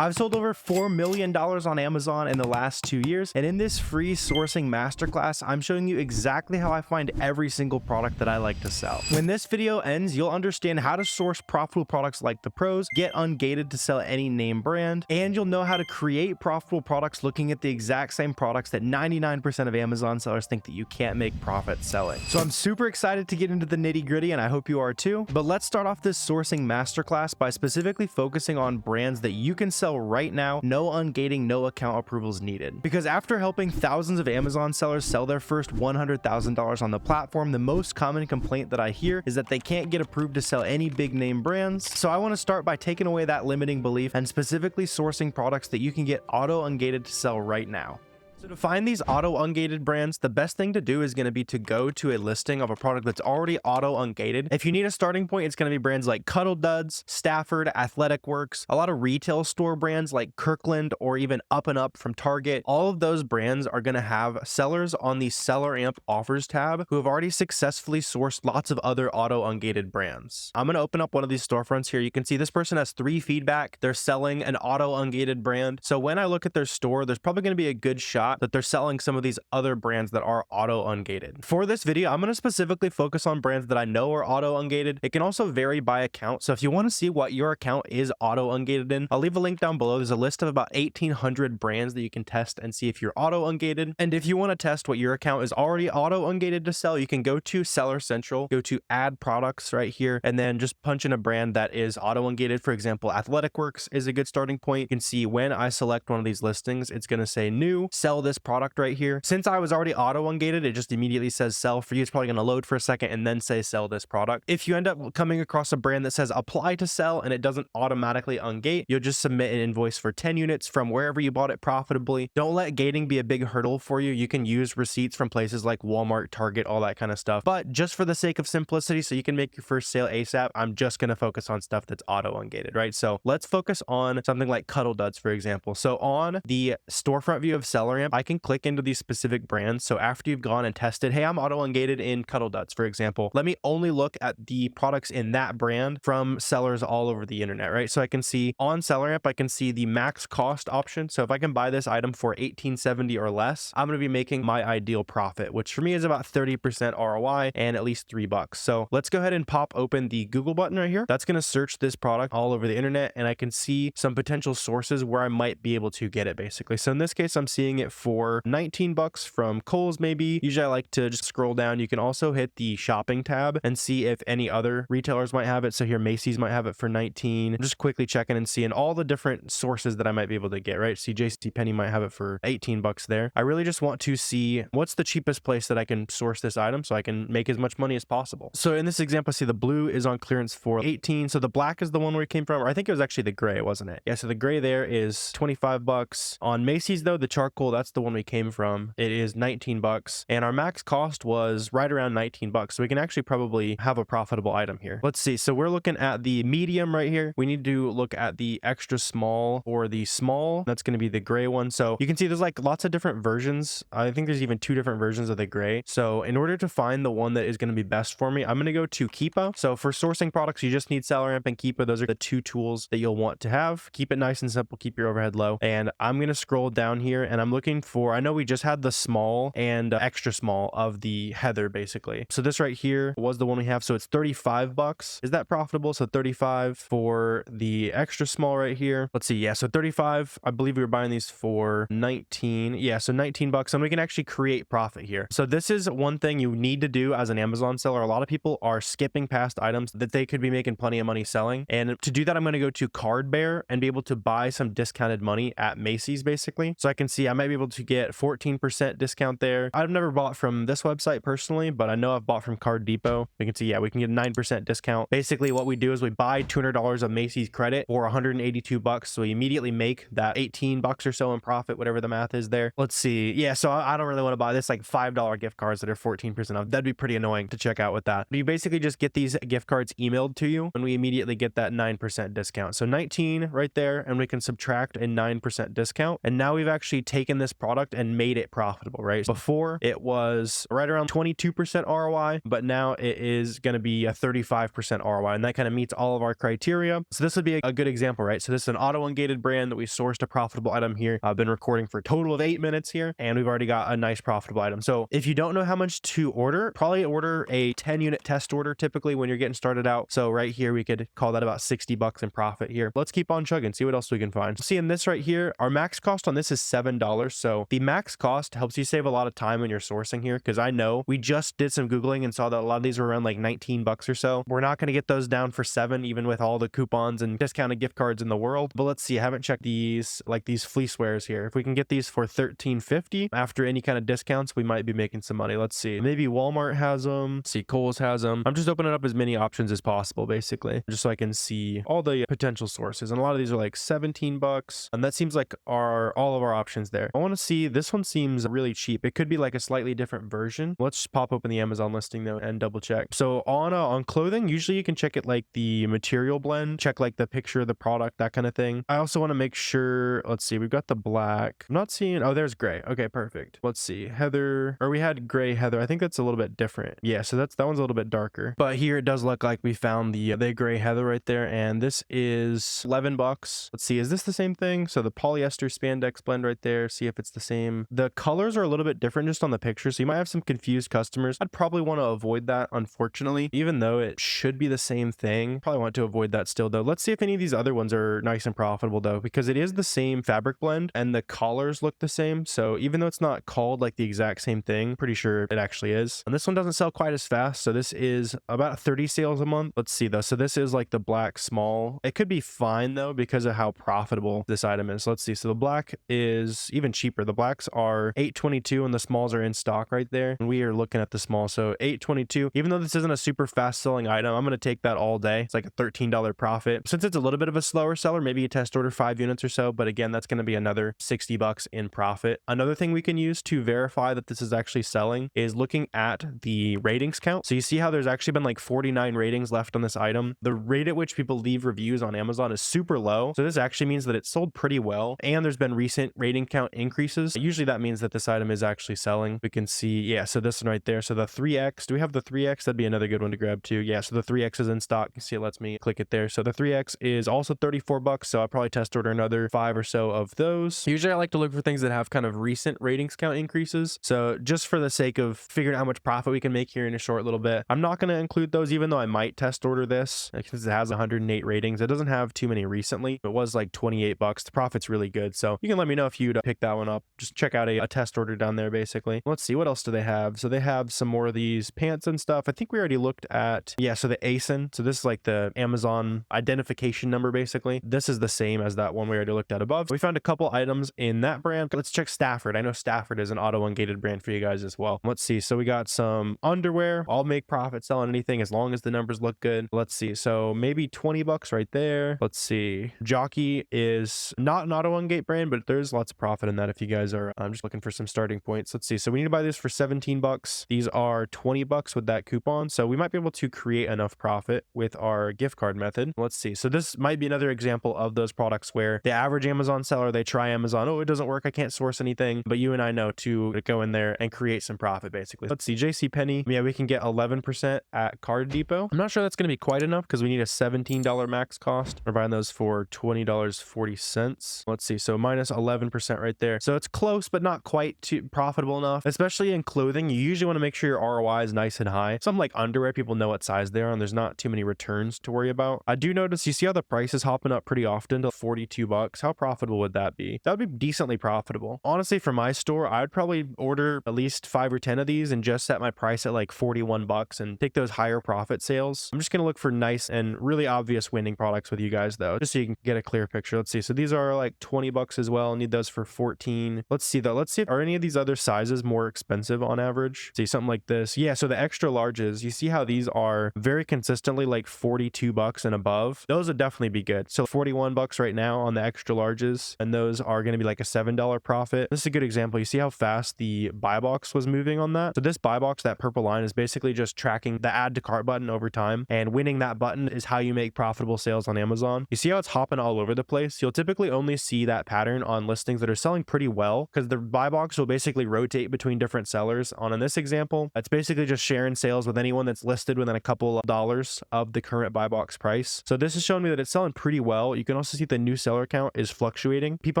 I've sold over $4 million on Amazon in the last 2 years, and in this free sourcing masterclass, I'm showing you exactly how I find every single product that I like to sell. When this video ends, you'll understand how to source profitable products like the pros, get ungated to sell any name brand, and you'll know how to create profitable products looking at the exact same products that 99% of Amazon sellers think that you can't make profit selling. So I'm super excited to get into the nitty-gritty, and I hope you are too. But let's start off this sourcing masterclass by specifically focusing on brands that you can sell right now, no ungating, no account approvals needed. Because after helping thousands of Amazon sellers sell their first $100,000 on the platform, the most common complaint that I hear is that they can't get approved to sell any big name brands. So I want to start by taking away that limiting belief and specifically sourcing products that you can get auto-ungated to sell right now. So to find these auto-ungated brands, the best thing to do is going to be to go to a listing of a product that's already auto-ungated. If you need a starting point, it's going to be brands like Cuddle Duds, Stafford, Athletic Works, a lot of retail store brands like Kirkland or even Up and Up from Target. All of those brands are going to have sellers on the SellerAmp offers tab who have already successfully sourced lots of other auto-ungated brands. I'm going to open up one of these storefronts here. You can see this person has 3 feedback. They're selling an auto-ungated brand. So when I look at their store, there's probably going to be a good shot that they're selling some of these other brands that are auto-ungated. For this video, I'm going to specifically focus on brands that I know are auto-ungated. It can also vary by account. So if you want to see what your account is auto-ungated in, I'll leave a link down below. There's a list of about 1,800 brands that you can test and see if you're auto-ungated. And if you want to test what your account is already auto-ungated to sell, you can go to Seller Central, go to Add Products right here, and then just punch in a brand that is auto-ungated. For example, Athletic Works is a good starting point. You can see when I select one of these listings, it's going to say new, sell this product right here. Since I was already auto-ungated, it just immediately says sell. For you, it's probably going to load for a second and then say sell this product. If you end up coming across a brand that says apply to sell and it doesn't automatically ungate, you'll just submit an invoice for 10 units from wherever you bought it profitably. Don't let gating be a big hurdle for you. You can use receipts from places like Walmart, Target, all that kind of stuff. But just for the sake of simplicity, so you can make your first sale ASAP, I'm just going to focus on stuff that's auto-ungated, right? So let's focus on something like Cuddle Duds, for example. So on the storefront view of SellerAmp, I can click into these specific brands. So after you've gone and tested, hey, I'm auto-ungated in Cuddle Duds, for example, let me only look at the products in that brand from sellers all over the internet, right? So I can see on SellerAmp, I can see the max cost option. So if I can buy this item for $18.70 or less, I'm going to be making my ideal profit, which for me is about 30% ROI and at least $3. So let's go ahead and pop open the Google button right here. That's going to search this product all over the internet, and I can see some potential sources where I might be able to get it basically. So in this case, I'm seeing it for $19 from Kohl's maybe. Usually I like to just scroll down. You can also hit the shopping tab and see if any other retailers might have it. So here Macy's might have it for 19. I'm just quickly checking and seeing all the different sources that I might be able to get, right? See JCPenney might have it for $18 there. I really just want to see what's the cheapest place that I can source this item so I can make as much money as possible. So in this example, see the blue is on clearance for 18. So the black is the one where it came from, or I think it was actually the gray, wasn't it? Yeah, so the gray there is $25. On Macy's though, the charcoal, that's the one we came from. It is $19, and our max cost was right around $19. So we can actually probably have a profitable item here. Let's see. So we're looking at the medium right here. We need to look at the extra small or the small. That's going to be the gray one. So you can see there's like lots of different versions. I think there's even 2 different versions of the gray. So in order to find the one that is going to be best for me, I'm going to go to Keepa. So for sourcing products, you just need SellerAmp and Keepa. Those are the 2 tools that you'll want to have. Keep it nice and simple. Keep your overhead low. And I'm going to scroll down here and I'm looking for, I know we just had the small and extra small of the Heather basically. So this right here was the one we have. So it's $35. Is that profitable? So 35 for the extra small right here. Let's see. Yeah. So 35, I believe we were buying these for 19. Yeah. So $19, and we can actually create profit here. So this is one thing you need to do as an Amazon seller. A lot of people are skipping past items that they could be making plenty of money selling. And to do that, I'm going to go to Card Bear and be able to buy some discounted money at Macy's basically. So I can see I might be able to get 14% discount there. I've never bought from this website personally, but I know I've bought from Card Depot. We can see, yeah, we can get a 9% discount. Basically what we do is we buy $200 of Macy's credit for $182. So we immediately make that $18 or so in profit, whatever the math is there. Let's see. Yeah. So I don't really want to buy this like $5 gift cards that are 14% off. That'd be pretty annoying to check out with that. But you basically just get these gift cards emailed to you and we immediately get that 9% discount. So 19 right there, and we can subtract a 9% discount. And now we've actually taken this this product and made it profitable, right? Before it was right around 22% ROI, but now it is going to be a 35% ROI, and that kind of meets all of our criteria. So this would be a good example, right? So this is an auto-ungated brand that we sourced a profitable item here. I've been recording for a total of 8 minutes here, and we've already got a nice profitable item. So if you don't know how much to order, probably order a 10 unit test order typically when you're getting started out. So right here, we could call that about 60 bucks in profit here. Let's keep on chugging, see what else we can find. See, in this right here, our max cost on this is $7. So the max cost helps you save a lot of time when you're sourcing here, because I know we just did some Googling and saw that a lot of these were around like 19 bucks or so. We're not going to get those down for 7, even with all the coupons and discounted gift cards in the world. But let's see, I haven't checked these, like these fleece wares here. If we can get these for $13.50 after any kind of discounts, we might be making some money. Let's see, maybe Walmart has them. Let's see, Kohl's has them. I'm just opening up as many options as possible, basically, just so I can see all the potential sources. And a lot of these are like 17 bucks, and that seems like all of our options there. I want to see, this one seems really cheap. It could be like a slightly different version. Let's just pop open the Amazon listing though and double check. So on clothing, usually you can check it like the material blend, check like the picture of the product, that kind of thing. I also want to make sure, let's see, we've got the black. I'm not seeing, oh, there's gray. Okay, perfect. Let's see, heather, or we had gray heather. I think that's a little bit different. Yeah, so that one's a little bit darker. But here it does look like we found the gray heather right there, and this is 11 bucks. Let's see, is this the same thing? So the polyester spandex blend right there, see if it's the same. The colors are a little bit different just on the picture, so you might have some confused customers. I'd probably want to avoid that, unfortunately, even though it should be the same thing. Probably want to avoid that still though. Let's see if any of these other ones are nice and profitable though, because it is the same fabric blend and the collars look the same. So even though it's not called like the exact same thing, pretty sure it actually is. And this one doesn't sell quite as fast, so this is about 30 sales a month. Let's see though, so this is like the black small. It could be fine though because of how profitable this item is. Let's see, so the black is even cheaper. The blacks are $8.22 and the smalls are in stock right there, and we are looking at the small. So $8.22, even though this isn't a super fast selling item, I'm going to take that all day. It's like a $13 profit. Since it's a little bit of a slower seller, maybe you test order 5 units or so, but again, that's going to be another 60 bucks in profit. Another thing we can use to verify that this is actually selling is looking at the ratings count. So you see how there's actually been like 49 ratings left on this item. The rate at which people leave reviews on Amazon is super low, so this actually means that it sold pretty well, and there's been recent rating count increases. Usually that means that this item is actually selling. We can see, yeah, so this one right there, so the 3X, do we have the 3X? That'd be another good one to grab too. Yeah, so the 3X is in stock. You see it lets me click it there. So the 3X is also 34 bucks, so I'll probably test order another 5 or so of those. Usually I like to look for things that have kind of recent ratings count increases, so just for the sake of figuring out how much profit we can make here in a short little bit, I'm not going to include those, even though I might test order this because it has 108 ratings. It doesn't have too many recently. It was like 28 bucks. The profit's really good, so you can let me know if you'd pick that one up. Just check out a test order down there basically. Let's see, what else do they have? So they have some more of these pants and stuff. I think we already looked at, yeah, so the ASIN. So this is like the Amazon identification number basically. This is the same as that one we already looked at above. We found a couple items in that brand. Let's check Stafford. I know Stafford is an auto-ungated brand for you guys as well. Let's see, so we got some underwear. I'll make profit selling anything as long as the numbers look good. Let's see, so maybe 20 bucks right there. Let's see, Jockey is not an auto-ungate brand, but there's lots of profit in that if you guys are just looking for some starting points. Let's see, so we need to buy this for 17 bucks. These are 20 bucks with that coupon, so we might be able to create enough profit with our gift card method. Let's see, so this might be another example of those products where the average Amazon seller, they try Amazon, oh, it doesn't work, I can't source anything, but you and I know to go in there and create some profit basically. Let's see, JCPenney, yeah, we can get 11% at Card Depot. I'm not sure that's going to be quite enough because we need a $17 max cost. We're buying those for $20.40. Let's see, so minus 11% right there. So it's close, but not quite too profitable enough, especially in clothing. You usually want to make sure your ROI is nice and high. Something like underwear, people know what size they are and there's not too many returns to worry about. I do notice, you see how the price is hopping up pretty often to 42 bucks. How profitable would that be? That would be decently profitable. Honestly, for my store, I'd probably order at least 5 or 10 of these and just set my price at like 41 bucks and take those higher profit sales. I'm just going to look for nice and really obvious winning products with you guys though, just so you can get a clear picture. Let's see, so these are like 20 bucks as well. Need those for 14. Let's see though, let's see, are any of these other sizes more expensive on average? See, something like this. Yeah, so the extra larges, you see how these are very consistently like 42 bucks and above. Those would definitely be good. So 41 bucks right now on the extra larges, and those are going to be like a $7 profit. This is a good example. You see how fast the buy box was moving on that? So this buy box, that purple line, is basically just tracking the add to cart button over time, and winning that button is how you make profitable sales on Amazon. You see how it's hopping all over the place? You'll typically only see that pattern on listings that are selling pretty pretty well because the buy box will basically rotate between different sellers. In this example, it's basically just sharing sales with anyone that's listed within a couple of dollars of the current buy box price. So this is showing me that it's selling pretty well. You can also see the new seller count is fluctuating. People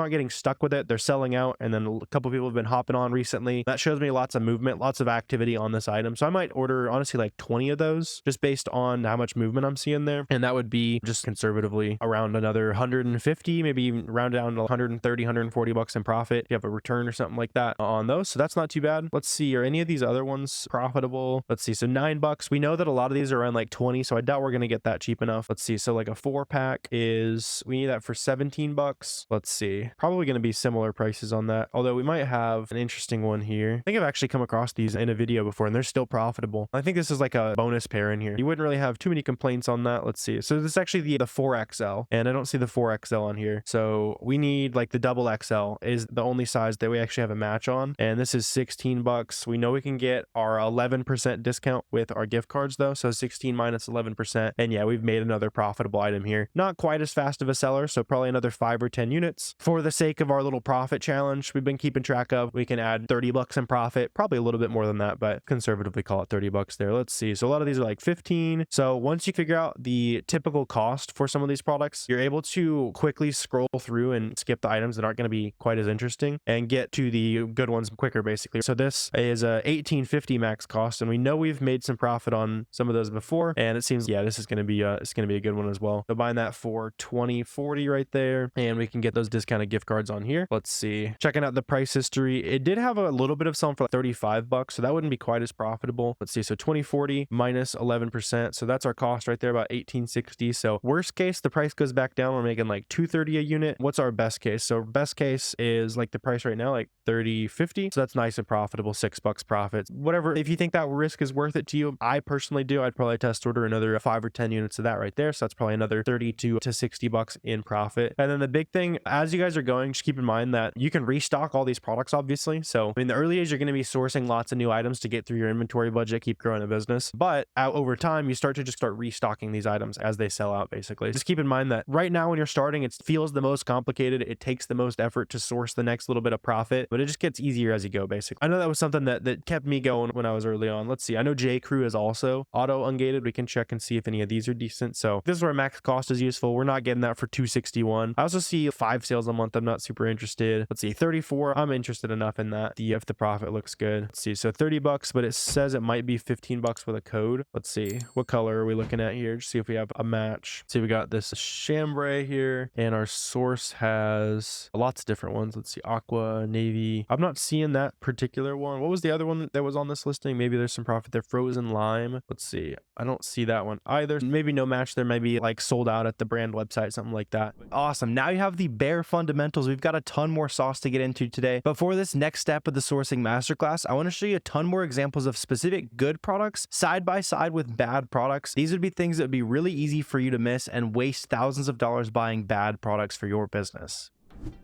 aren't getting stuck with it. They're selling out, and then a couple of people have been hopping on recently. That shows me lots of movement, lots of activity on this item. So I might order honestly like 20 of those just based on how much movement I'm seeing there. And that would be just conservatively around another 150, maybe even round down to 130, 140 bucks in profit. You have a return or something like that on those. So that's not too bad. Let's see, are any of these other ones profitable? Let's see. So $9. We know that a lot of these are around like 20. So I doubt we're going to get that cheap enough. Let's see. So like a 4-pack is, we need that for 17 bucks. Let's see. Probably going to be similar prices on that. Although we might have an interesting one here. I think I've actually come across these in a video before and they're still profitable. I think this is like a bonus pair in here. You wouldn't really have too many complaints on that. Let's see. So this is actually the 4XL, and I don't see the 4XL on here. So we need like the double XL is the only size that we actually have a match on. And this is 16 bucks. We know we can get our 11% discount with our gift cards though. So 16 minus 11%. And yeah, we've made another profitable item here. Not quite as fast of a seller. So probably another 5 or 10 units for the sake of our little profit challenge we've been keeping track of. We can add 30 bucks in profit, probably a little bit more than that, but conservatively call it 30 bucks there. Let's see. So a lot of these are like 15. So once you figure out the typical cost for some of these products, you're able to quickly scroll through and skip the items that aren't going to be quite as interesting and get to the good ones quicker, basically. So this is a $18.50 max cost, and we know we've made some profit on some of those before, and it seems, yeah, this is going to be a good one as well. So buying that for $20.40 right there, and we can get those discounted gift cards on here. Let's see. Checking out the price history, it did have a little bit of selling for like 35 bucks, so that wouldn't be quite as profitable. Let's see. So $20.40 minus 11%, so that's our cost right there, about $18.60. So worst case, the price goes back down. We're making like $2.30 a unit. What's our best case? So best case is like the price right now, like $30.50. So that's nice and profitable, $6 profits. Whatever. If you think that risk is worth it to you, I personally do. I'd probably test order another 5 or 10 units of that right there. So that's probably another 32 to 60 bucks in profit. And then the big thing, as you guys are going, just keep in mind that you can restock all these products, obviously. So in the early days, you're going to be sourcing lots of new items to get through your inventory budget, keep growing a business. But over time, you start restocking these items as they sell out, basically. Just keep in mind that right now when you're starting, it feels the most complicated. It takes the most effort to source the next little bit of profit, but it just gets easier as you go, basically. I know that was something that kept me going when I was early on. Let's see. I know J Crew is also auto-ungated. We can check and see if any of these are decent. So this is where max cost is useful. We're not getting that for $261. I also see 5 sales a month. I'm not super interested. Let's see. 34. I'm interested enough in that. If the profit looks good. Let's see. So 30 bucks, but it says it might be 15 bucks with a code. Let's see. What color are we looking at here? Just see if we have a match. Let's see. We got this chambray here, and our source has lots of different ones. Let's see. Aqua, navy. I'm not seeing that particular one. What was the other one that was on this listing? Maybe there's some profit there. Frozen lime. Let's see. I don't see that one either. Maybe no match there. Maybe like sold out at the brand website, something like that. Awesome. Now you have the bare fundamentals. We've got a ton more sauce to get into today. But for this next step of the sourcing masterclass, I want to show you a ton more examples of specific good products side by side with bad products. These would be things that would be really easy for you to miss and waste thousands of dollars buying bad products for your business.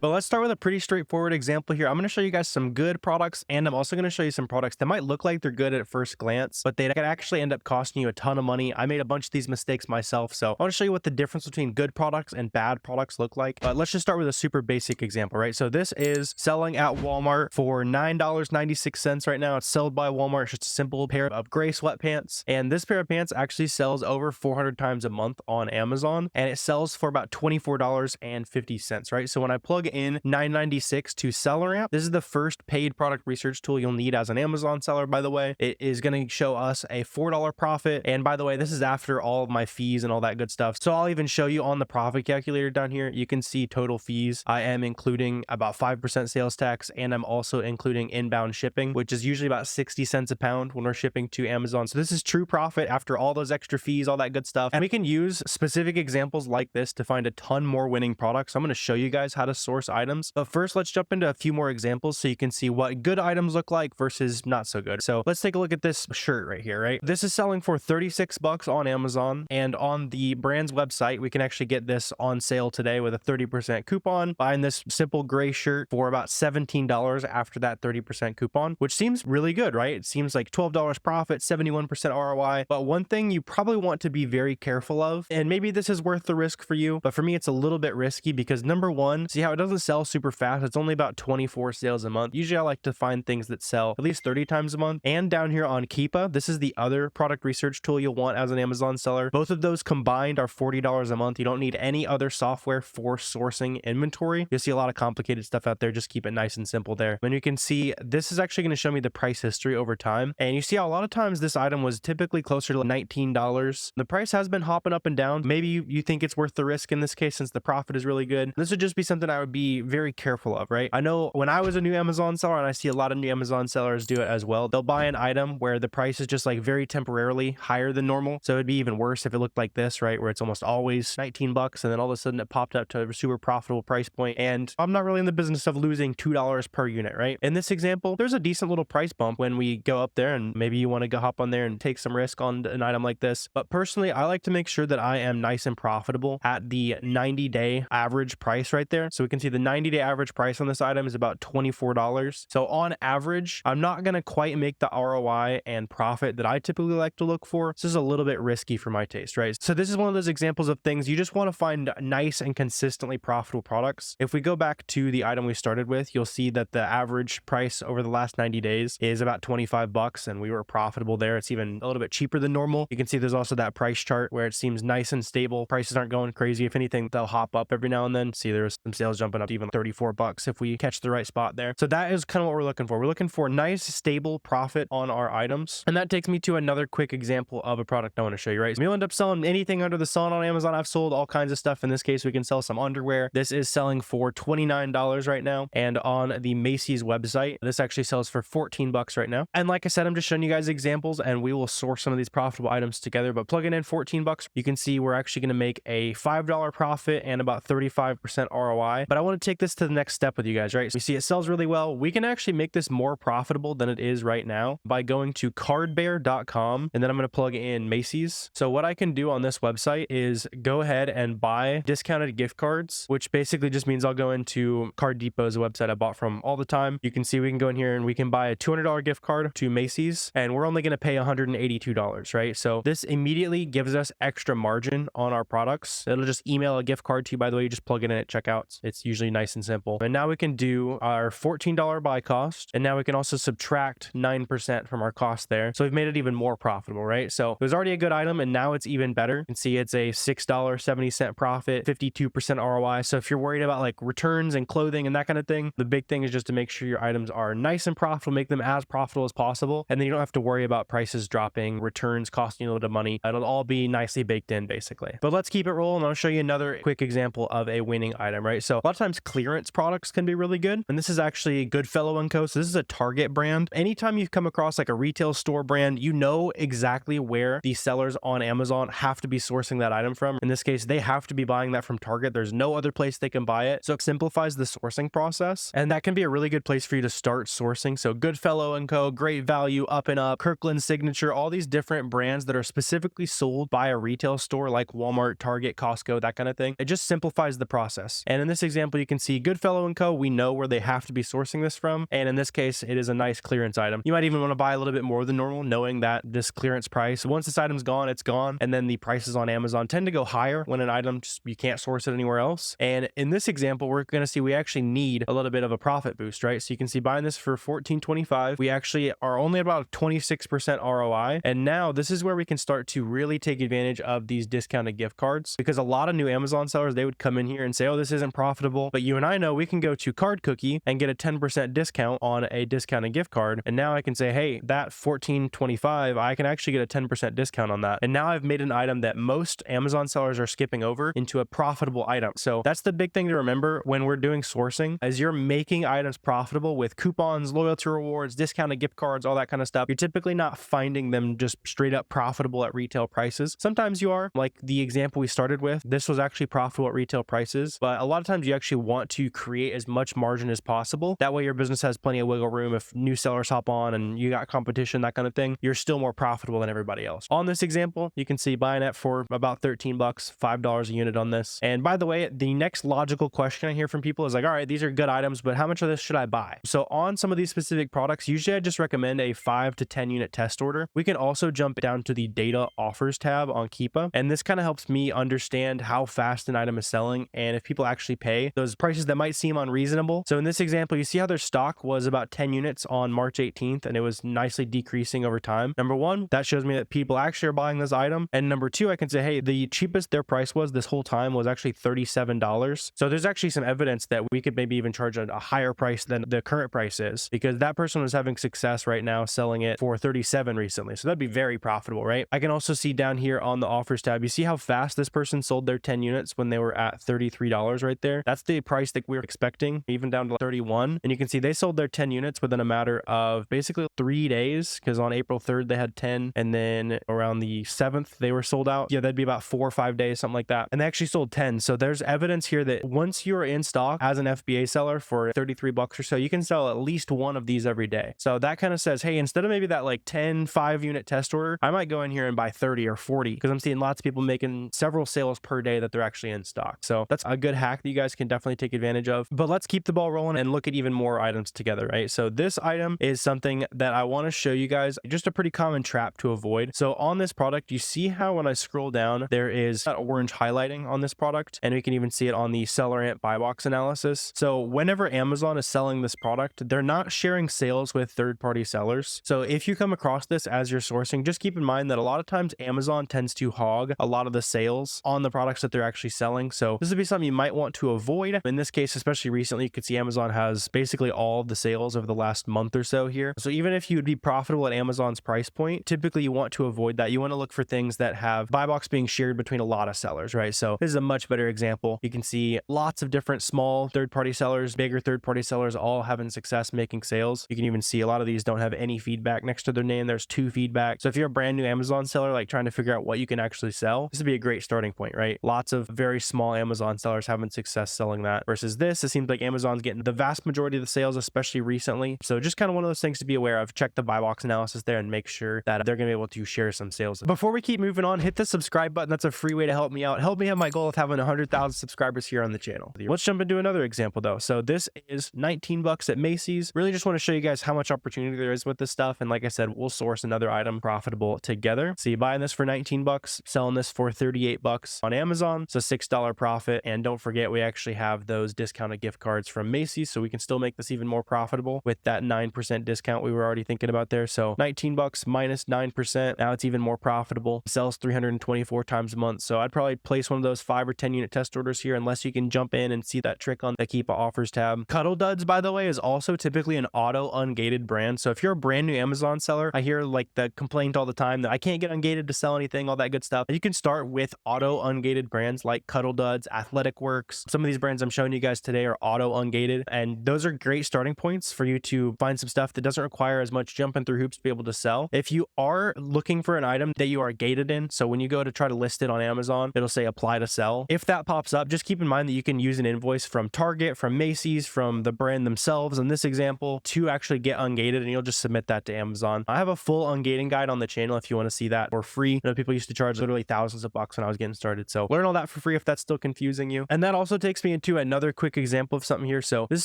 But let's start with a pretty straightforward example here. I'm going to show you guys some good products, and I'm also going to show you some products that might look like they're good at first glance, but they could actually end up costing you a ton of money. I made a bunch of these mistakes myself, so I want to show you what the difference between good products and bad products look like. But let's just start with a super basic example, right? So this is selling at Walmart for $9.96 right now. It's sold by Walmart. It's just a simple pair of gray sweatpants, and this pair of pants actually sells over 400 times a month on Amazon, and it sells for about $24.50, right? So when I plug in $9.96 to SellerAmp, this is the first paid product research tool you'll need as an Amazon seller, by the way. It is going to show us a $4 profit. And by the way, this is after all of my fees and all that good stuff. So I'll even show you on the profit calculator down here. You can see total fees. I am including about 5% sales tax, and I'm also including inbound shipping, which is usually about 60 cents a pound when we're shipping to Amazon. So this is true profit after all those extra fees, all that good stuff. And we can use specific examples like this to find a ton more winning products. I'm going to show you guys how to source items. But first, let's jump into a few more examples so you can see what good items look like versus not so good. So let's take a look at this shirt right here, right? This is selling for 36 bucks on Amazon, and on the brand's website, we can actually get this on sale today with a 30% coupon, buying this simple gray shirt for about $17 after that 30% coupon, which seems really good, right? It seems like $12 profit, 71% ROI. But one thing you probably want to be very careful of, and maybe this is worth the risk for you, but for me, it's a little bit risky because number one, so you how it doesn't sell super fast. It's only about 24 sales a month. Usually I like to find things that sell at least 30 times a month. And down here on Keepa, this is the other product research tool you'll want as an Amazon seller. Both of those combined are $40 a month. You don't need any other software for sourcing inventory. You'll see a lot of complicated stuff out there. Just keep it nice and simple there. And you can see this is actually going to show me the price history over time. And you see how a lot of times this item was typically closer to $19. The price has been hopping up and down. Maybe you think it's worth the risk in this case since the profit is really good. This would just be something I would be very careful of, right? I know when I was a new Amazon seller, and I see a lot of new Amazon sellers do it as well, they'll buy an item where the price is just like very temporarily higher than normal. So it'd be even worse if it looked like this, right? Where it's almost always 19 bucks and then all of a sudden it popped up to a super profitable price point. And I'm not really in the business of losing $2 per unit, right? In this example, there's a decent little price bump when we go up there, and maybe you want to go hop on there and take some risk on an item like this. But personally, I like to make sure that I am nice and profitable at the 90-day average price right there. So we can see the 90-day average price on this item is about $24. So on average, I'm not going to quite make the ROI and profit that I typically like to look for. This is a little bit risky for my taste, right? So this is one of those examples of things you just want to find nice and consistently profitable products. If we go back to the item we started with, you'll see that the average price over the last 90 days is about 25 bucks, and we were profitable there. It's even a little bit cheaper than normal. You can see there's also that price chart where it seems nice and stable. Prices aren't going crazy. If anything, they'll hop up every now and then. See, there's some sales jumping up to even 34 bucks if we catch the right spot there. So that is kind of what we're looking for. We're looking for nice, stable profit on our items. And that takes me to another quick example of a product I want to show you, right? So we'll end up selling anything under the sun on Amazon. I've sold all kinds of stuff. In this case, we can sell some underwear. This is selling for $29 right now. And on the Macy's website, this actually sells for 14 bucks right now. And like I said, I'm just showing you guys examples, and we will source some of these profitable items together. But plugging in 14 bucks, you can see we're actually going to make a $5 profit and about 35% ROI. But I want to take this to the next step with you guys, right? So we see it sells really well. We can actually make this more profitable than it is right now by going to cardbear.com, and then I'm going to plug in Macy's. So what I can do on this website is go ahead and buy discounted gift cards, which basically just means I'll go into Card Depot's website I bought from all the time. You can see we can go in here and we can buy a $200 gift card to Macy's, and we're only going to pay $182, right? So this immediately gives us extra margin on our products. It'll just email a gift card to you, by the way. You just plug it in at checkout. It's usually nice and simple. And now we can do our $14 buy cost, and now we can also subtract 9% from our cost there. So we've made it even more profitable, right? So it was already a good item, and now it's even better. You can see it's a $6.70 profit, 52% ROI. So if you're worried about like returns and clothing and that kind of thing, the big thing is just to make sure your items are nice and profitable, make them as profitable as possible. And then you don't have to worry about prices dropping, returns costing you a little bit of money. It'll all be nicely baked in basically. But let's keep it rolling. I'll show you another quick example of a winning item, right? So a lot of times clearance products can be really good. And this is actually Goodfellow & Co. So this is a Target brand. Anytime you come across like a retail store brand, you know exactly where the sellers on Amazon have to be sourcing that item from. In this case, they have to be buying that from Target. There's no other place they can buy it. So it simplifies the sourcing process. And that can be a really good place for you to start sourcing. So Goodfellow & Co., Great Value, Up and Up, Kirkland Signature, all these different brands that are specifically sold by a retail store like Walmart, Target, Costco, that kind of thing. It just simplifies the process. And in this example, you can see Goodfellow & Co. We know where they have to be sourcing this from. And in this case, it is a nice clearance item. You might even want to buy a little bit more than normal, knowing that this clearance price, once this item's gone, it's gone. And then the prices on Amazon tend to go higher when an item just, you can't source it anywhere else. And in this example, we're going to see we actually need a little bit of a profit boost, right? So you can see buying this for $14.25, we actually are only about 26% ROI. And now this is where we can start to really take advantage of these discounted gift cards, because a lot of new Amazon sellers, they would come in here and say, oh, this isn't profitable. But you and I know we can go to Card Cookie and get a 10% discount on a discounted gift card. And now I can say, hey, that $14.25, I can actually get a 10% discount on that. And now I've made an item that most Amazon sellers are skipping over into a profitable item. So that's the big thing to remember when we're doing sourcing. As you're making items profitable with coupons, loyalty rewards, discounted gift cards, all that kind of stuff, you're typically not finding them just straight up profitable at retail prices. Sometimes you are, like the example we started with. This was actually profitable at retail prices, but a lot of times you actually want to create as much margin as possible. That way your business has plenty of wiggle room. If new sellers hop on and you got competition, that kind of thing, you're still more profitable than everybody else. On this example, you can see buying it for about 13 bucks, $5 a unit on this. And by the way, the next logical question I hear from people is like, all right, these are good items, but how much of this should I buy? So on some of these specific products, usually I just recommend a 5 to 10 unit test order. We can also jump down to the data offers tab on Keepa. And this kind of helps me understand how fast an item is selling and if people actually pay day, those prices that might seem unreasonable. So in this example, you see how their stock was about 10 units on March 18th, and it was nicely decreasing over time. Number one, that shows me that people actually are buying this item. And number two, I can say, hey, the cheapest their price was this whole time was actually $37. So there's actually some evidence that we could maybe even charge a higher price than the current price is, because that person was having success right now selling it for 37 recently. So that'd be very profitable, right? I can also see down here on the offers tab, you see how fast this person sold their 10 units when they were at $33 right there. That's the price that we were expecting, even down to 31. And you can see they sold their 10 units within a matter of basically 3 days, because on April 3rd, they had 10. And then around the 7th, they were sold out. Yeah, that'd be about 4 or 5 days, something like that. And they actually sold 10. So there's evidence here that once you're in stock as an FBA seller for 33 bucks or so, you can sell at least one of these every day. So that kind of says, hey, instead of maybe that like 10 5-unit test order, I might go in here and buy 30 or 40, because I'm seeing lots of people making several sales per day that they're actually in stock. So that's a good hack that you guys can definitely take advantage of. But let's keep the ball rolling and look at even more items together, right? So this item is something that I want to show you guys, just a pretty common trap to avoid. So on this product, you see how when I scroll down, there is that orange highlighting on this product, and we can even see it on the SellerAmp buy box analysis. So whenever Amazon is selling this product, they're not sharing sales with third-party sellers. So if you come across this as you're sourcing, just keep in mind that a lot of times Amazon tends to hog a lot of the sales on the products that they're actually selling. So this would be something you might want to avoid. In this case, especially recently, you could see Amazon has basically all of the sales over the last month or so here. So even if you would be profitable at Amazon's price point, typically you want to avoid that. You want to look for things that have buy box being shared between a lot of sellers, right? So this is a much better example. You can see lots of different small third-party sellers, bigger third-party sellers, all having success making sales. You can even see a lot of these don't have any feedback next to their name. There's 2 feedback. So if you're a brand new Amazon seller, like trying to figure out what you can actually sell, this would be a great starting point, right? Lots of very small Amazon sellers having success selling that. Versus this, it seems like Amazon's getting the vast majority of the sales, especially recently. So just kind of one of those things to be aware of. Check the buy box analysis there and make sure that they're going to be able to share some sales. Before we keep moving on, hit the subscribe button. That's a free way to help me out. Help me have my goal of having 100,000 subscribers here on the channel. Let's jump into another example though. So this is 19 bucks at Macy's. Really just want to show you guys how much opportunity there is with this stuff. And like I said, we'll source another item profitable together. So you buying this for 19 bucks, selling this for 38 bucks on Amazon. So $6 profit. And don't forget, we actually have those discounted gift cards from Macy's, so we can still make this even more profitable with that 9% discount we were already thinking about there. So 19 bucks minus 9%. Now it's even more profitable. It sells 324 times a month. So I'd probably place one of those 5 or 10 unit test orders here, unless you can jump in and see that trick on the Keep Offers tab. Cuddle Duds, by the way, is also typically an auto-ungated brand. So if you're a brand new Amazon seller, I hear like the complaint all the time that I can't get ungated to sell anything, all that good stuff. You can start with auto-ungated brands like Cuddle Duds, Athletic Works. Some of these brands I'm showing you guys today are auto-ungated, and those are great starting points for you to find some stuff that doesn't require as much jumping through hoops to be able to sell. If you are looking for an item that you are gated in, so when you go to try to list it on Amazon, it'll say apply to sell. If that pops up, just keep in mind that you can use an invoice from Target, from Macy's, from the brand themselves in this example to actually get ungated, and you'll just submit that to Amazon. I have a full ungating guide on the channel if you want to see that for free. I know people used to charge literally thousands of bucks when I was getting started. So learn all that for free if that's still confusing you. And that also takes me into another quick example of something here. So this is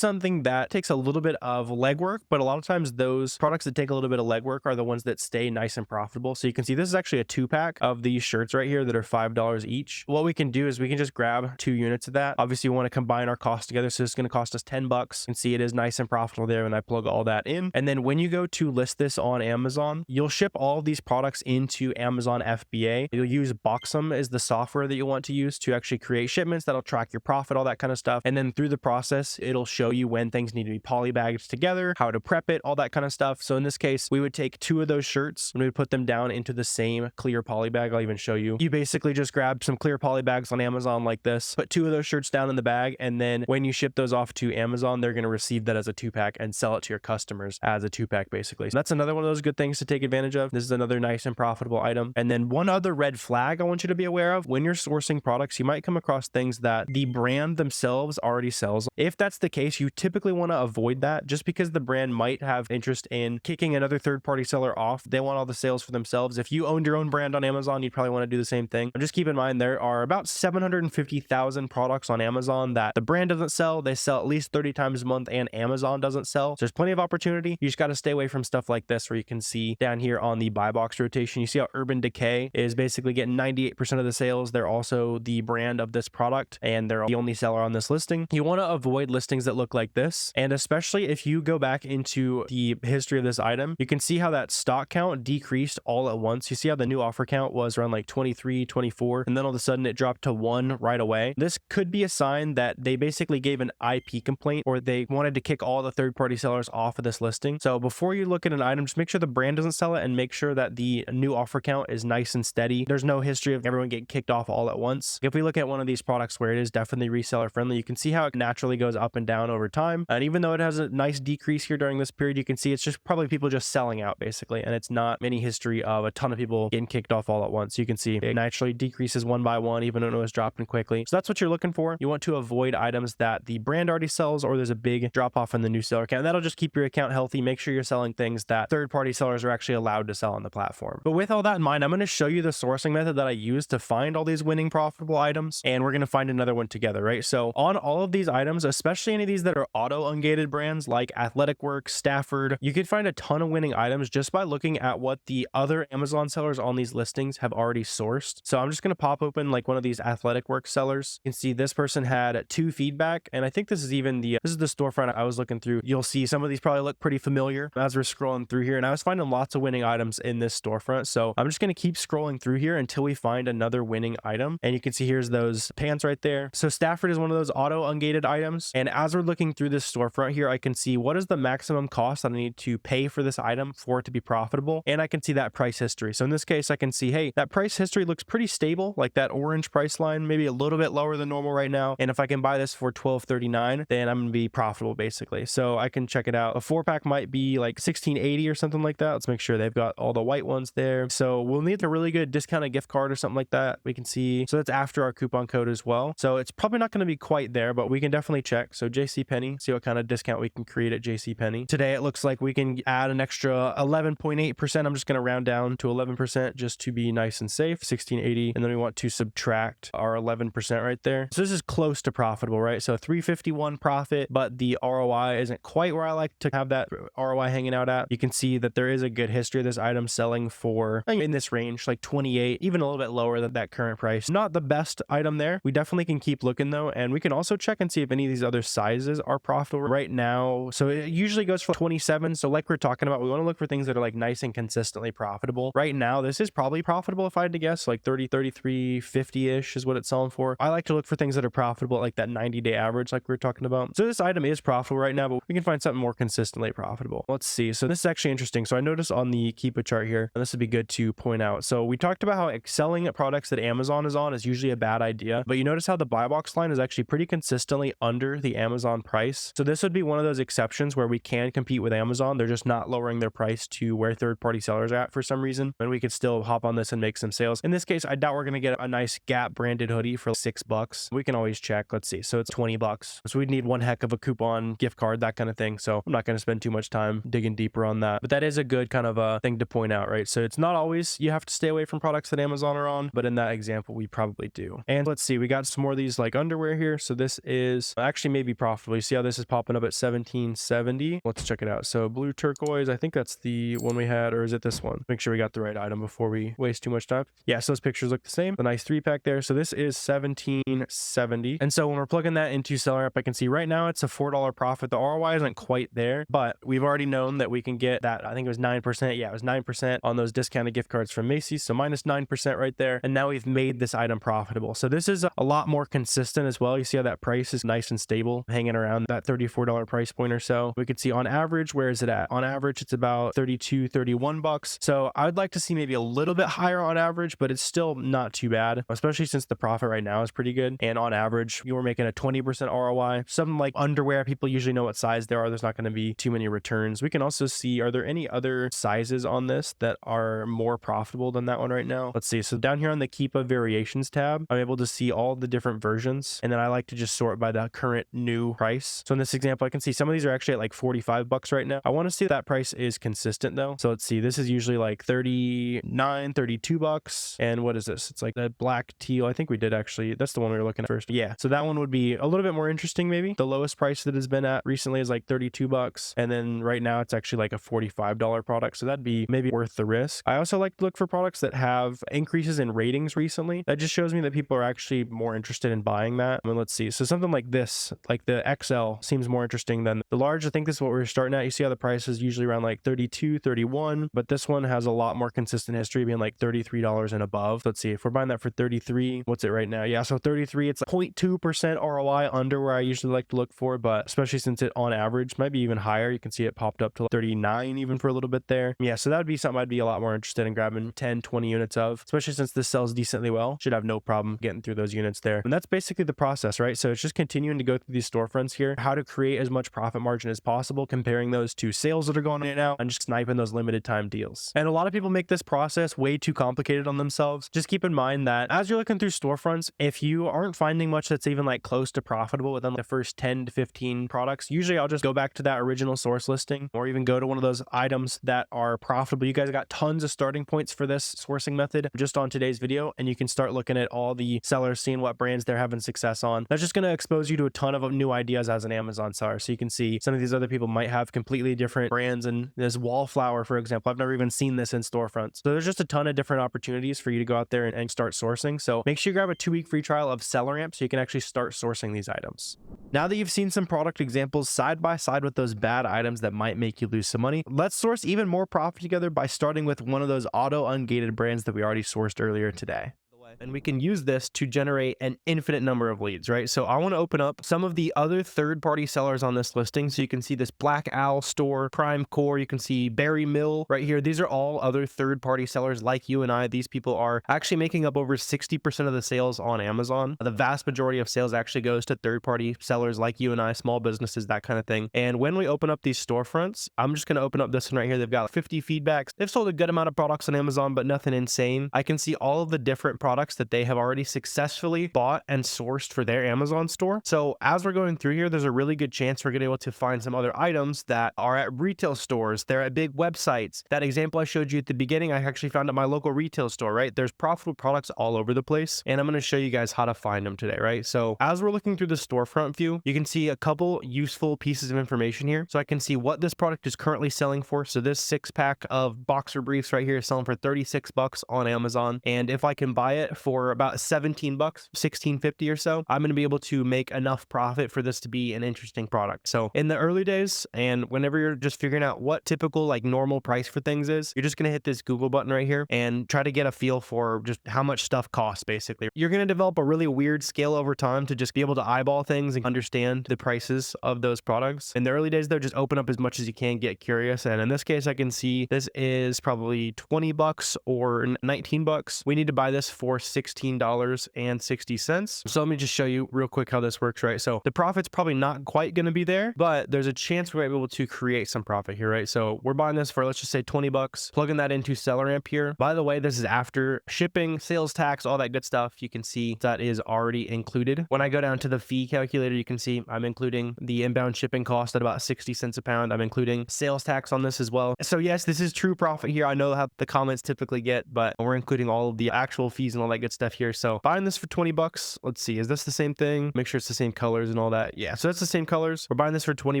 something that takes a little bit of legwork, but a lot of times those products that take a little bit of legwork are the ones that stay nice and profitable. So you can see this is actually a 2-pack of these shirts right here that are $5 each. What we can do is we can just grab 2 units of that. Obviously we want to combine our costs together. So it's going to cost us 10 bucks. You can see it is nice and profitable there when I plug all that in. And then when you go to list this on Amazon, you'll ship all of these products into Amazon FBA. You'll use Boxum as the software that you want to use to actually create shipments that'll track your profit, all that kind of stuff. And then through the process, it'll show you when things need to be polybagged together, how to prep it, all that kind of stuff. So in this case, we would take 2 of those shirts and we would put them down into the same clear poly bag. I'll even show you. You basically just grab some clear poly bags on Amazon like this, put 2 of those shirts down in the bag, and then when you ship those off to Amazon, they're going to receive that as a 2-pack and sell it to your customers as a 2-pack basically. So that's another one of those good things to take advantage of. This is another nice and profitable item. And then one other red flag I want you to be aware of: when you're sourcing products, you might come across things that the brand themselves already sells. If that's the case, you typically want to avoid that, just because the brand might have interest in kicking another third-party seller off. They want all the sales for themselves. If you owned your own brand on Amazon, you'd probably want to do the same thing. But just keep in mind, there are about 750,000 products on Amazon that the brand doesn't sell. They sell at least 30 times a month, and Amazon doesn't sell. So there's plenty of opportunity. You just got to stay away from stuff like this, where you can see down here on the buy box rotation, you see how Urban Decay is basically getting 98% of the sales. They're also the brand of this product, and they're the only seller on this listing. You want to avoid listings that look like this. And especially if you go back into the history of this item, you can see how that stock count decreased all at once. You see how the new offer count was around like 23, 24, and then all of a sudden it dropped to 1 right away. This could be a sign that they basically gave an IP complaint, or they wanted to kick all the third-party sellers off of this listing. So before you look at an item, just make sure the brand doesn't sell it and make sure that the new offer count is nice and steady. There's no history of everyone getting kicked off all at once. If we look at one of these products where it is definitely reseller friendly, you can see how it naturally goes up and down over time. And even though it has a nice decrease here during this period, you can see it's just probably people just selling out basically. And it's not any history of a ton of people getting kicked off all at once. You can see it naturally decreases one by one, even when it was dropping quickly. So that's what you're looking for. You want to avoid items that the brand already sells, or there's a big drop off in the new seller account. And that'll just keep your account healthy. Make sure you're selling things that third-party sellers are actually allowed to sell on the platform. But with all that in mind, I'm going to show you the sourcing method that I use to find all these winning profitable items, and we're going to find another one together, right? So on all of these items, especially any of these that are auto-ungated brands like Athletic Works, Stafford, you can find a ton of winning items just by looking at what the other Amazon sellers on these listings have already sourced. So I'm just going to pop open like one of these Athletic Works sellers. You can see this person had 2 feedback, and I think this is even the storefront I was looking through. You'll see some of these probably look pretty familiar as we're scrolling through here, and I was finding lots of winning items in this storefront. So I'm just going to keep scrolling through here until we find another winning item. And you can see here's those pants right there. So Stafford is one of those auto-ungated items. And as we're looking through this storefront here, I can see what is the maximum cost that I need to pay for this item for it to be profitable. And I can see that price history. So in this case, I can see, hey, that price history looks pretty stable, like that orange price line, maybe a little bit lower than normal right now. And if I can buy this for $12.39, then I'm going to be profitable basically. So I can check it out. A 4-pack might be like $16.80 or something like that. Let's make sure they've got all the white ones there. So we'll need a really good discounted gift card or something like that. We can see, so that's after our coupon code as well. So it's probably not going to be quite there, but we can definitely check. So JCPenney, see what kind of discount we can create at JCPenney. Today, it looks like we can add an extra 11.8%. I'm just going to round down to 11% just to be nice and safe, $16.80. And then we want to subtract our 11% right there. So this is close to profitable, right? So $3.51 profit, but the ROI isn't quite where I like to have that ROI hanging out at. You can see that there is a good history of this item selling for in this range, like 28, even a little bit lower than that current price. Not the best item there. We definitely can keep looking though, and we can also check and see if any of these other sizes are profitable right now. So it usually goes for 27. So like we're talking about, we want to look for things that are like nice and consistently profitable. Right now, this is probably profitable if I had to guess, like 30, 33, 50-ish is what it's selling for. I like to look for things that are profitable, like that 90-day average like we were talking about. So this item is profitable right now, but we can find something more consistently profitable. Let's see. So this is actually interesting. So I noticed on the Keepa chart here, and this would be good to point out. So we talked about how selling products that Amazon is on is usually a bad idea, but you notice how the buy box line is actually pretty consistently under the Amazon price. So this would be one of those exceptions where we can compete with Amazon. They're just not lowering their price to where third-party sellers are at for some reason, and we could still hop on this and make some sales. In this case, I doubt we're going to get a nice Gap branded hoodie for $6. We can always check. Let's see. So it's $20. So we'd need one heck of a coupon, gift card, that kind of thing. So I'm not going to spend too much time digging deeper on that, but that is a good kind of a thing to point out, right? So it's not always you have to stay away from products that Amazon are on, but in that example, we probably do. And let's see, we got some more of these like underwear here. So this is actually maybe profitable. You see how this is popping up at $17.70. Let's check it out. So blue turquoise, I think that's the one we had, or is it this one? Make sure we got the right item before we waste too much time. Yeah, so those pictures look the same. The nice 3-pack there. So this is $17.70. And so when we're plugging that into SellerAmp, I can see right now it's a $4 profit. The ROI isn't quite there, but we've already known that we can get that. I think it was 9%. Yeah, it was 9% on those discounted gift cards from Macy's. So minus 9% right there. And now we've made this item profitable. So this is a lot more consistent as well. You see how that price is nice and stable, hanging around that $34 price point or so. We could see on average, where is it at? On average, it's about $32, $31. So I would like to see maybe a little bit higher on average, but it's still not too bad, especially since the profit right now is pretty good. And on average, you were making a 20% ROI. Something like underwear, people usually know what size there are. There's not going to be too many returns. We can also see, are there any other sizes on this that are more profitable than that one right now? Let's see. So down here on the Keepa variations tab, I'm able to see all the different versions. And then I like to just sort by the current new price. So in this example, I can see some of these are actually at like $45 right now. I want to see that price is consistent though. So let's see, this is usually like $39, $32. And what is this? It's like that black teal. I think we did actually, that's the one we were looking at first. Yeah. So that one would be a little bit more interesting maybe. The lowest price that has been at recently is like $32. And then right now it's actually like a $45 product. So that'd be maybe worth the risk. I also like to look for products that have increases in ratings recently. That just shows me that people are actually more interested in buying that. I mean, let's see. So something like this, like the XL seems more interesting than the large. I think this is what we're starting at. You see how the price is usually around like 32, 31, but this one has a lot more consistent history, being like $33 and above. Let's see if we're buying that for 33, what's it right now? Yeah, so 33, it's like 0.2% ROI under where I usually like to look for, but especially since it on average might be even higher. You can see it popped up to 39 even for a little bit there. Yeah, so that would be something I'd be a lot more interested in grabbing 10, 20 units of, especially since this sells decently well. Should have no problem getting through those units there. And that's basically the process, right? So it's just continuing to go through these storefronts here, how to create as much profit margin as possible, comparing those to sales that are going in now and just sniping those limited time deals. And a lot of people make this process way too complicated on themselves. Just keep in mind that as you're looking through storefronts, if you aren't finding much that's even like close to profitable within the first 10 to 15 products, usually I'll just go back to that original source listing or even go to one of those items that are profitable. You guys got tons of starting points for this sourcing method just on today's video, and you can start looking at all the sellers, seeing what brands they're having success on. That's just going to expose you to a ton of new ideas as an Amazon seller. So you can see some of these other people might have completely different brands, and there's wallflower, for example. I've never even seen this in storefronts. So there's just a ton of different opportunities for you to go out there and start sourcing. So make sure you grab a 2-week free trial of SellerAmp so you can actually start sourcing these items. Now that you've seen some product examples side by side with those bad items that might make you lose some money, let's source even more profit together by starting with one of those auto-ungated brands that we already sourced earlier today. And we can use this to generate an infinite number of leads, right? So I want to open up some of the other third-party sellers on this listing. So you can see this Black Owl store, Prime Core, you can see Berry Mill right here. These are all other third-party sellers like you and I. These people are actually making up over 60% of the sales on Amazon. The vast majority of sales actually goes to third-party sellers like you and I, small businesses, that kind of thing. And when we open up these storefronts, I'm just going to open up this one right here. They've got 50 feedbacks. They've sold a good amount of products on Amazon, but nothing insane. I can see all of the different products that they have already successfully bought and sourced for their Amazon store. So as we're going through here, there's a really good chance we're going to be able to find some other items that are at retail stores. They're at big websites. That example I showed you at the beginning, I actually found at my local retail store, right? There's profitable products all over the place, and I'm going to show you guys how to find them today, right? So as we're looking through the storefront view, you can see a couple useful pieces of information here. So I can see what this product is currently selling for. So this 6-pack of boxer briefs right here is selling for 36 bucks on Amazon. And if I can buy it for about 17 bucks, 16.50 or so, I'm going to be able to make enough profit for this to be an interesting product. So in the early days, and whenever you're just figuring out what typical like normal price for things is, you're just going to hit this Google button right here and try to get a feel for just how much stuff costs. Basically, you're going to develop a really weird scale over time to just be able to eyeball things and understand the prices of those products. In the early days though, just open up as much as you can, get curious. And in this case, I can see this is probably 20 bucks or 19 bucks. We need to buy this for $16.60. So let me just show you real quick how this works, right? So the profit's probably not quite going to be there, but there's a chance we're able to create some profit here, right? So we're buying this for, let's just say 20 bucks, plugging that into SellerAmp here. By the way, this is after shipping, sales tax, all that good stuff. You can see that is already included. When I go down to the fee calculator, you can see I'm including the inbound shipping cost at about 60 cents a pound. I'm including sales tax on this as well. So yes, this is true profit here. I know how the comments typically get, but we're including all of the actual fees and all that good stuff here. So buying this for 20 bucks. Let's see, is this the same thing? Make sure it's the same colors and all that. Yeah, so that's the same colors. We're buying this for 20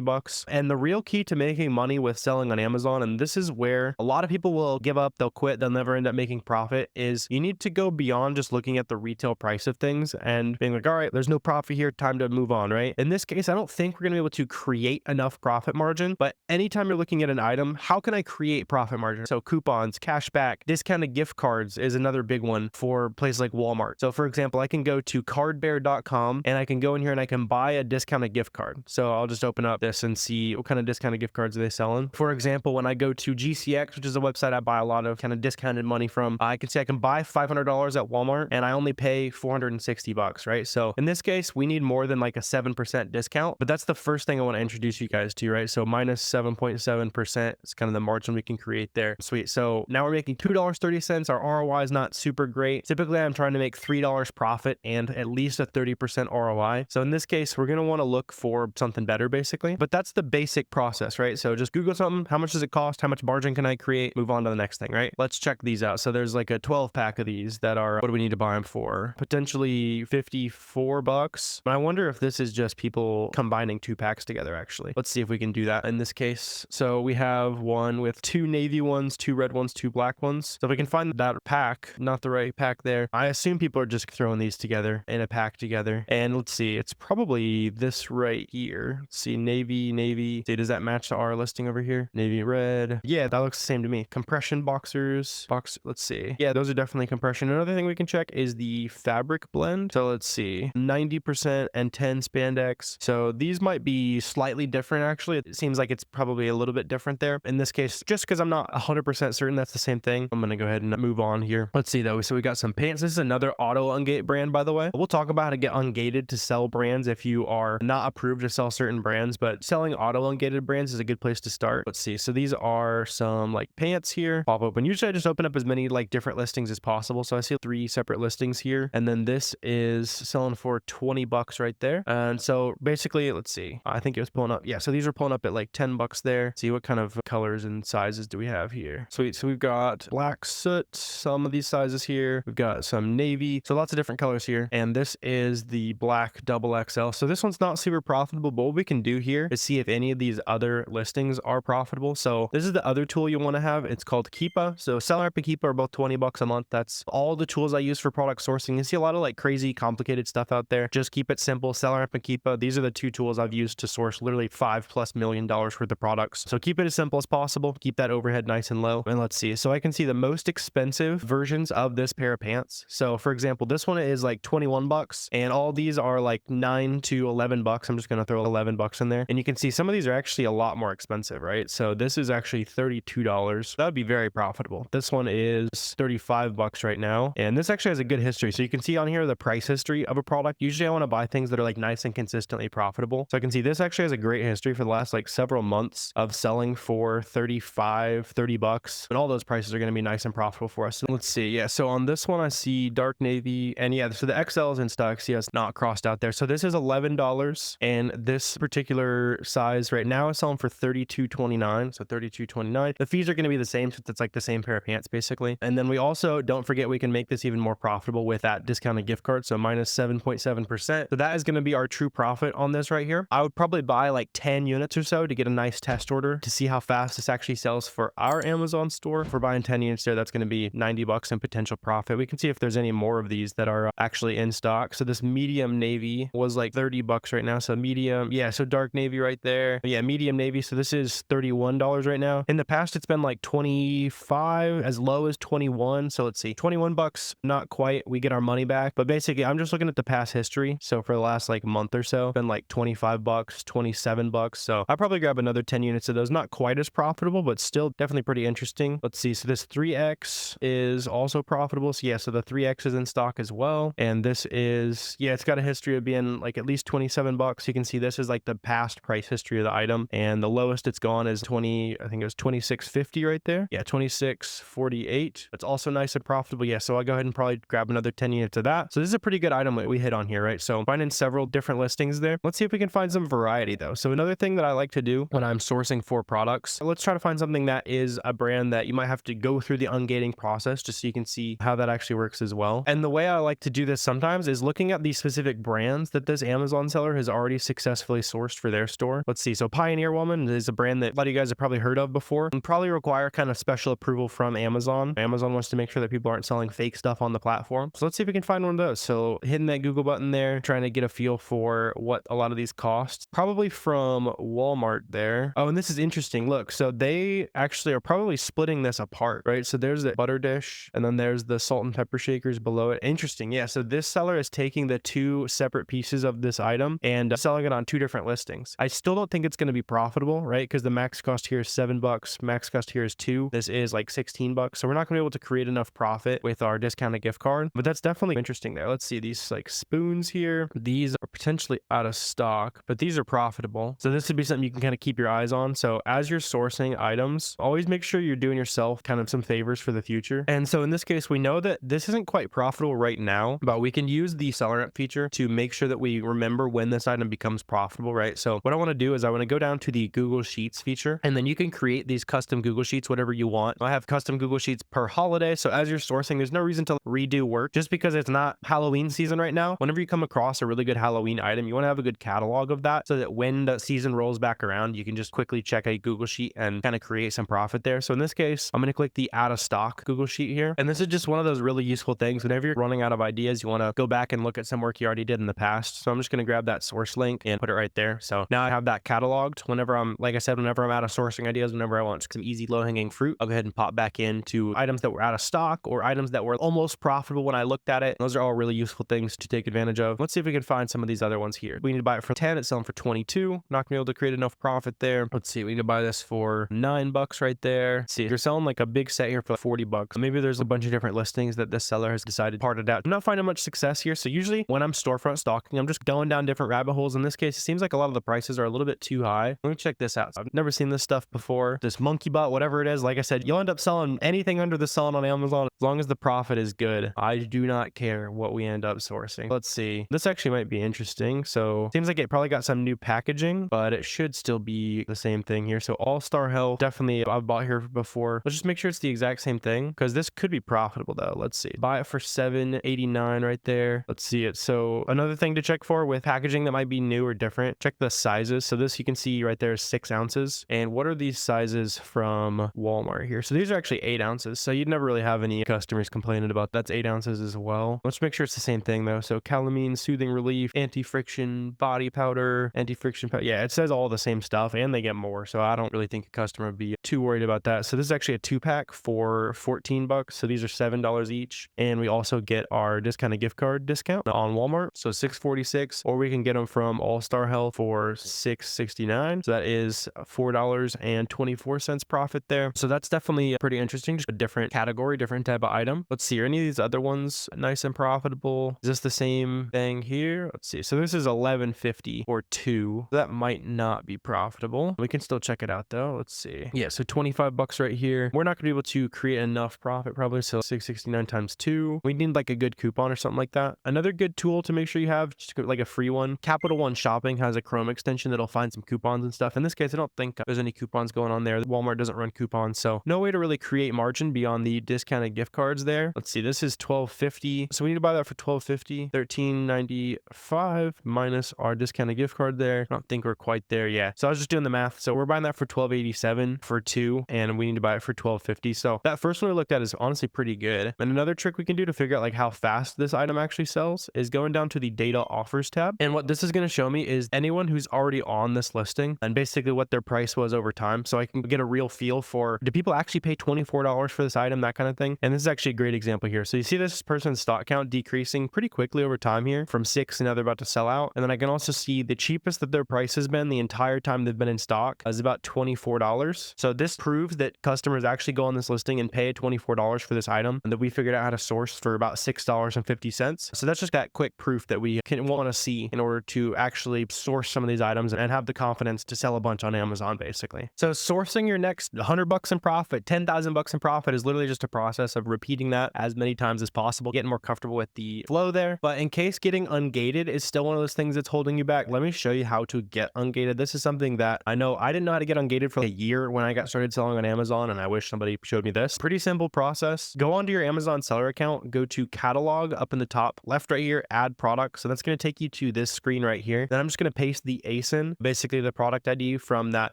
bucks. And the real key to making money with selling on Amazon, and this is where a lot of people will give up, they'll quit, they'll never end up making profit, is you need to go beyond just looking at the retail price of things and being like, all right, there's no profit here, time to move on, right? In this case, I don't think we're gonna be able to create enough profit margin, but anytime you're looking at an item, how can I create profit margin? So coupons, cashback, discounted gift cards is another big one for places like Walmart. So for example, I can go to cardbear.com and I can go in here and I can buy a discounted gift card. So I'll just open up this and see what kind of discounted gift cards are they selling. For example, when I go to GCX, which is a website I buy a lot of kind of discounted money from, I can see I can buy $500 at Walmart and I only pay 460 bucks, right? So in this case, we need more than like a 7% discount, but that's the first thing I want to introduce you guys to, right? So minus 7.7% is kind of the margin we can create there. Sweet. So now we're making $2.30. Our ROI is not super great. Typically, I'm trying to make $3 profit and at least a 30% ROI. So in this case, we're going to want to look for something better basically, but that's the basic process, right? So just Google something. How much does it cost? How much margin can I create? Move on to the next thing, right? Let's check these out. So there's like a 12 pack of these that are, what do we need to buy them for? Potentially 54 bucks. But I wonder if this is just people combining 2 packs together actually. Let's see if we can do that in this case. So we have one with 2 navy ones, 2 red ones, 2 black ones. So if we can find that pack, not the right pack there, there. I assume people are just throwing these together in a pack together. And let's see, it's probably this right here. Let's see, navy. See, does that match to our listing over here? Navy red. Yeah, that looks the same to me. Compression boxers. Let's see. Yeah, those are definitely compression. Another thing we can check is the fabric blend. So let's see, 90% and 10 spandex. So these might be slightly different actually. It seems like it's probably a little bit different there. In this case, just because I'm not 100% certain that's the same thing, I'm gonna go ahead and move on here. Let's see though. So we got some pants. This is another auto-ungate brand, by the way. We'll talk about how to get ungated to sell brands if you are not approved to sell certain brands, but selling auto-ungated brands is a good place to start. Let's see. So these are some like pants here. Pop open. Usually I just open up as many like different listings as possible. So I see 3 separate listings here. And then this is selling for 20 bucks right there. And so basically, let's see. I think it was pulling up. Yeah. So these are pulling up at like 10 bucks there. See what kind of colors and sizes do we have here? Sweet. So we've got black soot, some of these sizes here. We've got some navy. So lots of different colors here. And this is the black double XL. So this one's not super profitable, but what we can do here is see if any of these other listings are profitable. So this is the other tool you want to have. It's called Keepa. So SellerAmp and Keepa are both 20 bucks a month. That's all the tools I use for product sourcing. You see a lot of like crazy complicated stuff out there. Just keep it simple. SellerAmp and Keepa. These are the 2 tools I've used to source literally $5+ million worth of products. So keep it as simple as possible. Keep that overhead nice and low. And let's see. So I can see the most expensive versions of this pair of pants. So for example, this one is like 21 bucks and all these are like 9 to 11 bucks. I'm just going to throw 11 bucks in there. And you can see some of these are actually a lot more expensive, right? So this is actually $32. That would be very profitable. This one is 35 bucks right now. And this actually has a good history. So you can see on here the price history of a product. Usually I want to buy things that are like nice and consistently profitable. So I can see this actually has a great history for the last like several months of selling for 35, 30 bucks. And all those prices are going to be nice and profitable for us. So let's see. Yeah. So on this one, I see dark navy and yeah, so the XL is in stock. See, it's not crossed out there. So this is $11 and this particular size right now is selling for $32.29. So $32.29. The fees are going to be the same since it's like the same pair of pants basically. And then we also don't forget we can make this even more profitable with that discounted gift card. So minus 7.7%. So that is going to be our true profit on this right here. I would probably buy like 10 units or so to get a nice test order to see how fast this actually sells for our Amazon store. If we're buying 10 units there, that's going to be 90 bucks in potential profit. We can see if there's any more of these that are actually in stock. So this medium navy was like 30 bucks right now. So medium, yeah. So dark navy right there. Yeah, medium navy. So this is $31 right now. In the past, it's been like 25, as low as 21. So let's see, 21 bucks, not quite. We get our money back. But basically, I'm just looking at the past history. So for the last like month or so, it's been like 25 bucks, 27 bucks. So I'll probably grab another 10 units of those. Not quite as profitable, but still definitely pretty interesting. Let's see. So this 3X is also profitable. So yeah, so the 3X is in stock as well. And this is, yeah, it's got a history of being like at least 27 bucks. You can see this is like the past price history of the item. And the lowest it's gone is I think it was 26.50 right there. Yeah, 26.48. That's also nice and profitable. Yeah, so I'll go ahead and probably grab another 10 units of that. So this is a pretty good item that we hit on here, right? So finding several different listings there. Let's see if we can find some variety though. So another thing that I like to do when I'm sourcing for products, let's try to find something that is a brand that you might have to go through the ungating process just so you can see how that actually works as well. And the way I like to do this sometimes is looking at the specific brands that this Amazon seller has already successfully sourced for their store. Let's see. So Pioneer Woman is a brand that a lot of you guys have probably heard of before and probably require kind of special approval from Amazon. Amazon wants to make sure that people aren't selling fake stuff on the platform. So let's see if we can find one of those. So hitting that Google button there, trying to get a feel for what a lot of these cost. Probably from Walmart there. Oh, and this is interesting. Look, so they actually are probably splitting this apart, right? So there's the butter dish and then there's the salt and pepper shakers below it. Interesting. Yeah. So this seller is taking the 2 separate pieces of this item and selling it on 2 different listings. I still don't think it's going to be profitable, right? Because the max cost here is $7. Max cost here is 2. This is like 16 bucks. So we're not going to be able to create enough profit with our discounted gift card, but that's definitely interesting there. Let's see these like spoons here. These are potentially out of stock, but these are profitable. So this would be something you can kind of keep your eyes on. So as you're sourcing items, always make sure you're doing yourself kind of some favors for the future. And so in this case, we know that this isn't quite profitable right now, but we can use the SellerAmp feature to make sure that we remember when this item becomes profitable, right? So what I want to do is I want to go down to the Google Sheets feature, and then you can create these custom Google Sheets, whatever you want. I have custom Google Sheets per holiday. So as you're sourcing, there's no reason to redo work just because it's not Halloween season right now. Whenever you come across a really good Halloween item, you want to have a good catalog of that so that when the season rolls back around, you can just quickly check a Google Sheet and kind of create some profit there. So in this case, I'm going to click the out of stock Google Sheet here. And this is just one of those really really useful things. Whenever you're running out of ideas, you want to go back and look at some work you already did in the past. So I'm just going to grab that source link and put it right there. So now I have that cataloged. Whenever I'm, like I said, whenever I'm out of sourcing ideas, whenever I want some easy low-hanging fruit, I'll go ahead and pop back into items that were out of stock or items that were almost profitable when I looked at it. Those are all really useful things to take advantage of. Let's see if we can find some of these other ones here. We need to buy it for 10. It's selling for 22. Not gonna be able to create enough profit there. Let's see. We need to buy this for $9 right there. Let's see. You're selling like a big set here for $40. Maybe there's a bunch of different listings that this seller has decided to part it out. I'm not finding much success here. So usually when I'm storefront stalking, I'm just going down different rabbit holes. In this case, it seems like a lot of the prices are a little bit too high. Let me check this out. I've never seen this stuff before. This monkey butt, whatever it is. Like I said, you'll end up selling anything under the sun on Amazon as long as the profit is good. I do not care what we end up sourcing. Let's see. This actually might be interesting. So seems like it probably got some new packaging, but it should still be the same thing here. So All-Star Health, definitely I've bought here before. Let's just make sure it's the exact same thing because this could be profitable though. Let's see. Buy it for $7.89 right there. Let's see it. So another thing to check for with packaging that might be new or different, check the sizes. So this you can see right there is 6 ounces. And what are these sizes from Walmart here? So these are actually 8 ounces. So you'd never really have any customers complaining about that's 8 ounces as well. Let's make sure it's the same thing though. So calamine, soothing relief, anti-friction body powder, anti-friction powder. Yeah, it says all the same stuff and they get more. So I don't really think a customer would be too worried about that. So this is actually a 2-pack for $14. So these are $7 each. And we also get our discounted gift card discount on Walmart. So $6.46, or we can get them from All-Star Health for $6.69. So that is $4.24 profit there. So that's definitely pretty interesting. Just a different category, different type of item. Let's see, are any of these other ones nice and profitable? Is this the same thing here? Let's see. So this is $11.50 or 2. That might not be profitable. We can still check it out though. Let's see. Yeah, so $25 right here. We're not gonna be able to create enough profit probably. So $6.69 times 2. We need like a good coupon or something like that. Another good tool to make sure you have, just like a free one. Capital One Shopping has a Chrome extension that'll find some coupons and stuff. In this case, I don't think there's any coupons going on there. Walmart doesn't run coupons, so no way to really create margin beyond the discounted gift cards there. Let's see, this is $12.50. So we need to buy that for $12.50. $13.95 minus our discounted gift card there. I don't think we're quite there yet. So I was just doing the math. So we're buying that for $12.87 for 2, and we need to buy it for $12.50. So that first one we looked at is honestly pretty good. And another trick we can do to figure out like how fast this item actually sells is going down to the data offers tab. And what this is going to show me is anyone who's already on this listing and basically what their price was over time. So I can get a real feel for, do people actually pay $24 for this item, that kind of thing. And this is actually a great example here. So you see this person's stock count decreasing pretty quickly over time here from 6, and now they're about to sell out. And then I can also see the cheapest that their price has been the entire time they've been in stock is about $24. So this proves that customers actually go on this listing and pay $24 for this item, and that we figured out how to source for about $6.50. So that's just that quick proof that we can want to see in order to actually source some of these items and have the confidence to sell a bunch on Amazon, basically. So sourcing your next $100 in profit, $10,000 in profit is literally just a process of repeating that as many times as possible, getting more comfortable with the flow there. But in case getting ungated is still one of those things that's holding you back, let me show you how to get ungated. This is something that I know I didn't know how to get ungated for like a year when I got started selling on Amazon, and I wish somebody showed me this. Pretty simple process. Go onto your Amazon seller account, go to catalog up in the top left right here, add product. So that's going to take you to this screen right here. Then I'm just going to paste the ASIN, basically the product ID from that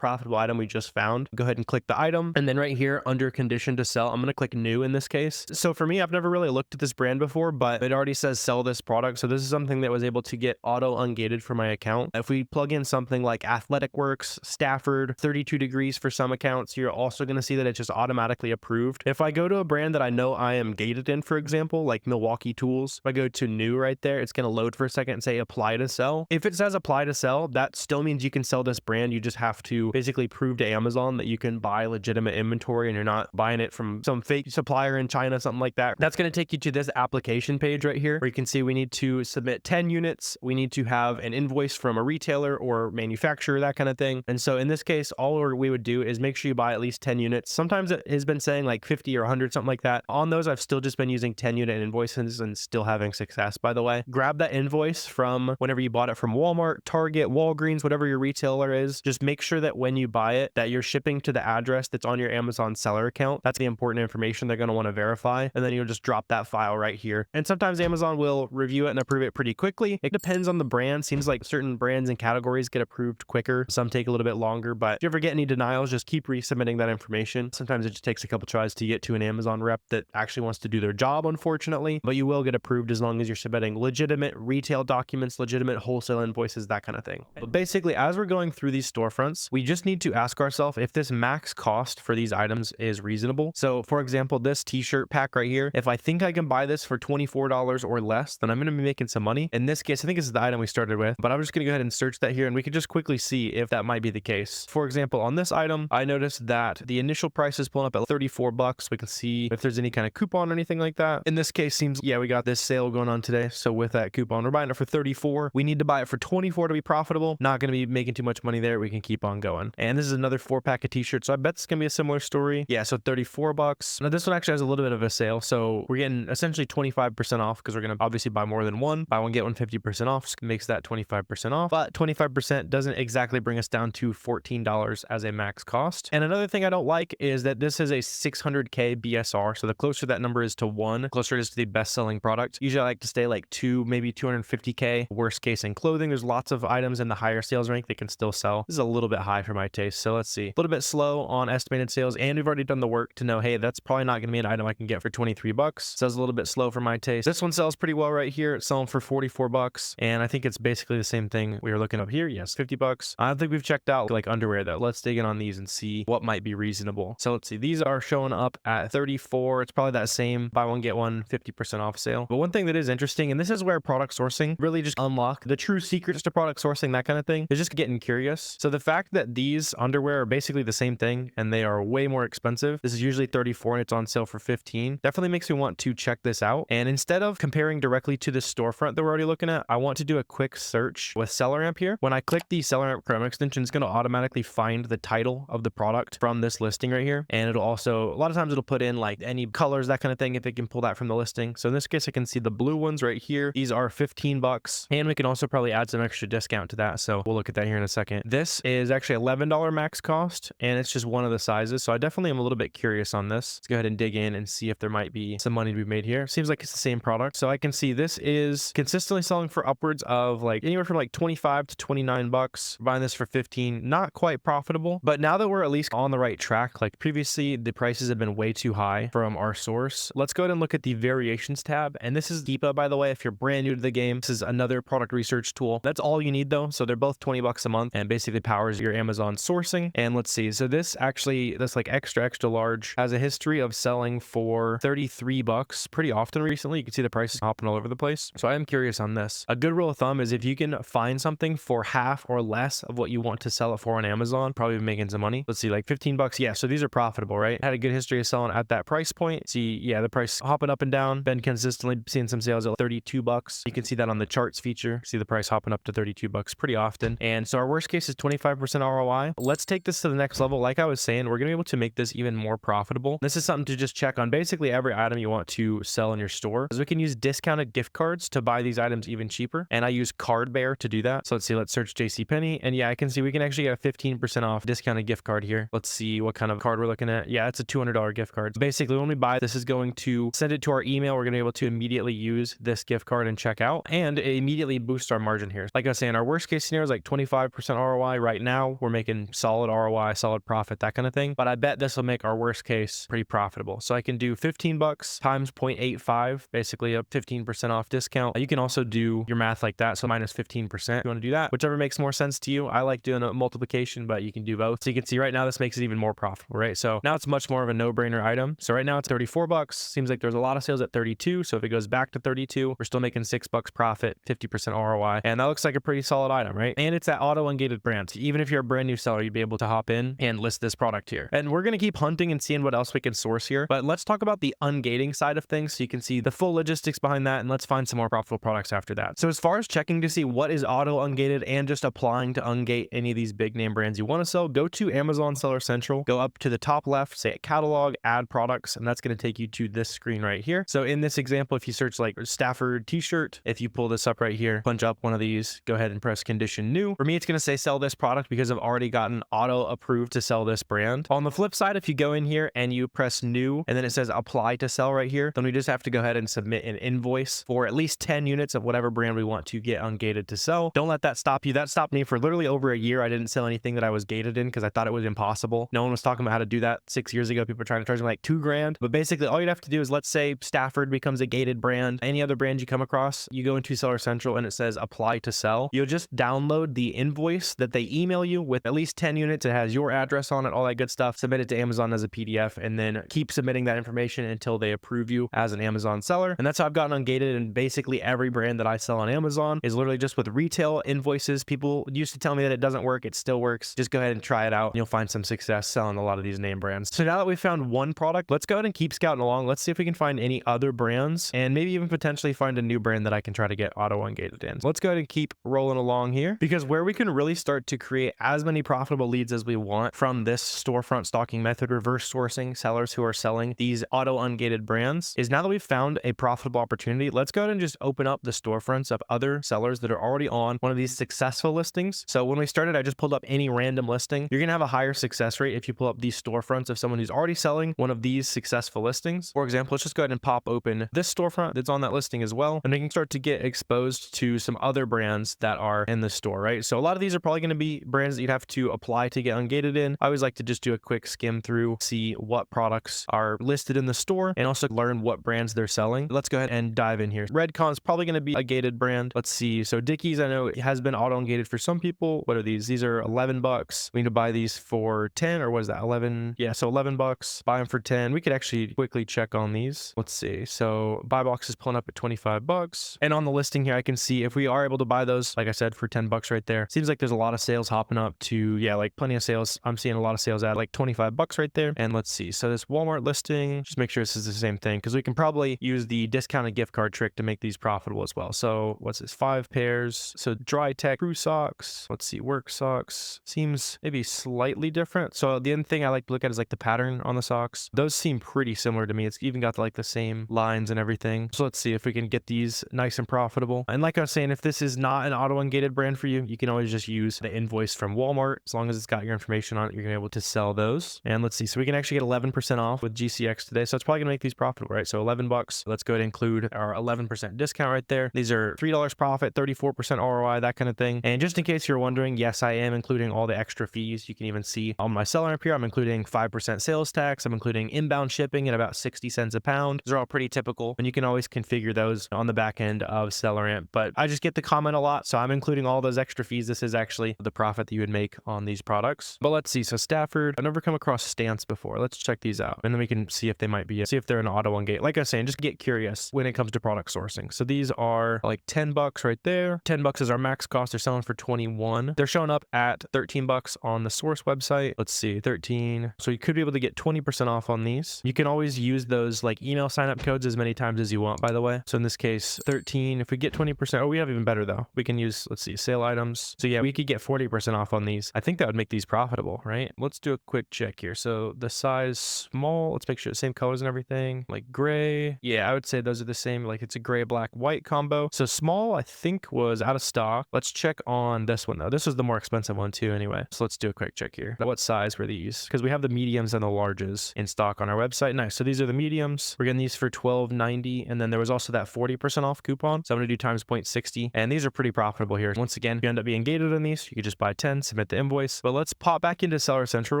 profitable item we just found. Go ahead and click the item. And then right here under condition to sell, I'm going to click new in this case. So for me, I've never really looked at this brand before, but it already says sell this product. So this is something that was able to get auto-ungated for my account. If we plug in something like Athletic Works, Stafford, 32 degrees for some accounts, you're also going to see that it's just automatically approved. If I go to a brand that I know I am gated in, for example, like Milwaukee Tools, if I go to new right there, it's going to load for a second and say apply to sell. If it says apply to sell, that still means you can sell this brand. You just have to basically prove to Amazon that you can buy legitimate inventory and you're not buying it from some fake supplier in China, something like that. That's going to take you to this application page right here, where you can see we need to submit 10 units. We need to have an invoice from a retailer or manufacturer, that kind of thing. And so in this case, all we would do is make sure you buy at least 10 units. Sometimes it has been saying like 50 or 100, something like that. On those, I've still just been using 10 unit invoices and still having success, by the way. Grab that invoice from whenever you bought it from Walmart, Target, Walgreens, whatever your retailer is. Just make sure that when you buy it, that you're shipping to the address that's on your Amazon seller account. That's the important information they're going to want to verify. And then you'll just drop that file right here. And sometimes Amazon will review it and approve it pretty quickly. It depends on the brand. Seems like certain brands and categories get approved quicker. Some take a little bit longer, but if you ever get any denials, just keep resubmitting that information. Sometimes it just takes a couple tries to get to an Amazon rep that actually wants to do do their job, unfortunately, but you will get approved as long as you're submitting legitimate retail documents, legitimate wholesale invoices, that kind of thing. But basically, as we're going through these storefronts, we just need to ask ourselves if this max cost for these items is reasonable. So for example, this t-shirt pack right here, if I think I can buy this for $24 or less, then I'm going to be making some money. In this case, I think this is the item we started with, but I'm just going to go ahead and search that here, and we can just quickly see if that might be the case. For example, on this item, I noticed that the initial price is pulling up at 34 bucks. We can see if there's any kind of coupon or anything like that. In this case, seems, yeah, we got this sale going on today. So with that coupon, we're buying it for 34. We need to buy it for 24 to be profitable. Not going to be making too much money there. We can keep on going. And this is another 4-pack of t-shirts. So I bet it's going to be a similar story. Yeah, so 34 bucks. Now this one actually has a little bit of a sale. So we're getting essentially 25% off because we're going to obviously buy more than one. Buy one, get one 50% off. So makes that 25% off. But 25% doesn't exactly bring us down to $14 as a max cost. And another thing I don't like is that this is a 600K BSR. So the closer that number is to 1, closer it is to the best selling product. Usually I like to stay like 2, maybe 250K. Worst case in clothing, there's lots of items in the higher sales rank that can still sell. This is a little bit high for my taste. So let's see. A little bit slow on estimated sales, and we've already done the work to know, hey, that's probably not going to be an item I can get for 23 bucks. So it's a little bit slow for my taste. This one sells pretty well right here. It's selling for 44 bucks. And I think it's basically the same thing we were looking up here. Yes, 50 bucks. I don't think we've checked out like underwear though. Let's dig in on these and see what might be reasonable. So let's see. These are showing up at 34. It's probably that same buy one, get one 50% off sale. But one thing that is interesting, and this is where product sourcing really just unlock the true secrets to product sourcing, that kind of thing, is just getting curious. So the fact that these underwear are basically the same thing and they are way more expensive. This is usually 34 and it's on sale for 15. Definitely makes me want to check this out. And instead of comparing directly to the storefront that we're already looking at, I want to do a quick search with SellerAmp here. When I click the SellerAmp Chrome extension, it's going to automatically find the title of the product from this listing right here. And it'll also, a lot of times it'll put in like any colors, that kind of thing, if it can pull that from the listing. So in this case, I can see the blue ones right here. These are 15 bucks. And we can also probably add some extra discount to that. So we'll look at that here in a second. This is actually $11 max cost, and it's just one of the sizes. So I definitely am a little bit curious on this. Let's go ahead and dig in and see if there might be some money to be made here. Seems like it's the same product. So I can see this is consistently selling for upwards of like anywhere from like 25 to 29 bucks. Buying this for 15, not quite profitable. But now that we're at least on the right track, like previously the prices have been way too high from our source. Let's go ahead and look at the variations tab. And this is Deepa, by the way, if you're brand new to the game. This is another product research tool. That's all you need though. So they're both 20 bucks a month and basically powers your Amazon sourcing. And let's see. So this actually, this like extra large has a history of selling for 33 bucks pretty often recently. You can see the prices hopping all over the place. So I am curious on this. A good rule of thumb is if you can find something for half or less of what you want to sell it for on Amazon, probably making some money. Let's see, like 15 bucks. Yeah, so these are profitable, right? Had a good history of selling at that price point. See, yeah, the price hopping up and down. Been consistently seeing some sales at 32 bucks. You can see that on the charts feature. See the price hopping up to 32 bucks pretty often. And so our worst case is 25% ROI. Let's take this to the next level. Like I was saying, we're going to be able to make this even more profitable. This is something to just check on basically every item you want to sell in your store, because we can use discounted gift cards to buy these items even cheaper. And I use Cardbear to do that. So let's see, let's search JCPenney. And yeah, I can see we can actually get a 15% off discounted gift card here. Let's see what kind of card we're looking at. Yeah, it's a $200 gift card. So basically, when we buy, this is going to send it to our email. We're going to be able to immediately use this gift card and check out, and it immediately boosts our margin here. Like I was saying, our worst case scenario is like 25% ROI. Right now, we're making solid ROI, solid profit, that kind of thing. But I bet this will make our worst case pretty profitable. So I can do 15 bucks times 0.85, basically a 15% off discount. You can also do your math like that. So minus 15% if you want to do that, whichever makes more sense to you. I like doing a multiplication, but you can do both. So you can see right now, this makes it even more profitable, right? So now it's much more of a no-brainer item. So right now it's 34 bucks. Seems like there's a lot of sales at 32. So if it goes back to 32, we're still making 6 bucks profit, 50% ROI. And that looks like a pretty solid item, right? And it's that auto-ungated brand. So even if you're a brand new seller, you'd be able to hop in and list this product here. And we're going to keep hunting and seeing what else we can source here. But let's talk about the ungating side of things so you can see the full logistics behind that. And let's find some more profitable products after that. So as far as checking to see what is auto-ungated and just applying to ungate any of these big name brands you want to sell, go to Amazon Seller Central, go up to the top left, say catalog, add products, and that's going to take you to this screen right here. So in this example, if you search like Stafford t-shirt, if you pull this up right here, punch up one of these, go ahead and press condition new. For me, it's going to say sell this product because I've already gotten auto approved to sell this brand. On the flip side, if you go in here and you press new, and then it says apply to sell right here, then we just have to go ahead and submit an invoice for at least 10 units of whatever brand we want to get ungated to sell. Don't let that stop you. That stopped me for literally over a year. I didn't sell anything that I was gated in because I thought it was impossible. No one was talking about how to do that 6 years ago. People were trying to charge me like $2 grand. But basically, all you'd have have to do is, let's say Stafford becomes a gated brand. Any other brand you come across, you go into Seller Central and it says apply to sell. You'll just download the invoice that they email you with at least 10 units. It has your address on it, all that good stuff. Submit it to Amazon as a PDF, and then keep submitting that information until they approve you as an Amazon seller. And that's how I've gotten ungated. And basically every brand that I sell on Amazon is literally just with retail invoices. People used to tell me that it doesn't work. It still works. Just go ahead and try it out. You'll find some success selling a lot of these name brands. So now that we've found one product, let's go ahead and keep scouting along. Let's see if we can find any other brands, and maybe even potentially find a new brand that I can try to get auto-ungated in. So let's go ahead and keep rolling along here, because where we can really start to create as many profitable leads as we want from this storefront stalking method, reverse sourcing sellers who are selling these auto-ungated brands, is now that we've found a profitable opportunity, let's go ahead and just open up the storefronts of other sellers that are already on one of these successful listings. So when we started, I just pulled up any random listing. You're gonna have a higher success rate if you pull up these storefronts of someone who's already selling one of these successful listings. For example, let's just go ahead and pop open this storefront that's on that listing as well, and we can start to get exposed to some other brands that are in the store, right? So a lot of these are probably going to be brands that you'd have to apply to get ungated in. I always like to just do a quick skim through, see what products are listed in the store, and also learn what brands they're selling. Let's go ahead and dive in here. Redcon's probably going to be a gated brand. Let's see. So Dickies, I know it has been auto-ungated for some people. What are these? These are 11 bucks. We need to buy these for 10, or what is that? 11. Yeah, so 11 bucks. Buy them for 10. We could actually quickly check on these. Let's see. So buy box is pulling up at 25 bucks. And on the listing here, I can see if we are able to buy those, like I said, for 10 bucks right there. Seems like there's a lot of sales hopping up to, yeah, like plenty of sales. I'm seeing a lot of sales at like 25 bucks right there. And let's see. So this Walmart listing, just make sure this is the same thing, because we can probably use the discounted gift card trick to make these profitable as well. So what's this? 5 pairs. So Dry Tech Crew socks. Let's see. Work socks. Seems maybe slightly different. So the other thing I like to look at is like the pattern on the socks. Those seem pretty similar to me. It's even got like the same lines and everything. So let's see if we can get these nice and profitable. And like I was saying, if this is not an auto-ungated brand for you, you can always just use the invoice from Walmart. As long as it's got your information on it, you're gonna be able to sell those. And let's see, so we can actually get 11% off with GCX today. So it's probably gonna make these profitable, right? So 11 bucks. Let's go ahead and include our 11% discount right there. These are $3 profit, 34% ROI, that kind of thing. And just in case you're wondering, yes, I am including all the extra fees. You can even see on my SellerAmp here, I'm including 5% sales tax. I'm including inbound shipping at about 60 cents a pound. Those are all pretty typical, and you can always configure those on the back end of SellerAmp. But I just get the comment a lot, so I'm including all those extra fees. This is actually the profit that you would make on these products. But let's see. So Stafford, I've never come across Stance before. Let's check these out, and then we can see if they might be, see if they're an auto-ungate. Like I was saying, just get curious when it comes to product sourcing. So these are like 10 bucks right there. 10 bucks is our max cost. They're selling for 21. They're showing up at 13 bucks on the source website. Let's see, 13. So you could be able to get 20% off on these. You can always use those like email sign-up codes as many times as you want, by the way. So in this case, 13. If we get 20%, oh, we have even better though. We can use, let's see, sale items. So yeah, we could get 40% off on these. I think that would make these profitable, right? Let's do a quick check here. So the size small, let's make sure the same colors and everything, like gray. Yeah, I would say those are the same. Like it's a gray, black, white combo. So small, I think was out of stock. Let's check on this one though. This was the more expensive one too anyway. So let's do a quick check here. What size were these? Because we have the mediums and the larges in stock on our website. Nice. So these are the mediums. We're getting these for $12.90. And then there was also that 40% off coupon. So I'm going to do times 0.60. And these are pretty profitable here. Once again, if you end up being gated on these, you could just buy 10, submit the invoice. But let's pop back into Seller Central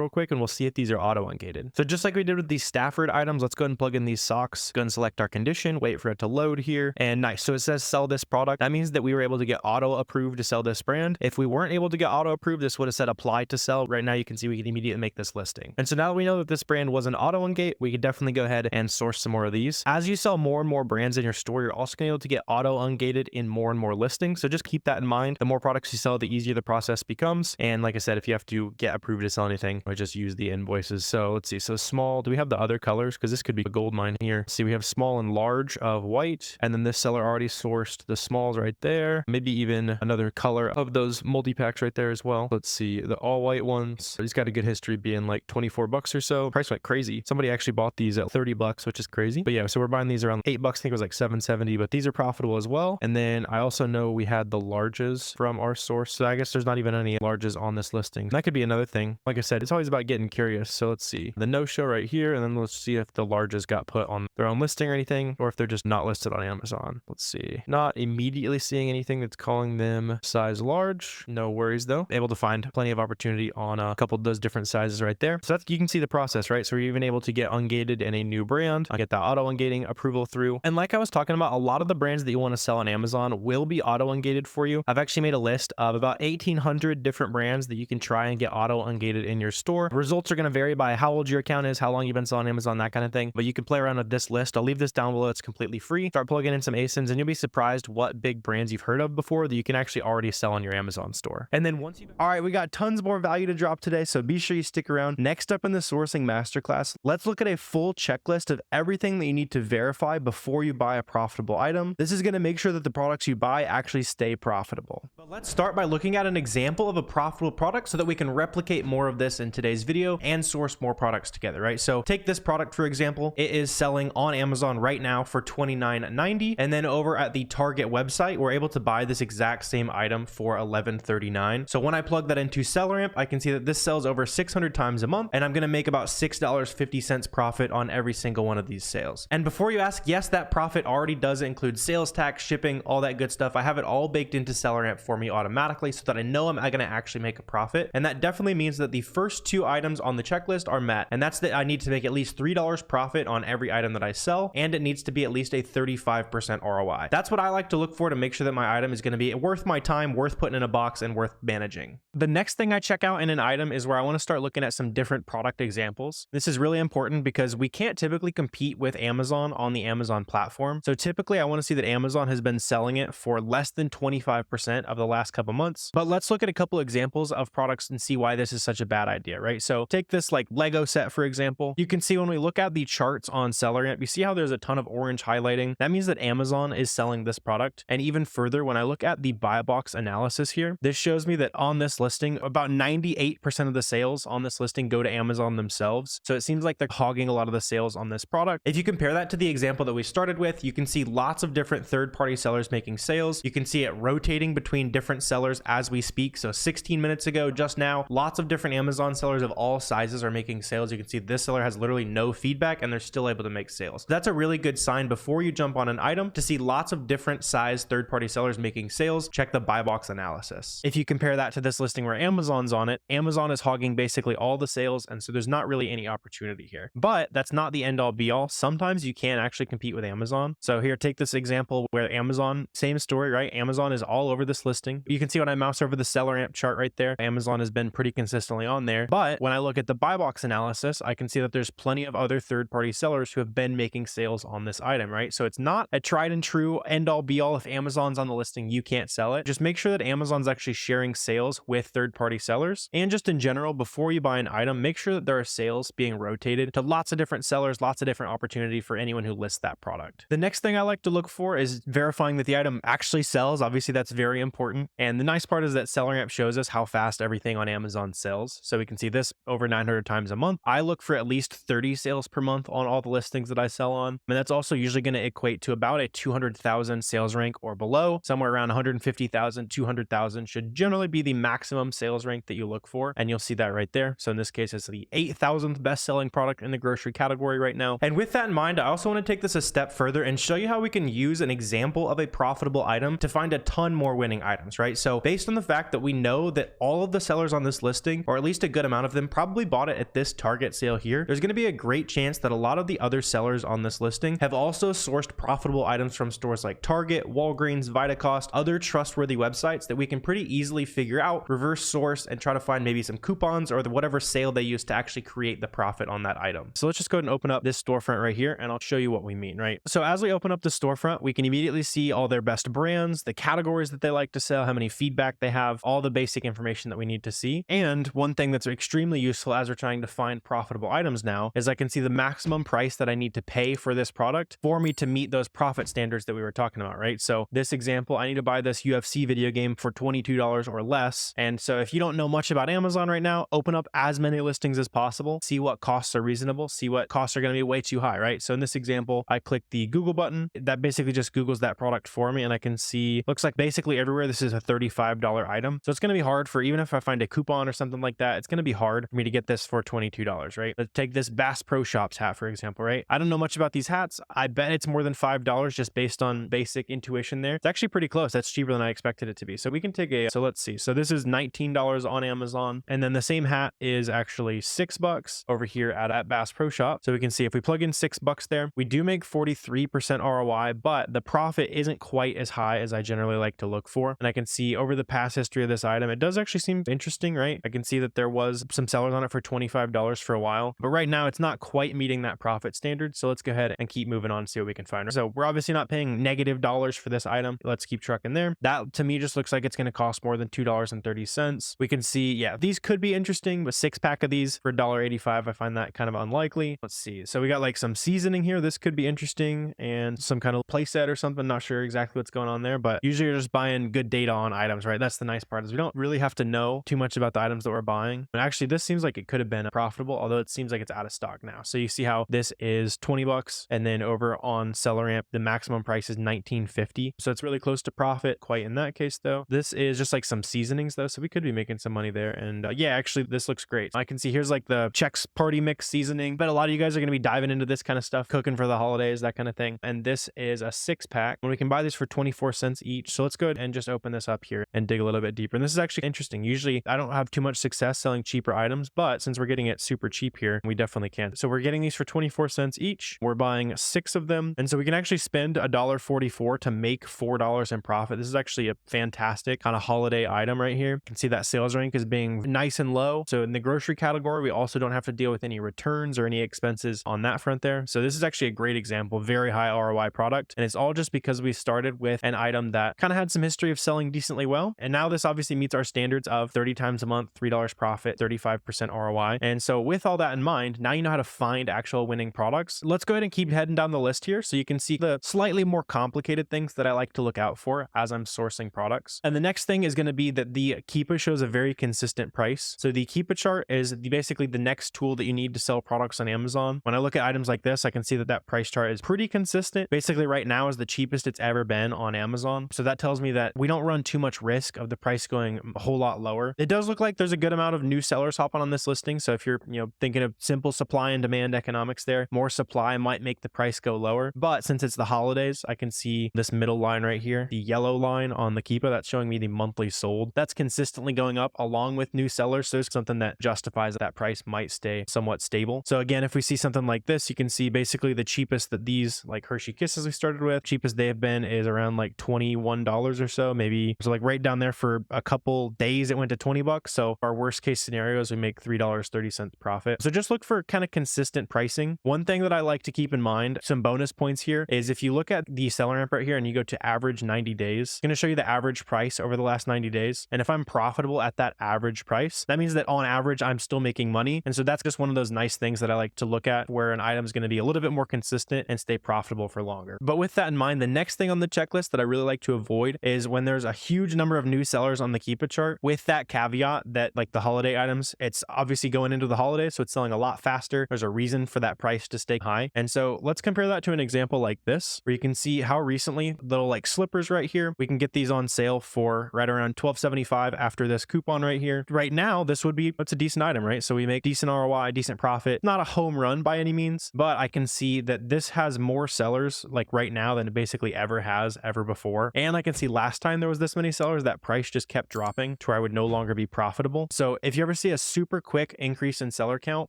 real quick and we'll see if these are auto-ungated. So just like we did with these Stafford items, let's go ahead and plug in these socks. Go ahead and select our condition, wait for it to load here. And nice. So it says sell this product. That means that we were able to get auto approved to sell this brand. If we weren't able to get auto approved, this would have said apply to sell. Right now you can see we can immediately make this listing. And so now that we know that this brand was an auto-ungate, we could definitely go ahead and source some more of these. As you sell more and more brands in your store, you're also going to be able to get auto-ungated in more and more listings. So just keep that in mind. The more products you sell, the easier the process becomes. And like I said, if you have to get approved to sell anything, or just use the invoices. So let's see. So small, do we have the other colors? Because this could be a gold mine here. See, we have small and large of white. And then this seller already sourced the smalls right there. Maybe even another color of those multi-packs right there as well. Let's see, the all white ones. He's got a good history being like 24 bucks or so. Price went crazy. Somebody actually bought these at 30 bucks, which is crazy. But yeah, so we're buying these around 8 bucks. I think it was like 7.70, but these are profitable as well. And then I also know we had the larges from our source. So I guess there's not even any larges on this listing. That could be another thing. Like I said, it's always about getting curious. So let's see the no-show right here. And then let's see if the larges got put on their own listing or anything, or if they're just not listed on Amazon. Let's see. Not immediately seeing anything that's calling them size large. No worries though. Able to find plenty of opportunity on a couple of those different sizes right there. So that's, you can see the process, right? So we're even able to get ungated in a new brand. I'll get that auto-ungating approval through. And like I was talking about, a lot of the brands that you want to sell on Amazon will be auto-ungated for you. I've actually made a list of about 1,800 different brands that you can try and get auto-ungated in your store. Results are going to vary by how old your account is, how long you've been selling Amazon, that kind of thing. But you can play around with this list. I'll leave this down below. It's completely free. Start plugging in some ASINs and you'll be surprised what big brands you've heard of before that you can actually already sell on your Amazon store. And then once you've... All right, we got tons more value to drop today, so be sure you stick around. Next up in the sourcing masterclass, let's look at a full checklist of everything that you need to verify before you buy a profitable item. This is going to make sure that the products you buy actually stay profitable. But let's start by looking at an example of a profitable product so that we can replicate more of this in today's video and source more products together, right? So take this product, for example. It is selling on Amazon right now for $29.90, and then over at the Target website, we're able to buy this exact same item for $11.39. So when I plug that into SellerAmp, I can see that this sells over 600 times a month, and I'm going to make about $6.50 profit on every single one of these sales. And before you ask, yes, that profit already does include sales tax, shipping, all that good stuff. I have it all baked into SellerAmp for me automatically so that I know I'm going to actually make a profit. And that definitely means that the first two items on the checklist are met. And that's that I need to make at least $3 profit on every item that I sell, and it needs to be at least a 35% ROI. That's what I like to look for to make sure that my item is going to be worth my time, worth putting in a box, and worth managing. The next thing I check out in an item is where I want to start looking at some different product examples. This is really important because we can't typically compete with Amazon on the Amazon platform. So typically I want to see that Amazon has been selling it for less than 25% of the last couple months. But let's look at a couple examples of products and see why this is such a bad idea, right? So take this like Lego set, for example. You can see when we look at the charts on SellerAmp, you see how there's a ton of orange highlighting. That means that Amazon is selling this product. And even further, when I look at the buy box analysis here, this shows me that on this listing, about 98% of the sales on this listing go to Amazon themselves. So it seems like they're hogging a lot of the sales on this product. If you compare that to the example that we started with, you can see lots of different third-party sellers making sales. You can see it rotating between different sellers as we speak. So 16 minutes ago, just now, lots of different Amazon sellers of all sizes are making sales. You can see this seller has literally no feedback and they're still able to make sales. That's a really good sign before you jump on an item to see lots of different size third-party sellers making sales. Check the buy box analysis. If you compare that to this listing where Amazon's on it, Amazon is hogging basically all the sales, and so there's not really any opportunity here. But that's not the end all be all. Sometimes you can actually compete with Amazon. So here, take this example where Amazon, same story, right? Amazon is all over this listing. You can see when I mouse over the SellerAmp chart right there, Amazon has been pretty consistently on there. But when I look at the buy box analysis, I can see that there's plenty of other third-party sellers who have been making sales on this item, right? So it's not a tried and true end all be all. If Amazon's on the listing, you can't sell it. Just make sure that Amazon's actually sharing sales with third-party sellers. And just in general, before you buy an item, make sure that there are sales being rotated to lots of different sellers, lots of different opportunity for anyone who lists that product. The next thing I like to look for is verifying that the item actually sells. Obviously, that's very important. And the nice part is that SellerAmp shows us how fast everything on Amazon sells. So we can see this over 900 times a month. I look for at least 30 sales per month on all the listings that I sell on. And that's also usually going to equate to about a 200,000 sales rank or below. Somewhere around 150,000, 200,000 should generally be the maximum sales rank that you look for. And you'll see that right there. So in this case, it's the 8,000th best-selling product in the grocery category right now. And with that in mind, I also want to take this a step further and show you how we can use an example of a profitable item to find a ton more winning items, right? So based on the fact that we know that all of the sellers on this listing, or at least a good amount of them, probably bought it at this Target sale here, there's going to be a great chance that a lot of the other sellers on this listing have also sourced profitable items from stores like Target, Walgreens, Vitacost, other trustworthy websites that we can pretty easily figure out, reverse source, and try to find maybe some coupons or whatever sale they use to actually create the profit on that item. So let's just go ahead and open up this storefront right here, and I'll show you what we mean, right? So as we open up the storefront, we can immediately see all their best brands, the categories that they like to sell, how many feedback they have, all the basic information that we need to see. And one thing that's extremely useful as we're trying to find profitable items now is I can see the maximum price that I need to pay for this product for me to meet those profit standards that we were talking about, right? So this example, I need to buy this UFC video game for $22 or less. And so if you don't know much about Amazon right now, open up as many listings as possible, see what costs are reasonable, see what costs are going to be way too high, right? So in this example, I click the Google button. That basically just Googles that product for me, and I can see, looks like basically everywhere this is a $35 item. So it's going to be hard for, even if I find a coupon or something like that, it's going to be hard for me to get this for $22, right? Let's take this Bass Pro Shops hat, for example, right? I don't know much about these hats. I bet it's more than $5 just based on basic intuition there. It's actually pretty close. That's cheaper than I expected it to be. So we can take so let's see. So this is $19 on Amazon. And then the same hat is actually $6 over here at Bass Pro Shop. So we can see see if we plug in $6 there, we do make 43% ROI, but the profit isn't quite as high as I generally like to look for. And I can see over the past history of this item, it does actually seem interesting, right? I can see that there was some sellers on it for $25 for a while, but right now it's not quite meeting that profit standard. So let's go ahead and keep moving on and see what we can find. So we're obviously not paying negative dollars for this item. Let's keep trucking there. That to me just looks like it's going to cost more than $2.30. We can see, yeah, these could be interesting, but 6-pack of these for $1.85, I find that kind of unlikely. Let's see. So we got like some seasoning here. This could be interesting, and some kind of playset or something. Not sure exactly what's going on there, but usually you're just buying good data on items, right? That's the nice part, is we don't really have to know too much about the items that we're buying. And actually, this seems like it could have been profitable, although it seems like it's out of stock now. So you see how this is $20, and then over on SellerAmp, the maximum price is $19.50. So it's really close to profit, quite in that case though. This is just like some seasonings though, so we could be making some money there. And yeah, actually this looks great. I can see here's like the Chex Party Mix seasoning, but a lot of you guys are going to be diving into this kind of stuff, cooking for the holidays, that kind of thing. And this is a 6-pack, and we can buy these for 24 cents each. So let's go ahead and just open this up here and dig a little bit deeper. And this is actually interesting. Usually I don't have too much success selling cheaper items, but since we're getting it super cheap here, we definitely can. So we're getting these for 24 cents each. We're buying 6 of them. And so we can actually spend $1.44 to make $4 in profit. This is actually a fantastic kind of holiday item right here. You can see that sales rank is being nice and low. So in the grocery category, we also don't have to deal with any returns or any expenses on that front there. So this is actually a great example, very high ROI product. And it's all just because we started with an item that kind of had some history of selling decently well. And now this obviously meets our standards of 30 times a month, $3 profit, 35% ROI. And so with all that in mind, now you know how to find actual winning products. Let's go ahead and keep heading down the list here so you can see the slightly more complicated things that I like to look out for as I'm sourcing products. And the next thing is going to be that the Keepa shows a very consistent price. So the Keepa chart is basically the next tool that you need to sell products on Amazon. When I look at items like this, I can see that that price chart is pretty consistent. Basically right now is the cheapest it's ever been on Amazon. So that tells me that we don't run too much risk of the price going a whole lot lower. It does look like there's a good amount of new sellers hopping on this listing. So if you're, thinking of simple supply and demand economics there, more supply might make the price go lower. But since it's the holidays, I can see this middle line right here, the yellow line on the Keepa, that's showing me the monthly sold. That's consistently going up along with new sellers. So there's something that justifies that price might stay somewhat stable. So again, if we see something like this, you can see basically the cheapest that these like Hershey Kisses we started with, cheapest they have been is around like $21 or so, maybe. So like right down there for a couple days, it went to $20. So our worst case scenario is we make $3.30 profit. So just look for kind of consistent pricing. One thing that I like to keep in mind, some bonus points here, is if you look at the SellerAmp right here and you go to average 90 days, it's going to show you the average price over the last 90 days. And if I'm profitable at that average price, that means that on average, I'm still making money. And so that's just one of those nice things that I like to look at, where an item is going to be a little bit more consistent and stay profitable for longer. But with that in mind, the next thing on the checklist that I really like to avoid is when there's a huge number of new sellers on the Keepa chart, with that caveat that like the holiday items, it's obviously going into the holidays, so it's selling a lot faster. There's a reason for that price to stay high. And so let's compare that to an example like this, where you can see how recently little like slippers right here, we can get these on sale for right around $12.75 after this coupon right here. Right now, this would be, it's a decent item, right? So we make decent ROI, decent profit, not a home run by any means, but I can see that this has more sellers like right now than it basically ever has ever before. And I can see last time there was this many sellers, that price just kept dropping to where I would no longer be profitable. So if you ever see a super quick increase in seller count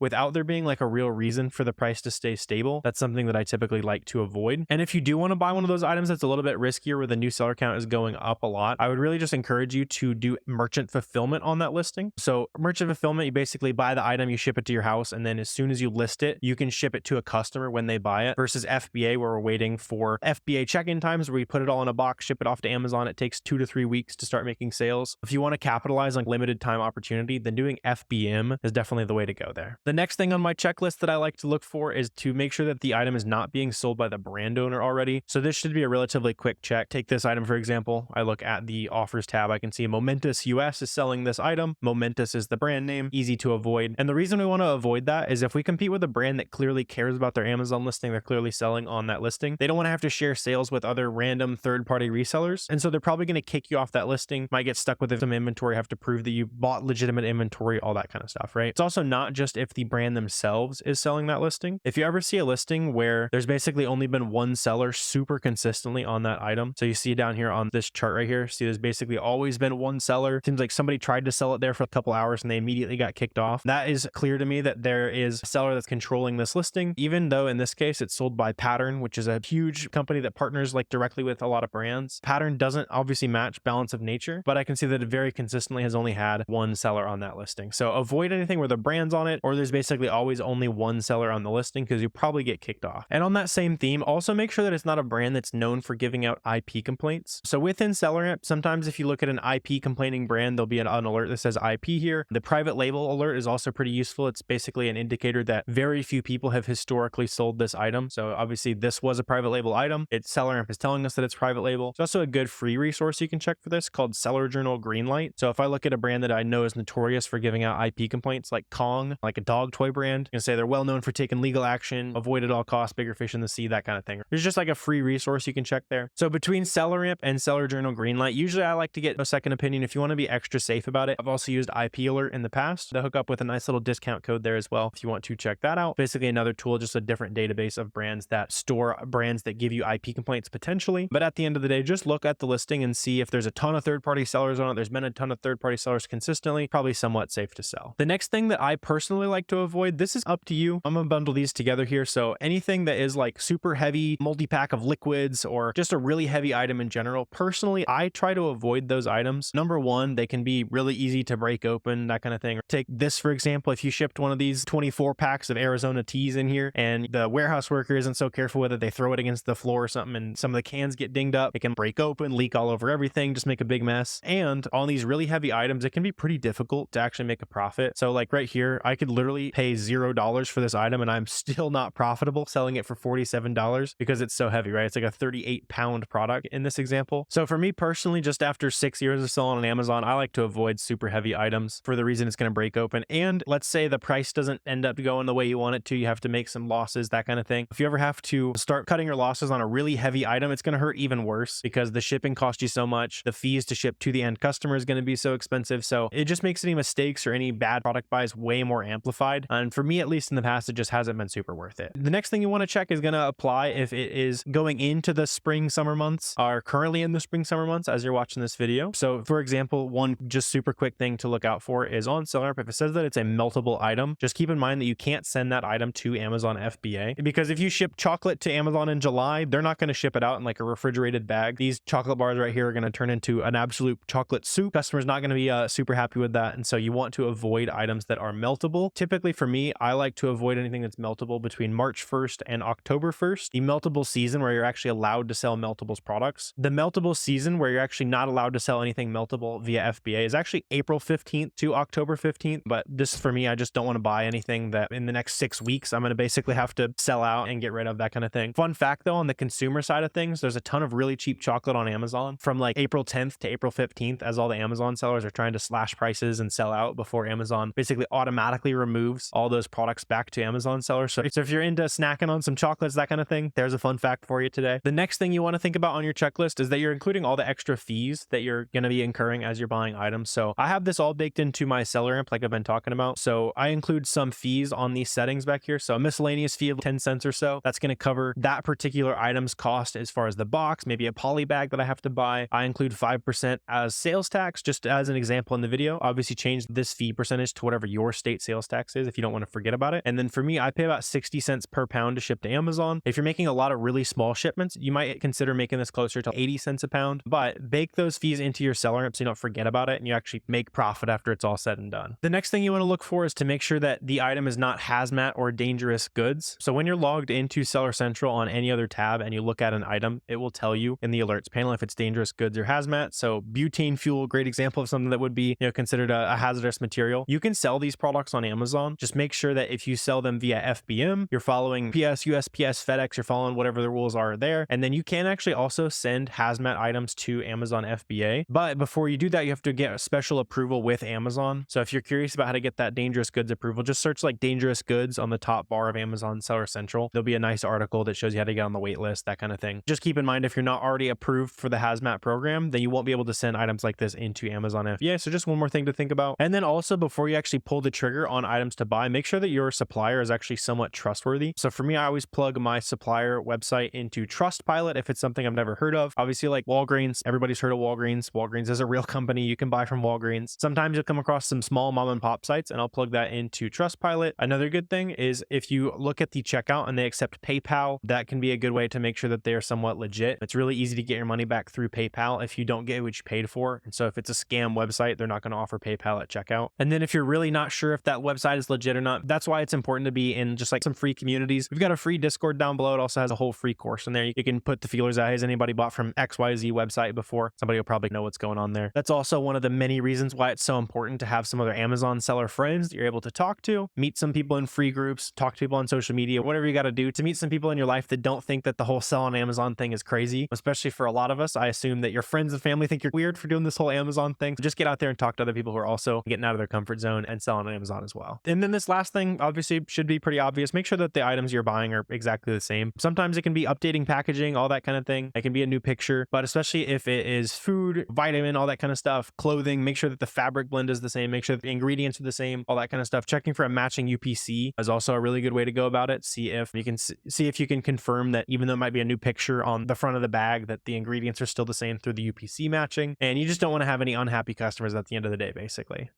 without there being like a real reason for the price to stay stable, that's something that I typically like to avoid. And if you do want to buy one of those items that's a little bit riskier where the new seller count is going up a lot, I would really just encourage you to do merchant fulfillment on that listing. So merchant fulfillment, you basically buy the item, you ship it to your house, and then as soon as you list it, you can ship it to a customer when they buy it, versus FBA, where we're waiting for FBA check-in times where we put it all in a box, ship it off to Amazon. It takes 2 to 3 weeks to start making sales. If you want to capitalize on limited time opportunity, then doing FBM is definitely the way to go there. The next thing on my checklist that I like to look for is to make sure that the item is not being sold by the brand owner already. So this should be a relatively quick check. Take this item, for example. I look at the offers tab. I can see Momentous US is selling this item. Momentous is the brand name, easy to avoid. And the reason we want to avoid that is if we compete with a brand that clearly cares about their Amazon listing, they're clearly selling on that listing, they don't want to have to share sales with other random third-party resellers. And so they're probably going to kick you off that listing, might get stuck with some inventory, have to prove that you bought legitimate inventory, all that kind of stuff, right? It's also not just if the brand themselves is selling that listing. If you ever see a listing where there's basically only been one seller super consistently on that item, so you see down here on this chart right here, see there's basically always been one seller. Seems like somebody tried to sell it there for a couple hours and they immediately got kicked off. That is clear to me that there is a seller that's controlling this listing, even though in this case it's sold by Pattern, which is a huge company that partners like directly with a lot of brands. Pattern doesn't obviously match Balance of Nature, but I can see that it very consistently has only had one seller on that listing. So avoid anything where the brand's on it, or there's basically always only one seller on the listing, because you probably get kicked off. And on that same theme, also make sure that it's not a brand that's known for giving out IP complaints. So within SellerAmp, sometimes if you look at an IP complaining brand, there'll be an alert that says IP here. The private label alert is also pretty useful. It's basically an indicator that very few people have historically sold this item. So obviously this was a private label item. SellerAmp is telling us that it's private label. It's also a good free resource you can check for this called Seller Journal Greenlight. So if I look at a brand that I know is notorious for giving out IP complaints, like Kong, like a dog toy brand, you can say they're well known for taking legal action, avoid at all costs, bigger fish in the sea, that kind of thing. There's just like a free resource you can check there. So between SellerAmp and Seller Journal Greenlight, usually I like to get a second opinion if you want to be extra safe about it. I've also used IP Alert in the past to hook up with a nice little discount code there as well if you want to check that out. Basically another tool, just a different database of brands that store brands that give you IP complaints potentially. But at the end of the day, just look at the listing and see if there's a ton of third-party sellers on it. There's been a ton of third-party sellers consistently, probably somewhat safe to sell. The next thing that I personally like to avoid, this is up to you. I'm gonna bundle these together here. So anything that is like super heavy multi-pack of liquids or just a really heavy item in general, personally, I try to avoid those items. Number one, they can be really easy to break open, that kind of thing. Take this, for example, if you shipped one of these 24 packs of Arizona teas in here and the warehouse worker isn't so careful with it, they throw it against the floor or something and some of the cans get dinged up, it can break open, leak all over everything, just make a big mess. And on these really heavy items, it can be pretty difficult to actually make a profit. So like right here, I could literally pay $0 for this item and I'm still not profitable selling it for $47 because it's so heavy, right? It's like a 38-pound product in this example. So for me personally, just after 6 years of selling on Amazon, I like to avoid super heavy items for the reason it's going to break open. And let's say the price doesn't end up going the way you want it to, you have to make some losses, that kind of thing. If you ever have to start cutting your losses on a really heavy item, it's going to hurt even worse because the shipping costs you so much. The fees to ship to the end customer is going to be so expensive. So it just makes any mistakes or any bad product buys way more amplified. And for me, at least in the past, it just hasn't been super worth it. The next thing you want to check is going to apply if it is going into the spring, summer months, or currently in the spring, summer months as you're watching this video. So for example, one just super quick thing to look out for is on SellerAmp, if it says that it's a meltable item, just keep in mind that you can't send that item to Amazon FBA, because if you ship chocolate to Amazon in July, they're not going to ship it out in like a refrigerated bag. These chocolate bars right here are going to turn into an absolute chocolate soup. Customer's not going to be super happy with that. And so you want to avoid items that are meltable. Typically for me, I like to avoid anything that's meltable between March 1st and October 1st. The meltable season where you're actually allowed to sell meltables products. The meltable season where you're actually not allowed to sell anything meltable via FBA is actually April 15th to October 15th. But this for me, I just don't want to buy anything that in the next 6 weeks, I'm going to basically have to sell out and get rid of, that kind of thing. Fun fact though, on the consumer side of things, there's a ton of really cheap chocolate on Amazon from like April 10th to April 15th as all the Amazon sellers are trying to slash prices and sell out before Amazon basically automatically removes all those products back to Amazon sellers. So if you're into snacking on some chocolates, that kind of thing, there's a fun fact for you today. The next thing you want to think about on your checklist is that you're including all the extra fees that you're going to be incurring as you're buying items. So I have this all baked into my SellerAmp like I've been talking about. So I include some fees on these settings back here. So a miscellaneous fee of 10 cents or so, that's going to cover that particular item's cost as far as the box, maybe a poly bag that I have to buy. I include 5% as sales tax, just as an example in the video. Obviously change this fee percentage to whatever your state sales tax is if you don't want to forget about it. And then for me, I pay about 60 cents per pound to ship to Amazon. If you're making a lot of really small shipments, you might consider making this closer to 80 cents a pound, but bake those fees into your SellerAmp so you don't forget about it and you actually make profit after it's all said and done. The next thing you want to look for is to make sure that the item is not hazmat or dangerous goods. So when you're logged into Seller Central on any other tab and you look at an item, it will tell you in the alerts panel if it's dangerous goods or hazmat. So butane fuel, great example of something that would be, considered a hazardous material. You can sell these products on Amazon. Just make sure that if you sell them via FBM, you're following PS, USPS, FedEx, you're following whatever the rules are there. And then you can actually also send hazmat items to Amazon FBA. But before you do that, you have to get a special approval with Amazon. So if you're curious about how to get that dangerous goods approval, just search like dangerous goods on the top bar of Amazon Seller Central. There'll be a nice article that shows you how to get on the wait list, that kind of thing. Just keep in mind, if you're not already approved for the hazmat program, then you won't be able to send items like this into Amazon FBA. So just one more thing to think about. And then also, before you actually pull the trigger on items to buy, make sure that your supplier is actually somewhat trustworthy. So for me, I always plug my supplier website into Trustpilot if it's something I've never heard of. Obviously, like Walgreens, everybody's heard of Walgreens. Walgreens is a real company. You can buy from Walgreens. Sometimes you'll come across some small mom and pop sites, and I'll plug that into Trustpilot. Another good thing is is if you look at the checkout and they accept PayPal, that can be a good way to make sure that they are somewhat legit. It's really easy to get your money back through PayPal if you don't get what you paid for. And so if it's a scam website, they're not going to offer PayPal at checkout. And then if you're really not sure if that website is legit or not, that's why it's important to be in just like some free communities. We've got a free Discord down below. It also has a whole free course in there. You can put the feelers out. Has anybody bought from XYZ website before? Somebody will probably know what's going on there. That's also one of the many reasons why it's so important to have some other Amazon seller friends that you're able to talk to, meet some people in free groups, talk to people on social media, whatever you got to do to meet some people in your life that don't think that the whole sell on Amazon thing is crazy, especially for a lot of us. I assume that your friends and family think you're weird for doing this whole Amazon thing. So just get out there and talk to other people who are also getting out of their comfort zone and selling on Amazon as well. And then this last thing obviously should be pretty obvious. Make sure that the items you're buying are exactly the same. Sometimes it can be updating packaging, all that kind of thing. It can be a new picture, but especially if it is food, vitamin, all that kind of stuff, clothing, make sure that the fabric blend is the same, make sure that the ingredients are the same, all that kind of stuff. Checking for a matching UPC is also a really good way to go about it. See if you can confirm that even though it might be a new picture on the front of the bag, that the ingredients are still the same through the UPC matching. And you just don't want to have any unhappy customers at the end of the day, basically.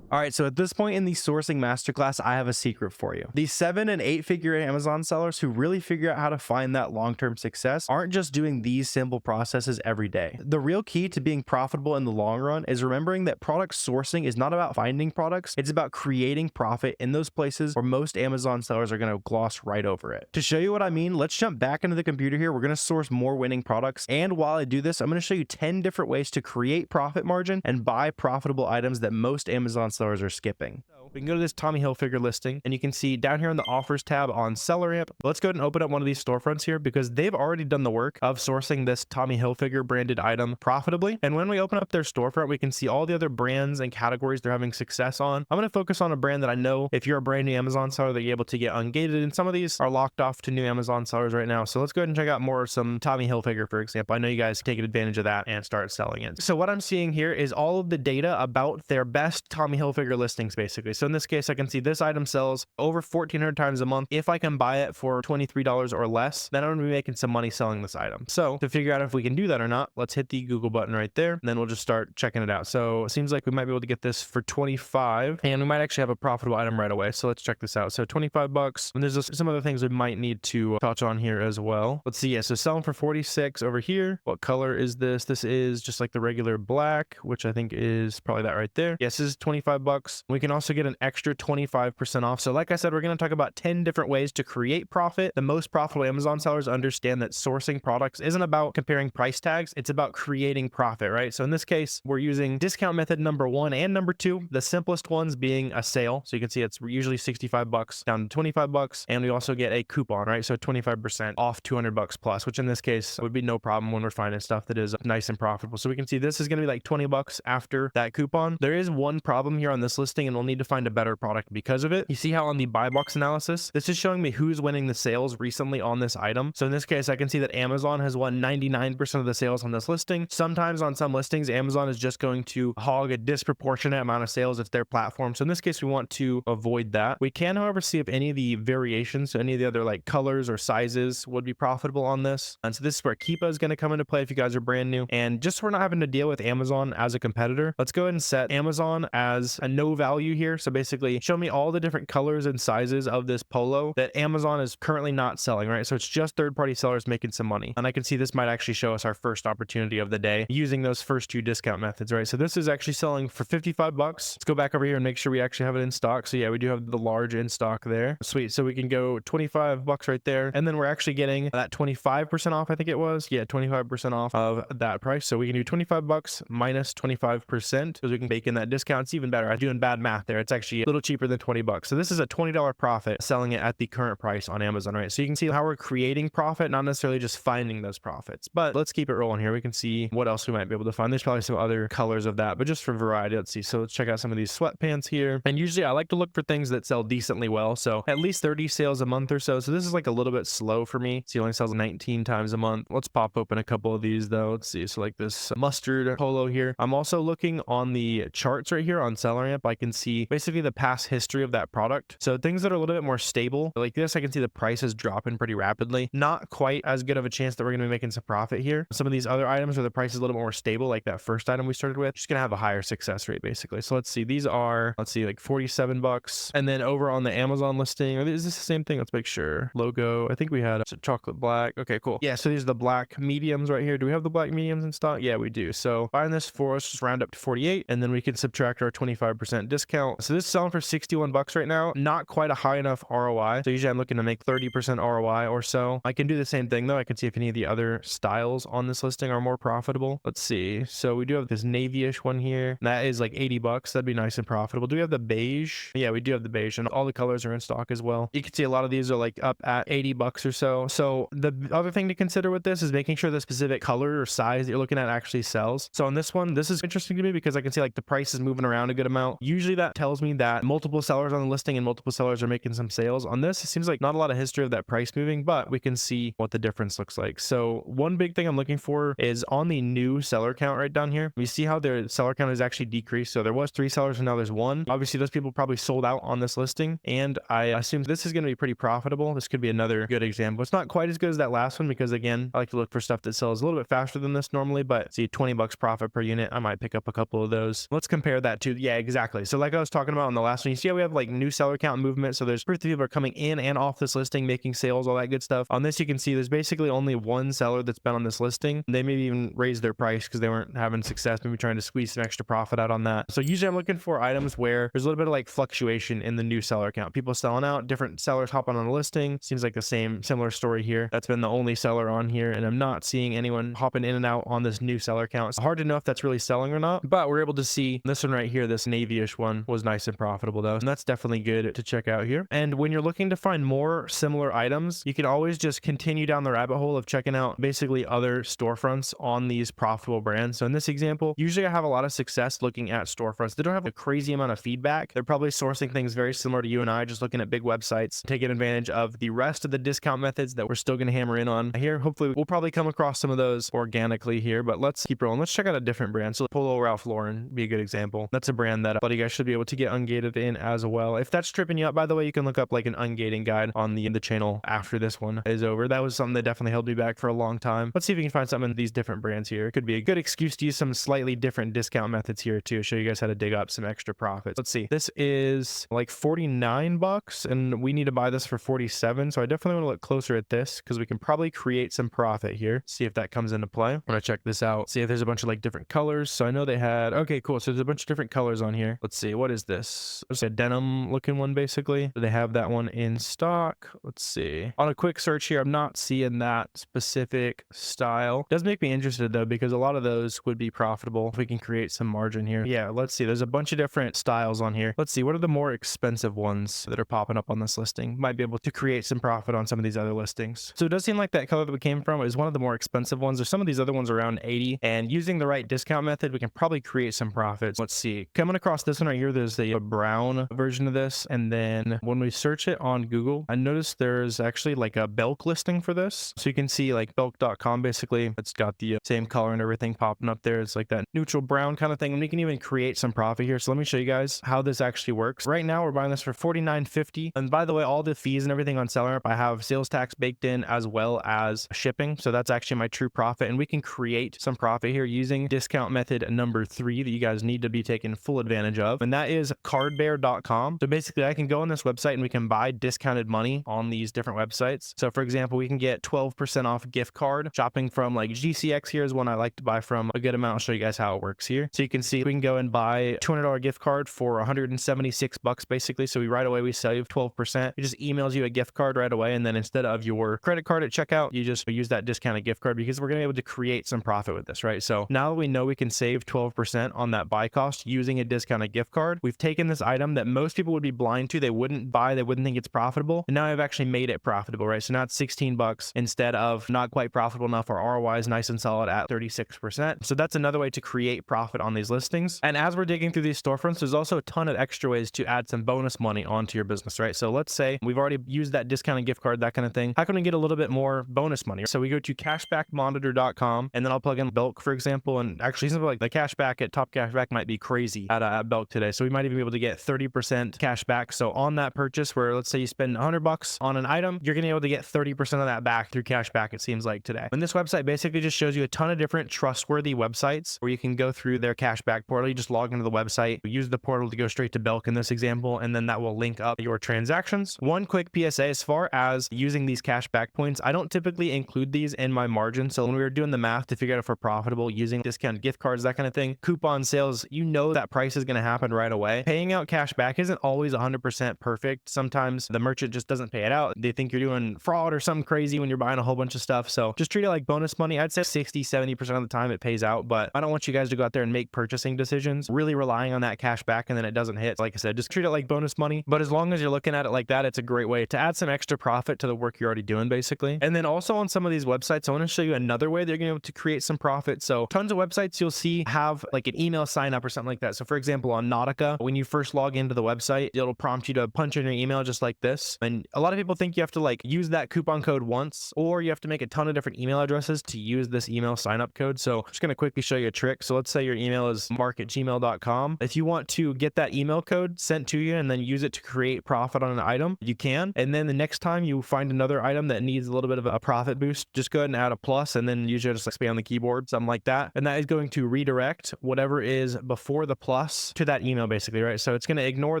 All right, so at this point in the sourcing masterclass, I have a secret for you. The 7 and 8 figure Amazon sellers who really figure out how to find that long-term success aren't just doing these simple processes every day. The real key to being profitable in the long run is remembering that product sourcing is not about finding products. It's about creating profit in those places where most Amazon sellers are going to gloss right over it. To show you what I mean, let's jump back into the computer here. We're going to source more winning products. And while I do this, I'm going to show you 10 different ways to create profit margin and buy profitable items that most Amazon sellers are skipping. So we can go to this Tommy Hilfiger listing and you can see down here in the offers tab on SellerAmp. Let's go ahead and open up one of these storefronts here because they've already done the work of sourcing this Tommy Hilfiger branded item profitably. And when we open up their storefront, we can see all the other brands and categories they're having success on. I'm going to focus on a brand that I know if you're a brand new Amazon seller, that you're able to get ungated, and some of these are locked off to new Amazon sellers right now. So let's go ahead and check out more of some Tommy Hilfiger, for example. I know you guys taking advantage of that and start selling it. So what I'm seeing here is all of the data about their best Tommy Hilfiger listings, basically. So in this case, I can see this item sells over 1,400 times a month. If I can buy it for $23 or less, then I'm going to be making some money selling this item. So to figure out if we can do that or not, let's hit the Google button right there, and then we'll just start checking it out. So it seems like we might be able to get this for 25, and we might actually have a profitable item right away. So let's check this out. So 25 bucks. And there's some other things we might need to touch on here as well. Let's see. Yeah, so selling for 46 over here. What color is this? This is just like the regular black, which I think is probably that right there. Yes, this is 25 bucks. We can also get an extra 25% off. So like I said, we're going to talk about 10 different ways to create profit. The most profitable Amazon sellers understand that sourcing products isn't about comparing price tags. It's about creating profit, right? So in this case, we're using discount method number 1 and number 2, the simplest ones being a sale. So you can see it's usually 65 bucks down to 25 bucks. And we also get a coupon, right? So 25% off 200 bucks plus, which in this case would be no problem when we're finding stuff that is nice and profitable. So we can see this is going to be like 20 bucks after that coupon. There is one problem here on this listing, and we'll need to find a better product because of it. You see how on the buy box analysis, this is showing me who's winning the sales recently on this item. So in this case, I can see that Amazon has won 99% of the sales on this listing. Sometimes on some listings, Amazon is just going to hog a disproportionate amount of sales. It's their platform. So in this case, we want to avoid that. We can, however, see if any of the variations, so any of the other like colors or sizes would be profitable on this. And so this is where Keepa is going to come into play if you guys are brand new. And just so we're not having to deal with Amazon as a competitor, let's go ahead and set Amazon as a no value here. So basically show me all the different colors and sizes of this polo that Amazon is currently not selling, right? So it's just third-party sellers making some money. And I can see this might actually show us our first opportunity of the day using those first 2 discount methods, right? So this is actually selling for 55 bucks. Let's go back over here and make sure we actually have it in stock. So yeah, we do have the large in stock there. Sweet. So we can go 25 bucks right there. And then we're actually getting that 25% off, I think it was. Yeah, 25% off of that price. So we can do 25 bucks minus 25% because we can bake in that discount. It's even better. I'm doing bad math there. It's actually a little cheaper than 20 bucks. So this is a $20 profit selling it at the current price on Amazon, right? So you can see how we're creating profit, not necessarily just finding those profits. But let's keep it rolling here. We can see what else we might be able to find. There's probably some other colors of that, but just for variety, let's see. So let's check out some of these sweatpants here. And usually I like to look for things that sell decently well. So at least 30 sales a month or so. So this is like a little bit slow for me. So it only sells 19 times a month. Let's pop open a couple of these though. Let's see. So like this mustard polo here. I'm also looking on the charts right here on SellerAmp. I can see basically the past history of that product. So things that are a little bit more stable, like this, I can see the prices dropping pretty rapidly. Not quite as good of a chance that we're going to be making some profit here. Some of these other items where the price is a little bit more stable, like that first item we started with, just going to have a higher success rate basically. So let's see, these are, let's see, like 47 bucks. And then over on the Amazon listing, is this the same thing? Let's make sure. Logo, I think we had a chocolate black. Okay, cool. Yeah, so these are the black mediums right here. Do we have the black mediums in stock? Yeah, we do. So buying this for us, just round up to 48, and then we can subtract our 25% discount. So this is selling for 61 bucks right now. Not quite a high enough ROI. So usually I'm looking to make 30% ROI or so. I can do the same thing though. I can see if any of the other styles on this listing are more profitable. Let's see. So we do have this navy-ish one here. That is like 80 bucks. That'd be nice and profitable. Do we have the beige? Yeah, we do have the beige, and all the colors are in stock as well. You can see a lot of these are like up at 80 bucks or so. So the other thing to consider with this is making sure the specific color or size that you're looking at actually sells. So on this one, this is interesting to me because I can see like the price is moving around a good amount. Usually that tells me that multiple sellers on the listing and multiple sellers are making some sales. On this, it seems like not a lot of history of that price moving, but we can see what the difference looks like. So one big thing I'm looking for is on the new seller count right down here. We see how their seller count has actually decreased. So there was 3 sellers and now there's 1. Obviously those people probably sold out on this listing, and I assume this is going to be pretty profitable. This could be another good example. It's not quite as good as that last one because again, I like to look for stuff that sells a little bit faster than this normally, but see 20 bucks profit per unit. I might pick up a couple of those. Let's compare that to, yeah, exactly. So like I was talking about on the last one, you see how we have like new seller count movement. So there's proof that people are coming in and off this listing, making sales, all that good stuff. On this, you can see there's basically only 1 seller that's been on this listing. They maybe even raised their price because they weren't having success, maybe trying to squeeze some extra profit out on that. So usually I'm looking for items where there's a little bit of like fluctuation in the new seller count. People selling out, different sellers hopping on the listing. Seems like the similar story here. That's been the only seller on here, and I'm not seeing anyone hopping in and out on this new seller count. It's hard to know if that's really selling or not, but we're able to see this one right here, this navy-ish one was nice and profitable though, and that's definitely good to check out here. And when you're looking to find more similar items, you can always just continue down the rabbit hole of checking out basically other storefronts on these profitable brands. So in this example, usually I have a lot of success looking at storefronts. They don't have a crazy amount of feedback. They're probably sourcing things very similar to you and I, just looking at big websites, taking advantage of the rest of the discount methods that we're still going to hammer in on here. Hopefully we'll probably come across some of those organically here, but let's keep rolling. Let's check out a different brand. So Polo Ralph Lauren be a good example. That's a brand that a lot of you guys should be able to get ungated in as well. If that's tripping you up, by the way, you can look up like an ungating guide on the channel after this one is over. That was something that definitely held me back for a long time. Let's see if we can find something in these different brands here. It could be a good excuse to use some slightly different discount methods here too. Show you guys how to dig up some extra profits. Let's see. This is like 49 bucks and we need to buy this for 47. So I definitely want to look closer at this because we can probably create some profit here. See if that comes into play. I'm going to check this out. See if there's a bunch of like different colors. So I know they had, okay, cool. So there's a bunch of different colors on here. Let's see. What is this? It's a denim looking one basically. Do they have that one in stock? Let's see. On a quick search here, I'm not seeing that specific style. It does make me interested though, because a lot of those would be profitable if we can create some margin here. Yeah, let's see. There's a bunch of different styles on here. Let's see. What are the more expensive ones that are popping up on this listing? Might be able to create some profit on some of these other listings. So it does seem like that color that we came from is one of the more expensive ones. There's some of these other ones around 80, and using the right discount method, we can probably create some profits. Let's see. Coming across this one right here, there's a brown version of this. And then when we search it on Google, I noticed there's actually like a Belk listing for this. So you can see like Belk.com basically. It's got the same color and everything popping up there. It's like that neutral brown kind of thing. And we can even create some profit here. So let me show you guys how this actually works. Right now we're buying this for $49.50. And by the way, all the fees and everything on SellerAmp, I have sales tax baked in as well as shipping. So that's actually my true profit. And we can create some profit here using discount method number 3 that you guys need to be taking full advantage of. And that is cardbear.com. So basically I can go on this website and we can buy discounted money on these different websites. So for example, we can get 12% off gift card. Shopping from like GCX here is one I like to buy from a good amount. I'll show you guys how it works here. So you can see we can go and buy a $200 gift card for 176 bucks basically. So right away we save 12%. It just emails you a gift card right away. And then instead of your credit card at checkout, you just use that discounted gift card because we're going to be able to create some profit with this, right? So now that we know we can save 12% on that buy cost using a discounted gift card, we've taken this item that most people would be blind to. They wouldn't buy, they wouldn't think it's profitable. And now I've actually made it profitable, right? So now it's 16 bucks instead of not quite profitable enough. Our ROI is nice and solid at 36%. So that's another way to create profit on these listings. And as we're digging through these storefronts, there's also a ton of extra ways to add some bonus money onto your business, right? So let's say we've already used that discounted gift card, that kind of thing. How can we get a little bit more bonus money? So we go to cashbackmonitor.com and then I'll plug in Belk, for example. And actually something like the cashback at Top Cashback might be crazy at Belk today. So we might even be able to get 30% cash back. So on that purchase where let's say you spend $100 on an item, you're going to be able to get 30% of that back through cash back, it seems like today. And this website basically just shows you a ton of different trustworthy websites where you can go through their cashback portal. You just log into the website, use the portal to go straight to Belk in this example, and then that will link up your transactions. One quick PSA as far as using these cashback points, I don't typically include these in my margin. So when we were doing the math to figure out if we're profitable using discount gift cards, that kind of thing, coupon sales, you know that price is going to happen right away. Paying out cash back isn't always 100% perfect. Sometimes the merchant just doesn't pay it out. They think you're doing fraud or something crazy when you're buying a whole bunch of stuff. So just treat it like bonus money. I'd say 60-70% of the time it pays out, but I don't want you guys to go out there and make purchasing decisions really relying on that cash back and then it doesn't hit. Like I said, just treat it like bonus money. But as long as you're looking at it like that, it's a great way to add some extra profit to the work you're already doing, basically. And then also on some of these websites, I want to show you another way they're going to be able to create some profit. So tons of websites you'll see have like an email sign up or something like that. So for example, on Nautica, when you first log into the website, it'll prompt you to punch in your email just like this. And a lot of people think you have to like use that coupon code once, or you have to make a ton of different email addresses to use this email sign up code. So I'm just going to quickly show you a trick. So let's say your email is mark@gmail.com. If you want to get that email code sent to you and then use it to create profit on an item, you can. And then the next time you find another item that needs a little bit of a profit boost, just go ahead and add a plus and then usually just expand on the keyboard, something like that. And that is going to redirect whatever is before the plus to that email basically, right? So it's going to ignore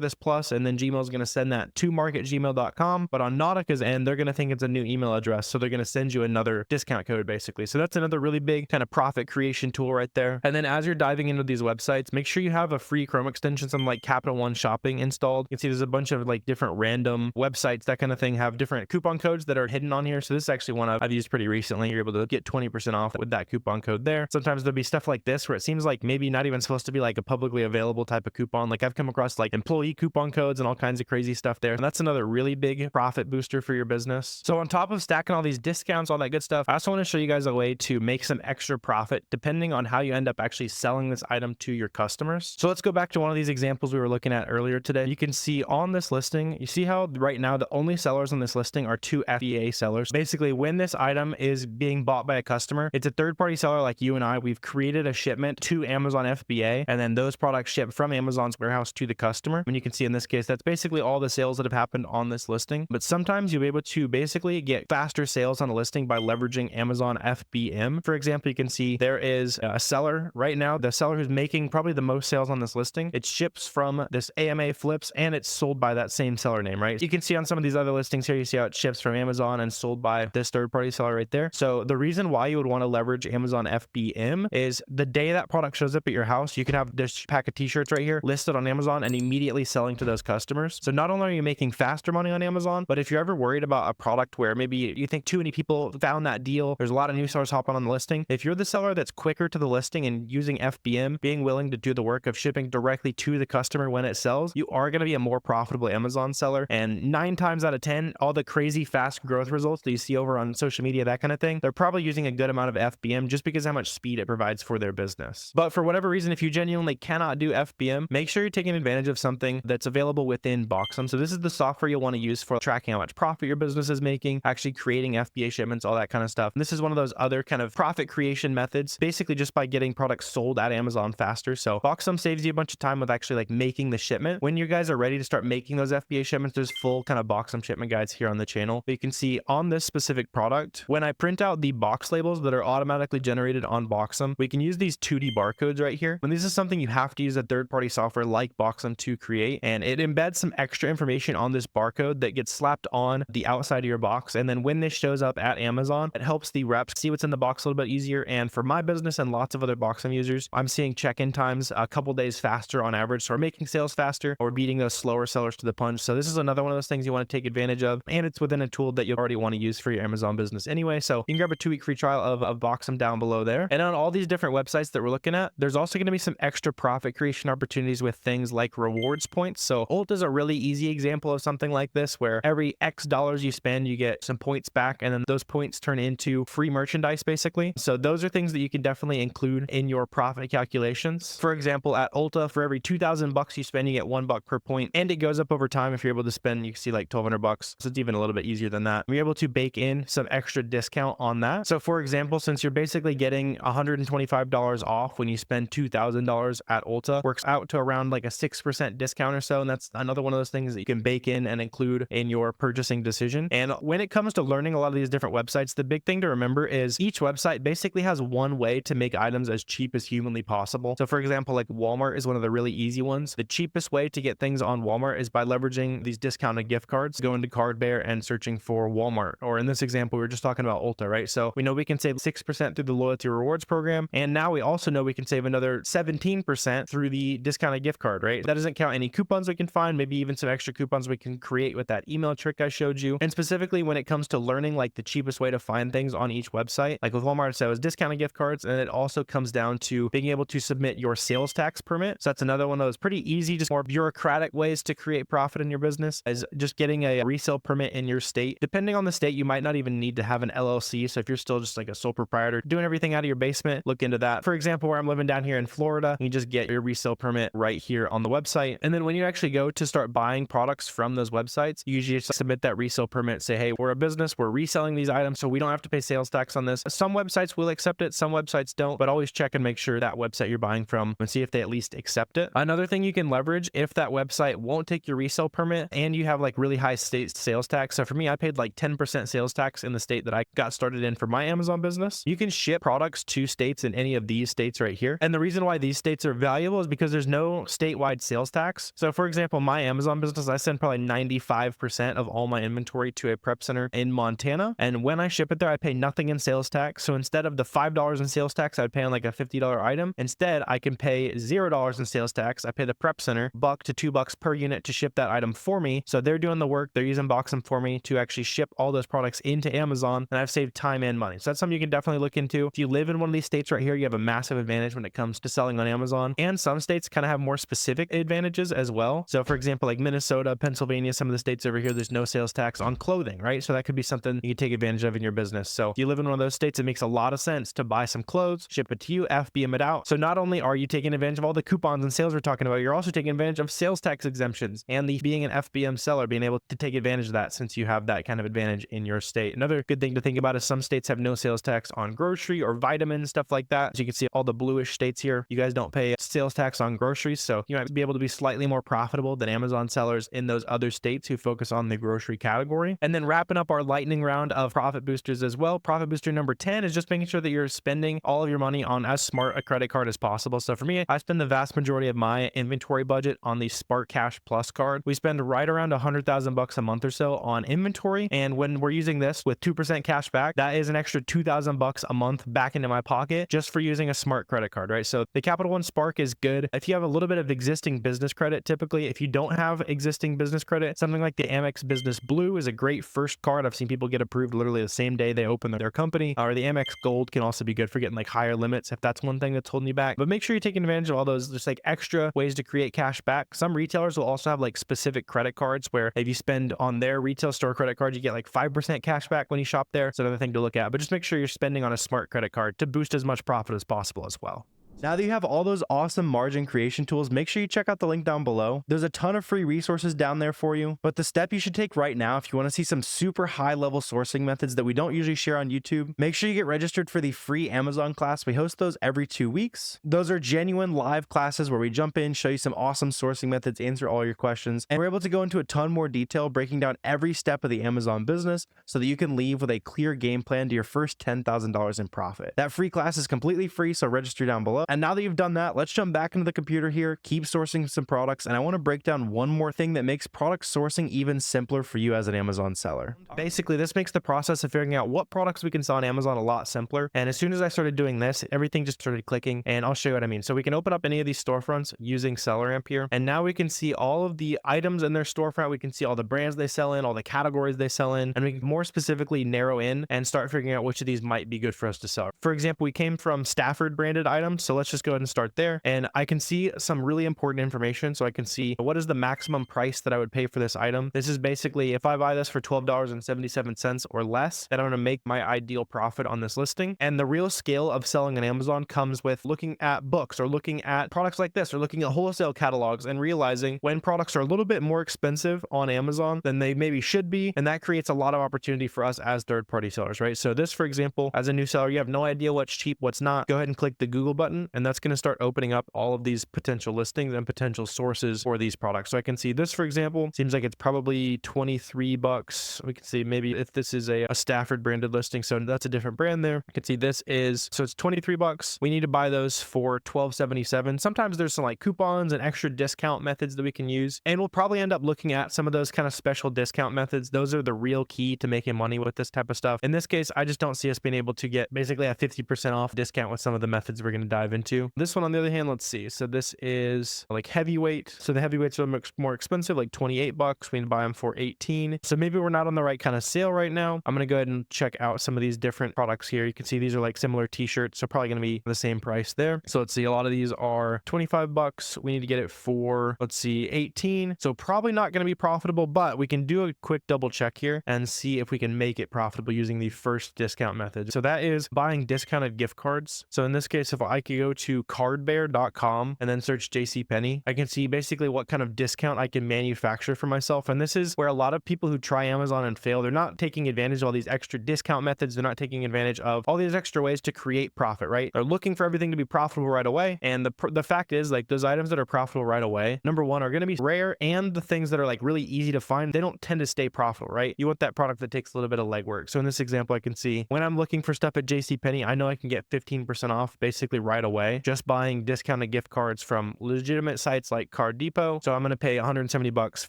this plus and then Gmail is going to send that to mark@gmail.com. But on Nautica's end, they're going to think it's a new email address. So they're going to send you another discount code basically. So that's another really big kind of profit creation tool right there. And then as you're diving into these websites, make sure you have a free Chrome extension, something like Capital One Shopping installed. You can see there's a bunch of like different random websites, that kind of thing, have different coupon codes that are hidden on here. So this is actually one I've used pretty recently. You're able to get 20% off with that coupon code there. Sometimes there'll be stuff like this where it seems like maybe not even supposed to be like a publicly available type of coupon. Like I've come across like employee coupon codes and all kinds of crazy stuff there. And that's another really big profit booster for your business. So on top of stacking all these discounts, all that good stuff, I also want to show you guys a way to make some extra profit depending on how you end up actually selling this item to your customers. So let's go back to one of these examples we were looking at earlier today. You can see on this listing, you see how right now the only sellers on this listing are 2 FBA sellers. Basically, when this item is being bought by a customer, it's a third-party seller like you and I. We've created a shipment to Amazon FBA, and then those products ship from Amazon's warehouse to the customer. And you can see in this case, that's basically all the sales that have happened on this listing. But sometimes you'll be able to basically get faster sales on a listing by leveraging Amazon FBM. For example, you can see there is a seller right now, the seller who's making probably the most sales on this listing. It ships from this AMA Flips and it's sold by that same seller name, right? You can see on some of these other listings here, you see how it ships from Amazon and sold by this third-party seller right there. So the reason why you would want to leverage Amazon FBM is the day that product shows up at your house, you can have this pack of t-shirts right here listed on Amazon and immediately selling to those customers. So not only are you making faster money on Amazon, but if you're ever worried about a product where maybe you think too many people found that deal, there's a lot of new sellers hopping on the listing. If you're the seller that's quicker to the listing and using FBM, being willing to do the work of shipping directly to the customer when it sells, you are going to be a more profitable Amazon seller. And 9 times out of 10, all the crazy fast growth results that you see over on social media, that kind of thing, they're probably using a good amount of FBM just because how much speed it provides for their business. But for whatever reason, if you genuinely cannot do FBM, make sure you're taking advantage of something that's available within Boxum. So this is the software you'll want to use for tracking how much profit your business is making, actually creating FBA shipments, all that kind of stuff. And this is one of those other kind of profit creation methods, basically just by getting products sold at Amazon faster. So Boxum saves you a bunch of time with actually like making the shipment. When you guys are ready to start making those FBA shipments, there's full kind of Boxum shipment guides here on the channel. But you can see on this specific product, when I print out the box labels that are automatically generated on Boxum, we can use these 2D barcodes right here. When this is something you have to use a third-party software like Boxum to create, and it embeds some extra information on this barcode that gets slapped on the outside of your box. And then when this shows up at Amazon, it helps the reps see what's in the box a little bit easier. And for my business and lots of other Boxum users, I'm seeing check-in times a couple days faster on average. So we're making sales faster or beating those slower sellers to the punch. So this is another one of those things you want to take advantage of. And it's within a tool that you already want to use for your Amazon business anyway. So you can grab a 2-week free trial of Boxum down below there. And on all these different websites that we're looking at, there's also going to be some extra profit creation opportunities with things like rewards points. So Ult is a really easy example of something like this, where every X dollars you spend, you get some points back, and then those points turn into free merchandise basically. So those are things that you can definitely include in your profit calculations. For example, at Ulta, for every 2,000 bucks you spend, you get $1 per point, and it goes up over time. If you're able to spend, you can see like 1,200 bucks. So it's even a little bit easier than that. We're able to bake in some extra discount on that. So for example, since you're basically getting $125 off when you spend $2,000 at Ulta, works out to around like a 6% discount or so. And that's another one of those things that you can bake in and include in your purchasing decision. And when it comes to learning a lot of these different websites, the big thing to remember is each website basically has one way to make items as cheap as humanly possible. So for example, like Walmart is one of the really easy ones. The cheapest way to get things on Walmart is by leveraging these discounted gift cards. Go into Card Bear and searching for Walmart. Or in this example, we were just talking about Ulta, right? So we know we can save 6% through the loyalty rewards program. And now we also know we can save another 17% through the discounted gift card, right? That doesn't count any coupons we can find, maybe even some extra coupons we can create with that email trick I showed you. And specifically when it comes to learning like the cheapest way to find things on each website, like with Walmart, so it's discounted gift cards. And it also comes down to being able to submit your sales tax permit. So that's another one of those pretty easy, just more bureaucratic ways to create profit in your business, is just getting a resale permit in your state. Depending on the state, you might not even need to have an LLC. So if you're still just like a sole proprietor doing everything out of your basement, look into that. For example, where I'm living down here in Florida, you just get your resale permit right here on the website. And then when you actually go to start buying products from those websites, you usually just submit that resale permit, say, hey, we're a business, we're reselling these items, so we don't have to pay sales tax on this. Some websites will accept it, some websites don't, but always check and make sure that website you're buying from and see if they at least accept it. Another thing you can leverage, if that website won't take your resale permit and you have like really high state sales tax. So for me, I paid like 10% sales tax in the state that I got started in for my Amazon business. You can ship products to states in any of these states right here. And the reason why these states are valuable is because there's no statewide sales tax. So for example, my Amazon business, I send probably 95% of all my inventory to a prep center in Montana. And when I ship it there, I pay nothing in sales tax. So instead of the $5 in sales tax, I'd pay on like a $50 item. Instead, I can pay $0 in sales tax. I pay the prep center $1 to $2 per unit to ship that item for me. So they're doing the work. They're using Boxem for me to actually ship all those products into Amazon. And I've saved time and money. So that's something you can definitely look into. If you live in one of these states right here, you have a massive advantage when it comes to selling on Amazon. And some states kind of have more specific advantages as well. So for example, like Minnesota, Pennsylvania, some of the states over here, there's no sales tax on clothing, right? So that could be something you can take advantage of in your business. So if you live in one of those states, it makes a lot of sense to buy some clothes, ship it to you, FBM it out. So not only are you taking advantage of all the coupons and sales we're talking about, you're also taking advantage of sales tax exemptions and being an FBM seller, being able to take advantage of that since you have that kind of advantage in your state. Another good thing to think about is some states have no sales tax on grocery or vitamins, stuff like that. As you can see, all the bluish states here, you guys don't pay sales tax on groceries. So you might be able to be slightly more profitable than Amazon sellers in those other states who focus on the grocery category. And then wrapping up our lightning round of profit boosters as well. Profit booster number 10 is just making sure that you're spending all of your money on as smart a credit card as possible. So for me, I spend the vast majority of my inventory budget on the Spark Cash Plus card. We spend right around $100,000 a month or so on inventory. And when we're using this with 2% cash back, that is an extra $2,000 a month back into my pocket just for using a smart credit card, right? So the Capital One Spark is good. If you have a little bit of existing business credit, typically, if you don't have existing business credit, something like the Amex Business Blue is a great first card. I've seen people get approved literally the same day they open their company. Or the Amex Gold can also be good for getting like higher limits if that's one thing that's holding you back. But make sure you're taking advantage of all those just like extra ways to create cash back. Some retailers will also have like specific credit cards where if you spend on their retail store credit card, you get like 5% cash back when you shop there. It's another thing to look at, but just make sure you're spending on a smart credit card to boost as much profit as possible as well. Now that you have all those awesome margin creation tools, make sure you check out the link down below. There's a ton of free resources down there for you, but the step you should take right now if you want to see some super high level sourcing methods that we don't usually share on YouTube, make sure you get registered for the free Amazon class. We host those every 2 weeks. Those are genuine live classes where we jump in, show you some awesome sourcing methods, answer all your questions, and we're able to go into a ton more detail, breaking down every step of the Amazon business so that you can leave with a clear game plan to your first $10,000 in profit. That free class is completely free, so register down below. And now that you've done that, let's jump back into the computer here, keep sourcing some products, and I want to break down one more thing that makes product sourcing even simpler for you as an Amazon seller. Basically, this makes the process of figuring out what products we can sell on Amazon a lot simpler. And as soon as I started doing this, everything just started clicking, and I'll show you what I mean. So we can open up any of these storefronts using SellerAmp here, and now we can see all of the items in their storefront. We can see all the brands they sell in, all the categories they sell in, and we can more specifically narrow in and start figuring out which of these might be good for us to sell. For example, we came from Stafford branded items, so let's just go ahead and start there. And I can see some really important information. So I can see what is the maximum price that I would pay for this item. This is basically if I buy this for $12.77 or less, then I'm going to make my ideal profit on this listing. And the real scale of selling on Amazon comes with looking at books or looking at products like this or looking at wholesale catalogs and realizing when products are a little bit more expensive on Amazon than they maybe should be. And that creates a lot of opportunity for us as third-party sellers, right? So this, for example, as a new seller, you have no idea what's cheap, what's not. Go ahead and click the Google button button, and that's going to start opening up all of these potential listings and potential sources for these products. So I can see this, for example, seems like it's probably 23 bucks. We can see maybe if this is a Stafford branded listing, so that's a different brand there. You can see this is, so it's 23 bucks. We need to buy those for $12.77. Sometimes there's some like coupons and extra discount methods that we can use, and we'll probably end up looking at some of those kind of special discount methods. Those are the real key to making money with this type of stuff. In this case, I just don't see us being able to get basically a 50% off discount with some of the methods we're going to dive into. This one, on the other hand, let's see. So this is like heavyweight. So the heavyweights are more expensive, like 28 bucks. We need to buy them for 18. So maybe we're not on the right kind of sale right now. I'm going to go ahead and check out some of these different products here. You can see these are like similar t-shirts, so probably going to be the same price there. So let's see, a lot of these are 25 bucks. We need to get it for, let's see, 18. So probably not going to be profitable, but we can do a quick double check here and see if we can make it profitable using the first discount method. So that is buying discounted gift cards. So in this case, if I could go to cardbear.com and then search JCPenney, I can see basically what kind of discount I can manufacture for myself. And this is where a lot of people who try Amazon and fail, they're not taking advantage of all these extra discount methods. They're not taking advantage of all these extra ways to create profit, right? They're looking for everything to be profitable right away. And the fact is, like, those items that are profitable right away, number one, are going to be rare, and the things that are like really easy to find, they don't tend to stay profitable, right? You want that product that takes a little bit of legwork. So in this example, I can see when I'm looking for stuff at JCPenney, I know I can get 15% off basically right away just buying discounted gift cards from legitimate sites like Card Depot. So I'm going to pay 170 bucks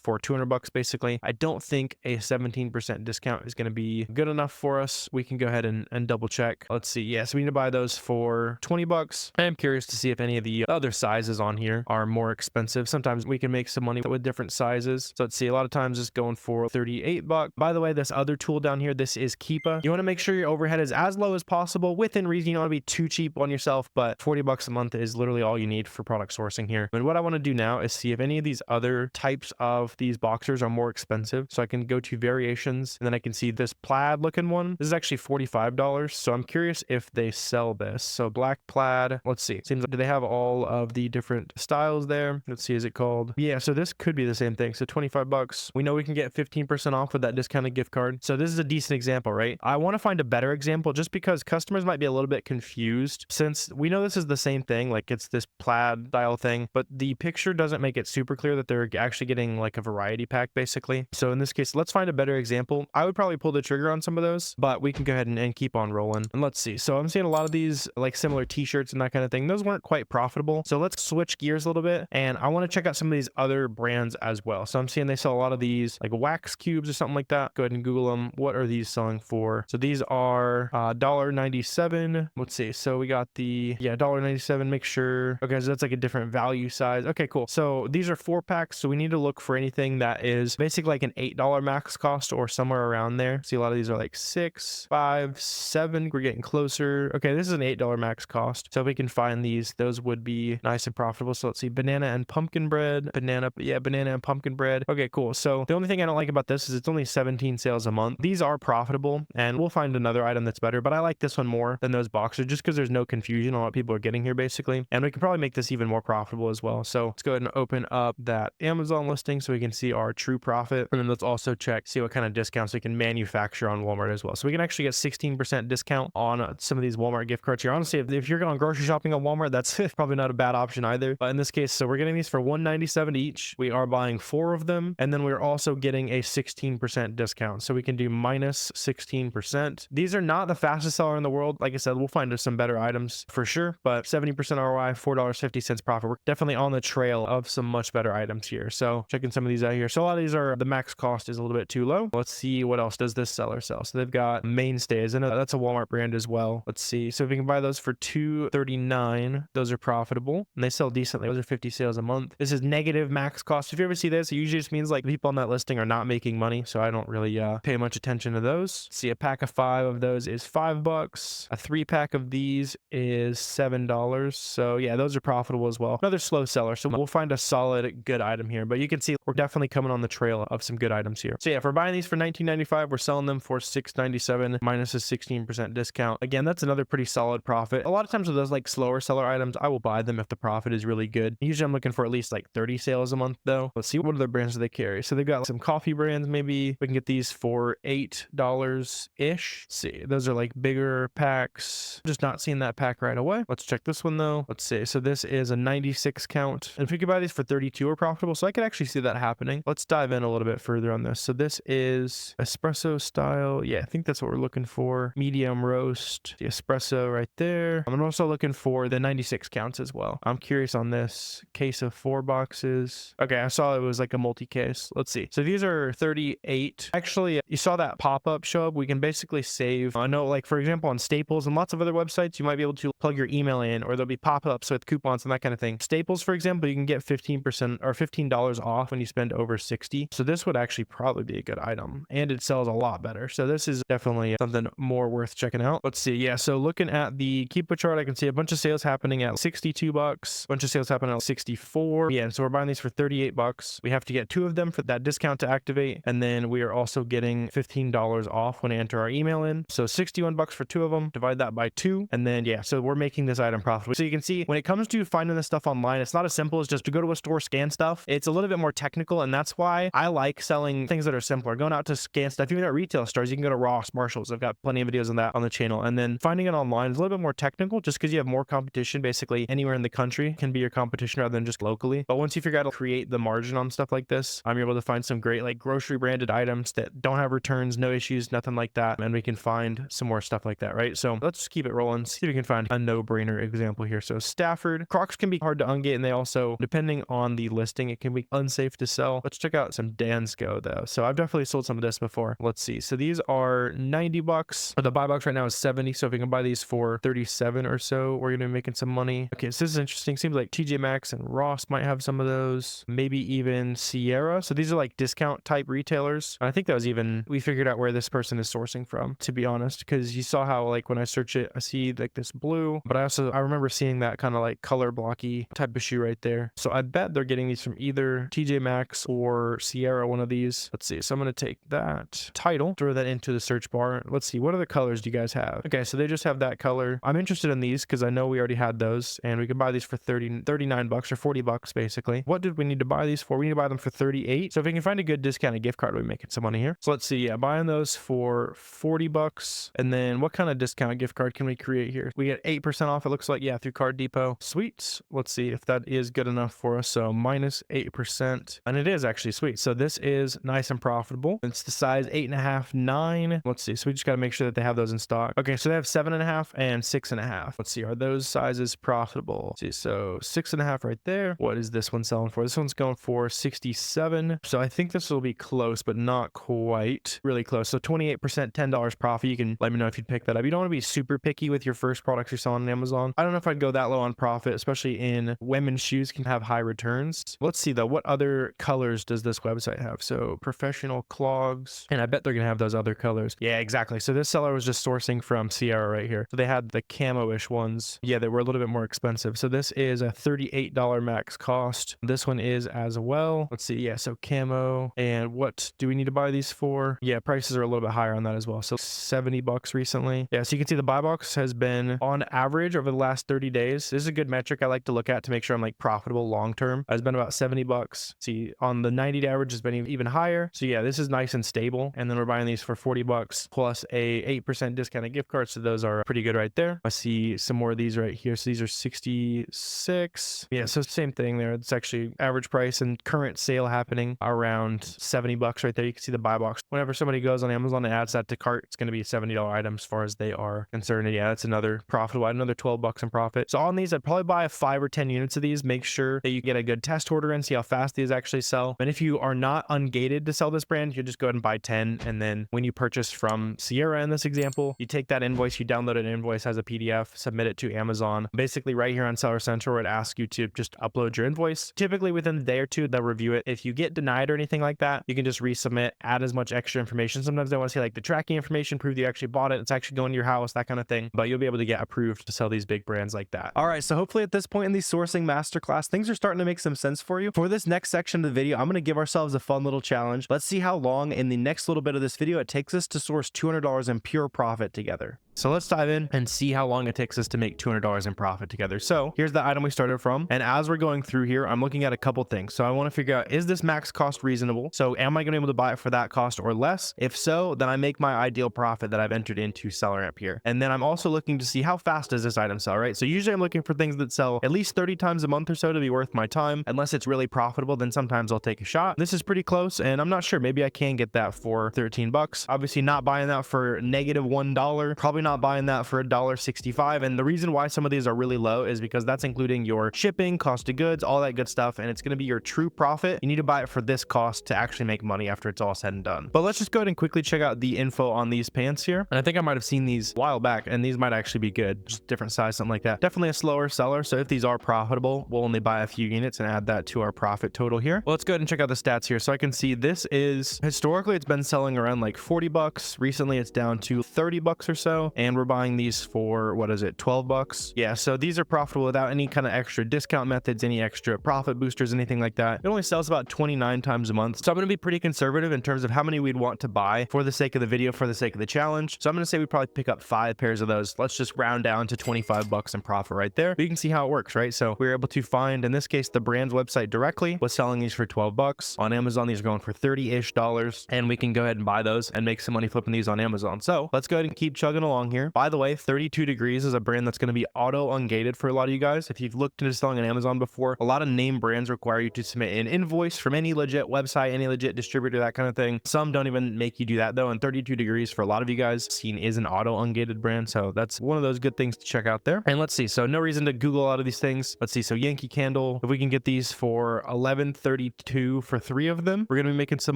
for 200 bucks basically. I don't think a 17% discount is going to be good enough for us. We can go ahead and double check. Let's see. Yes, we need to buy those for 20 bucks. I am curious to see if any of the other sizes on here are more expensive. Sometimes we can make some money with different sizes. So let's see, a lot of times it's going for 38 bucks. By the way, this other tool down here, this is Keepa. You want to make sure your overhead is as low as possible within reason. You don't want to be too cheap on yourself, but 40 bucks a month is literally all you need for product sourcing here. And what I want to do now is see if any of these other types of these boxers are more expensive. So I can go to variations, and then I can see this plaid looking one. This is actually $45. So I'm curious if they sell this. So black plaid, let's see. Seems like, do they have all of the different styles there? Let's see, is it called? Yeah, so this could be the same thing. So 25 bucks. We know we can get 15% off with that discounted gift card. So this is a decent example, right? I want to find a better example just because customers might be a little bit confused, since we know this is the same thing, like it's this plaid style thing, but the picture doesn't make it super clear that they're actually getting like a variety pack basically. So in this case, let's find a better example. I would probably pull the trigger on some of those, but we can go ahead and keep on rolling. And let's see. So I'm seeing a lot of these like similar t-shirts and that kind of thing. Those weren't quite profitable. So let's switch gears a little bit, and I want to check out some of these other brands as well. So I'm seeing they sell a lot of these like wax cubes or something like that. Go ahead and Google them. What are these selling for? So these are $1.97. Let's see. So we got the, yeah, $1.97. Make sure. Okay, so that's like a different value size. Okay, cool. So these are 4-packs. So we need to look for anything that is basically like an $8 max cost or somewhere around there. See, a lot of these are like 6, 5, 7. We're getting closer. Okay, this is an $8 max cost. So if we can find these, those would be nice and profitable. So let's see, banana and pumpkin bread. Banana and pumpkin bread. Okay, cool. So the only thing I don't like about this is it's only 17 sales a month. These are profitable, and we'll find another item that's better, but I like this one more than those boxers just because there's no confusion on what people are getting here basically. And we can probably make this even more profitable as well. So let's go ahead and open up that Amazon listing so we can see our true profit. And then let's also check, see what kind of discounts we can manufacture on Walmart as well. So we can actually get 16% discount on some of these Walmart gift cards here. Honestly, if you're going grocery shopping on Walmart, that's probably not a bad option either. But in this case, so we're getting these for $197 each. We are buying 4 of them, and then we're also getting a 16% discount. So we can do minus 16%. These are not the fastest seller in the world. Like I said, we'll find some better items for sure, but 70% ROI, $4.50 profit. We're definitely on the trail of some much better items here. So checking some of these out here. So a lot of these are, the max cost is a little bit too low. Let's see what else does this seller sell. So they've got mainstays. I know that's a Walmart brand as well. Let's see. So if we can buy those for $2.39, those are profitable and they sell decently. Those are 50 sales a month. This is negative max cost. If you ever see this, it usually just means like people on that listing are not making money. So I don't really pay much attention to those. See, a pack of 5 of those is $5. A 3-pack of these is $7. So yeah, those are profitable as well. Another slow seller. So we'll find a solid, good item here, but you can see we're definitely coming on the trail of some good items here. So yeah, if we're buying these for $19.95, we're selling them for $6.97 minus a 16% discount. Again, that's another pretty solid profit. A lot of times with those like slower seller items, I will buy them if the profit is really good. Usually I'm looking for at least like 30 sales a month though. Let's see what other brands do they carry. So they've got some coffee brands. Maybe we can get these for $8-ish. See, those are like bigger packs. Just not seeing that pack right away. Let's Let's check this one though. Let's see. So this is a 96 count. And if we could buy these for 32, we're profitable. So I could actually see that happening. Let's dive in a little bit further on this. So this is espresso style. Yeah, I think that's what we're looking for. Medium roast, the espresso right there. I'm also looking for the 96 counts as well. I'm curious on this case of 4 boxes. Okay, I saw it was like a multi-case. Let's see. So these are 38. Actually, you saw that pop-up show up. We can basically save. I know, like, for example, on Staples and lots of other websites, you might be able to plug your email in, or there'll be pop-ups with coupons and that kind of thing. Staples, for example, you can get 15% or $15 off when you spend over 60. So this would actually probably be a good item, and it sells a lot better. So this is definitely something more worth checking out. Let's see. Yeah, so looking at the Keepa chart, I can see a bunch of sales happening at 62 bucks, a bunch of sales happening at 64. Yeah, so we're buying these for 38 bucks. We have to get 2 of them for that discount to activate, and then we are also getting $15 off when I enter our email in. So 61 bucks for 2 of them. Divide that by 2, and then yeah, so we're making this item profitable. So you can see when it comes to finding this stuff online, it's not as simple as just to go to a store, scan stuff. It's a little bit more technical, and that's why I like selling things that are simpler. Going out to scan stuff, even at retail stores, you can go to Ross, Marshalls. I've got plenty of videos on that on the channel. And then finding it online is a little bit more technical, just because you have more competition. Basically anywhere in the country can be your competition rather than just locally. But once you figure out how to create the margin on stuff like this, I'm able to find some great like grocery branded items that don't have returns, no issues, nothing like that, and we can find some more stuff like that, right? So let's just keep it rolling, see if we can find a no-brainer example here. So Stafford Crocs can be hard to ungate, and they also, depending on the listing, it can be unsafe to sell. Let's check out some Dansco though. So I've definitely sold some of this before. Let's see. So these are 90 bucks. The buy box right now is 70. So if we can buy these for 37 or so, we're gonna be making some money. Okay, so this is interesting. Seems like TJ Maxx and Ross might have some of those, maybe even Sierra. So these are like discount type retailers. I think that was even, we figured out where this person is sourcing from, to be honest, because you saw how like when I search it, I see like this blue, but I remember seeing that kind of like color blocky type of shoe right there. So I bet they're getting these from either TJ Maxx or Sierra, one of these. Let's see. So I'm going to take that title, throw that into the search bar. Let's see. What other colors do you guys have? Okay, so they just have that color. I'm interested in these because I know we already had those, and we can buy these for 39 bucks or 40 bucks basically. What did we need to buy these for? We need to buy them for 38. So if we can find a good discounted gift card, we're making some money here. So let's see. Yeah, buying those for 40 bucks. And then what kind of discount gift card can we create here? We get 8% off, it looks like. Yeah, through Card Depot. Sweet. Let's see if that is good enough for us. So minus 8%. And it is actually sweet. So this is nice and profitable. It's the size 8.5, 9. Let's see. So we just got to make sure that they have those in stock. Okay, so they have 7.5 and 6.5. Let's see. Are those sizes profitable? Let's see. So 6.5 right there. What is this one selling for? This one's going for 67. So I think this will be close, but not quite. Really close. So 28%, $10 profit. You can let me know if you'd pick that up. You don't want to be super picky with your first products you're selling on Amazon. I don't know if I'd go that low on profit, especially in women's shoes can have high returns. Let's see though, what other colors does this website have? So professional clogs, and I bet they're gonna have those other colors. Yeah, exactly. So this seller was just sourcing from Sierra right here. So they had the camo-ish ones. Yeah, they were a little bit more expensive. So this is a $38 max cost. This one is as well. Let's see. Yeah, so camo. And what do we need to buy these for? Yeah, prices are a little bit higher on that as well. So 70 bucks recently. Yeah, so you can see the buy box has been on average over the last 30 days. This is a good metric I like to look at to make sure I'm like profitable long term. It's been about 70 bucks. See, on the 90-day average has been even higher. So yeah, this is nice and stable. And then we're buying these for 40 bucks plus a 8% discounted gift card. So those are pretty good right there. I see some more of these right here. So these are 66. Yeah, so same thing there. It's actually average price and current sale happening around 70 bucks right there. You can see the buy box. Whenever somebody goes on Amazon and adds that to cart, it's going to be a $70 item as far as they are concerned. And yeah, that's another profitable item, another 12 bucks in profit. So on these, I'd probably buy 5 or 10 units of these. Make sure that you get a good test order and see how fast these actually sell. And if you are not ungated to sell this brand, you just go ahead and buy 10. And then when you purchase from Sierra in this example, you take that invoice, you download an invoice as a PDF, submit it to Amazon. Basically right here on Seller Central, it asks you to just upload your invoice. Typically within a day or two, they'll review it. If you get denied or anything like that, you can just resubmit, add as much extra information. Sometimes they want to see like the tracking information, prove you actually bought it, it's actually going to your house, that kind of thing. But you'll be able to get approved to sell these big brands like that. All right, so hopefully at this point in the sourcing masterclass, things are starting to make some sense for you. For this next section of the video, I'm going to give ourselves a fun little challenge. Let's see how long in the next little bit of this video it takes us to source $200 in pure profit together. So let's dive in and see how long it takes us to make $200 in profit together. So here's the item we started from. And as we're going through here, I'm looking at a couple things. So I want to figure out, is this max cost reasonable? So am I going to be able to buy it for that cost or less? If so, then I make my ideal profit that I've entered into SellerAmp here. And then I'm also looking to see how fast does this item sell, right? So usually I'm looking for things that sell at least 30 times a month or so to be worth my time. Unless it's really profitable, then sometimes I'll take a shot. This is pretty close, and I'm not sure. Maybe I can get that for 13 bucks. Obviously not buying that for negative $1. Probably not buying that for $1.65. And the reason why some of these are really low is because that's including your shipping, cost of goods, all that good stuff, and it's going to be your true profit. You need to buy it for this cost to actually make money after it's all said and done. But let's just go ahead and quickly check out the info on these pants here. And I think I might have seen these a while back, and these might actually be good. Just different size, something like that. Definitely a slower seller. So if these are profitable, we'll only buy a few units and add that to our profit total here. Well, let's go ahead and check out the stats here. So I can see this is historically it's been selling around like 40 bucks. Recently it's down to 30 bucks or so. And we're buying these for, what is it, 12 bucks? Yeah, so these are profitable without any kind of extra discount methods, any extra profit boosters, anything like that. It only sells about 29 times a month. So I'm going to be pretty conservative in terms of how many we'd want to buy for the sake of the video, for the sake of the challenge. So I'm going to say we'd probably pick up 5 pairs of those. Let's just round down to 25 bucks in profit right there. But you can see how it works, right? So we were able to find, in this case, the brand's website directly was selling these for 12 bucks. On Amazon, these are going for $30-ish, and we can go ahead and buy those and make some money flipping these on Amazon. So let's go ahead and keep chugging along here. By the way, 32 Degrees is a brand that's going to be auto-ungated for a lot of you guys. If you've looked into selling on Amazon before, a lot of name brands require you to submit an invoice from any legit website, any legit distributor, that kind of thing. Some don't even make you do that though, and 32 Degrees for a lot of you guys seen is an auto-ungated brand. So that's one of those good things to check out there. And let's see, so no reason to Google a lot of these things. Let's see, so Yankee Candle, if we can get these for $11.32 for 3 of them, we're gonna be making some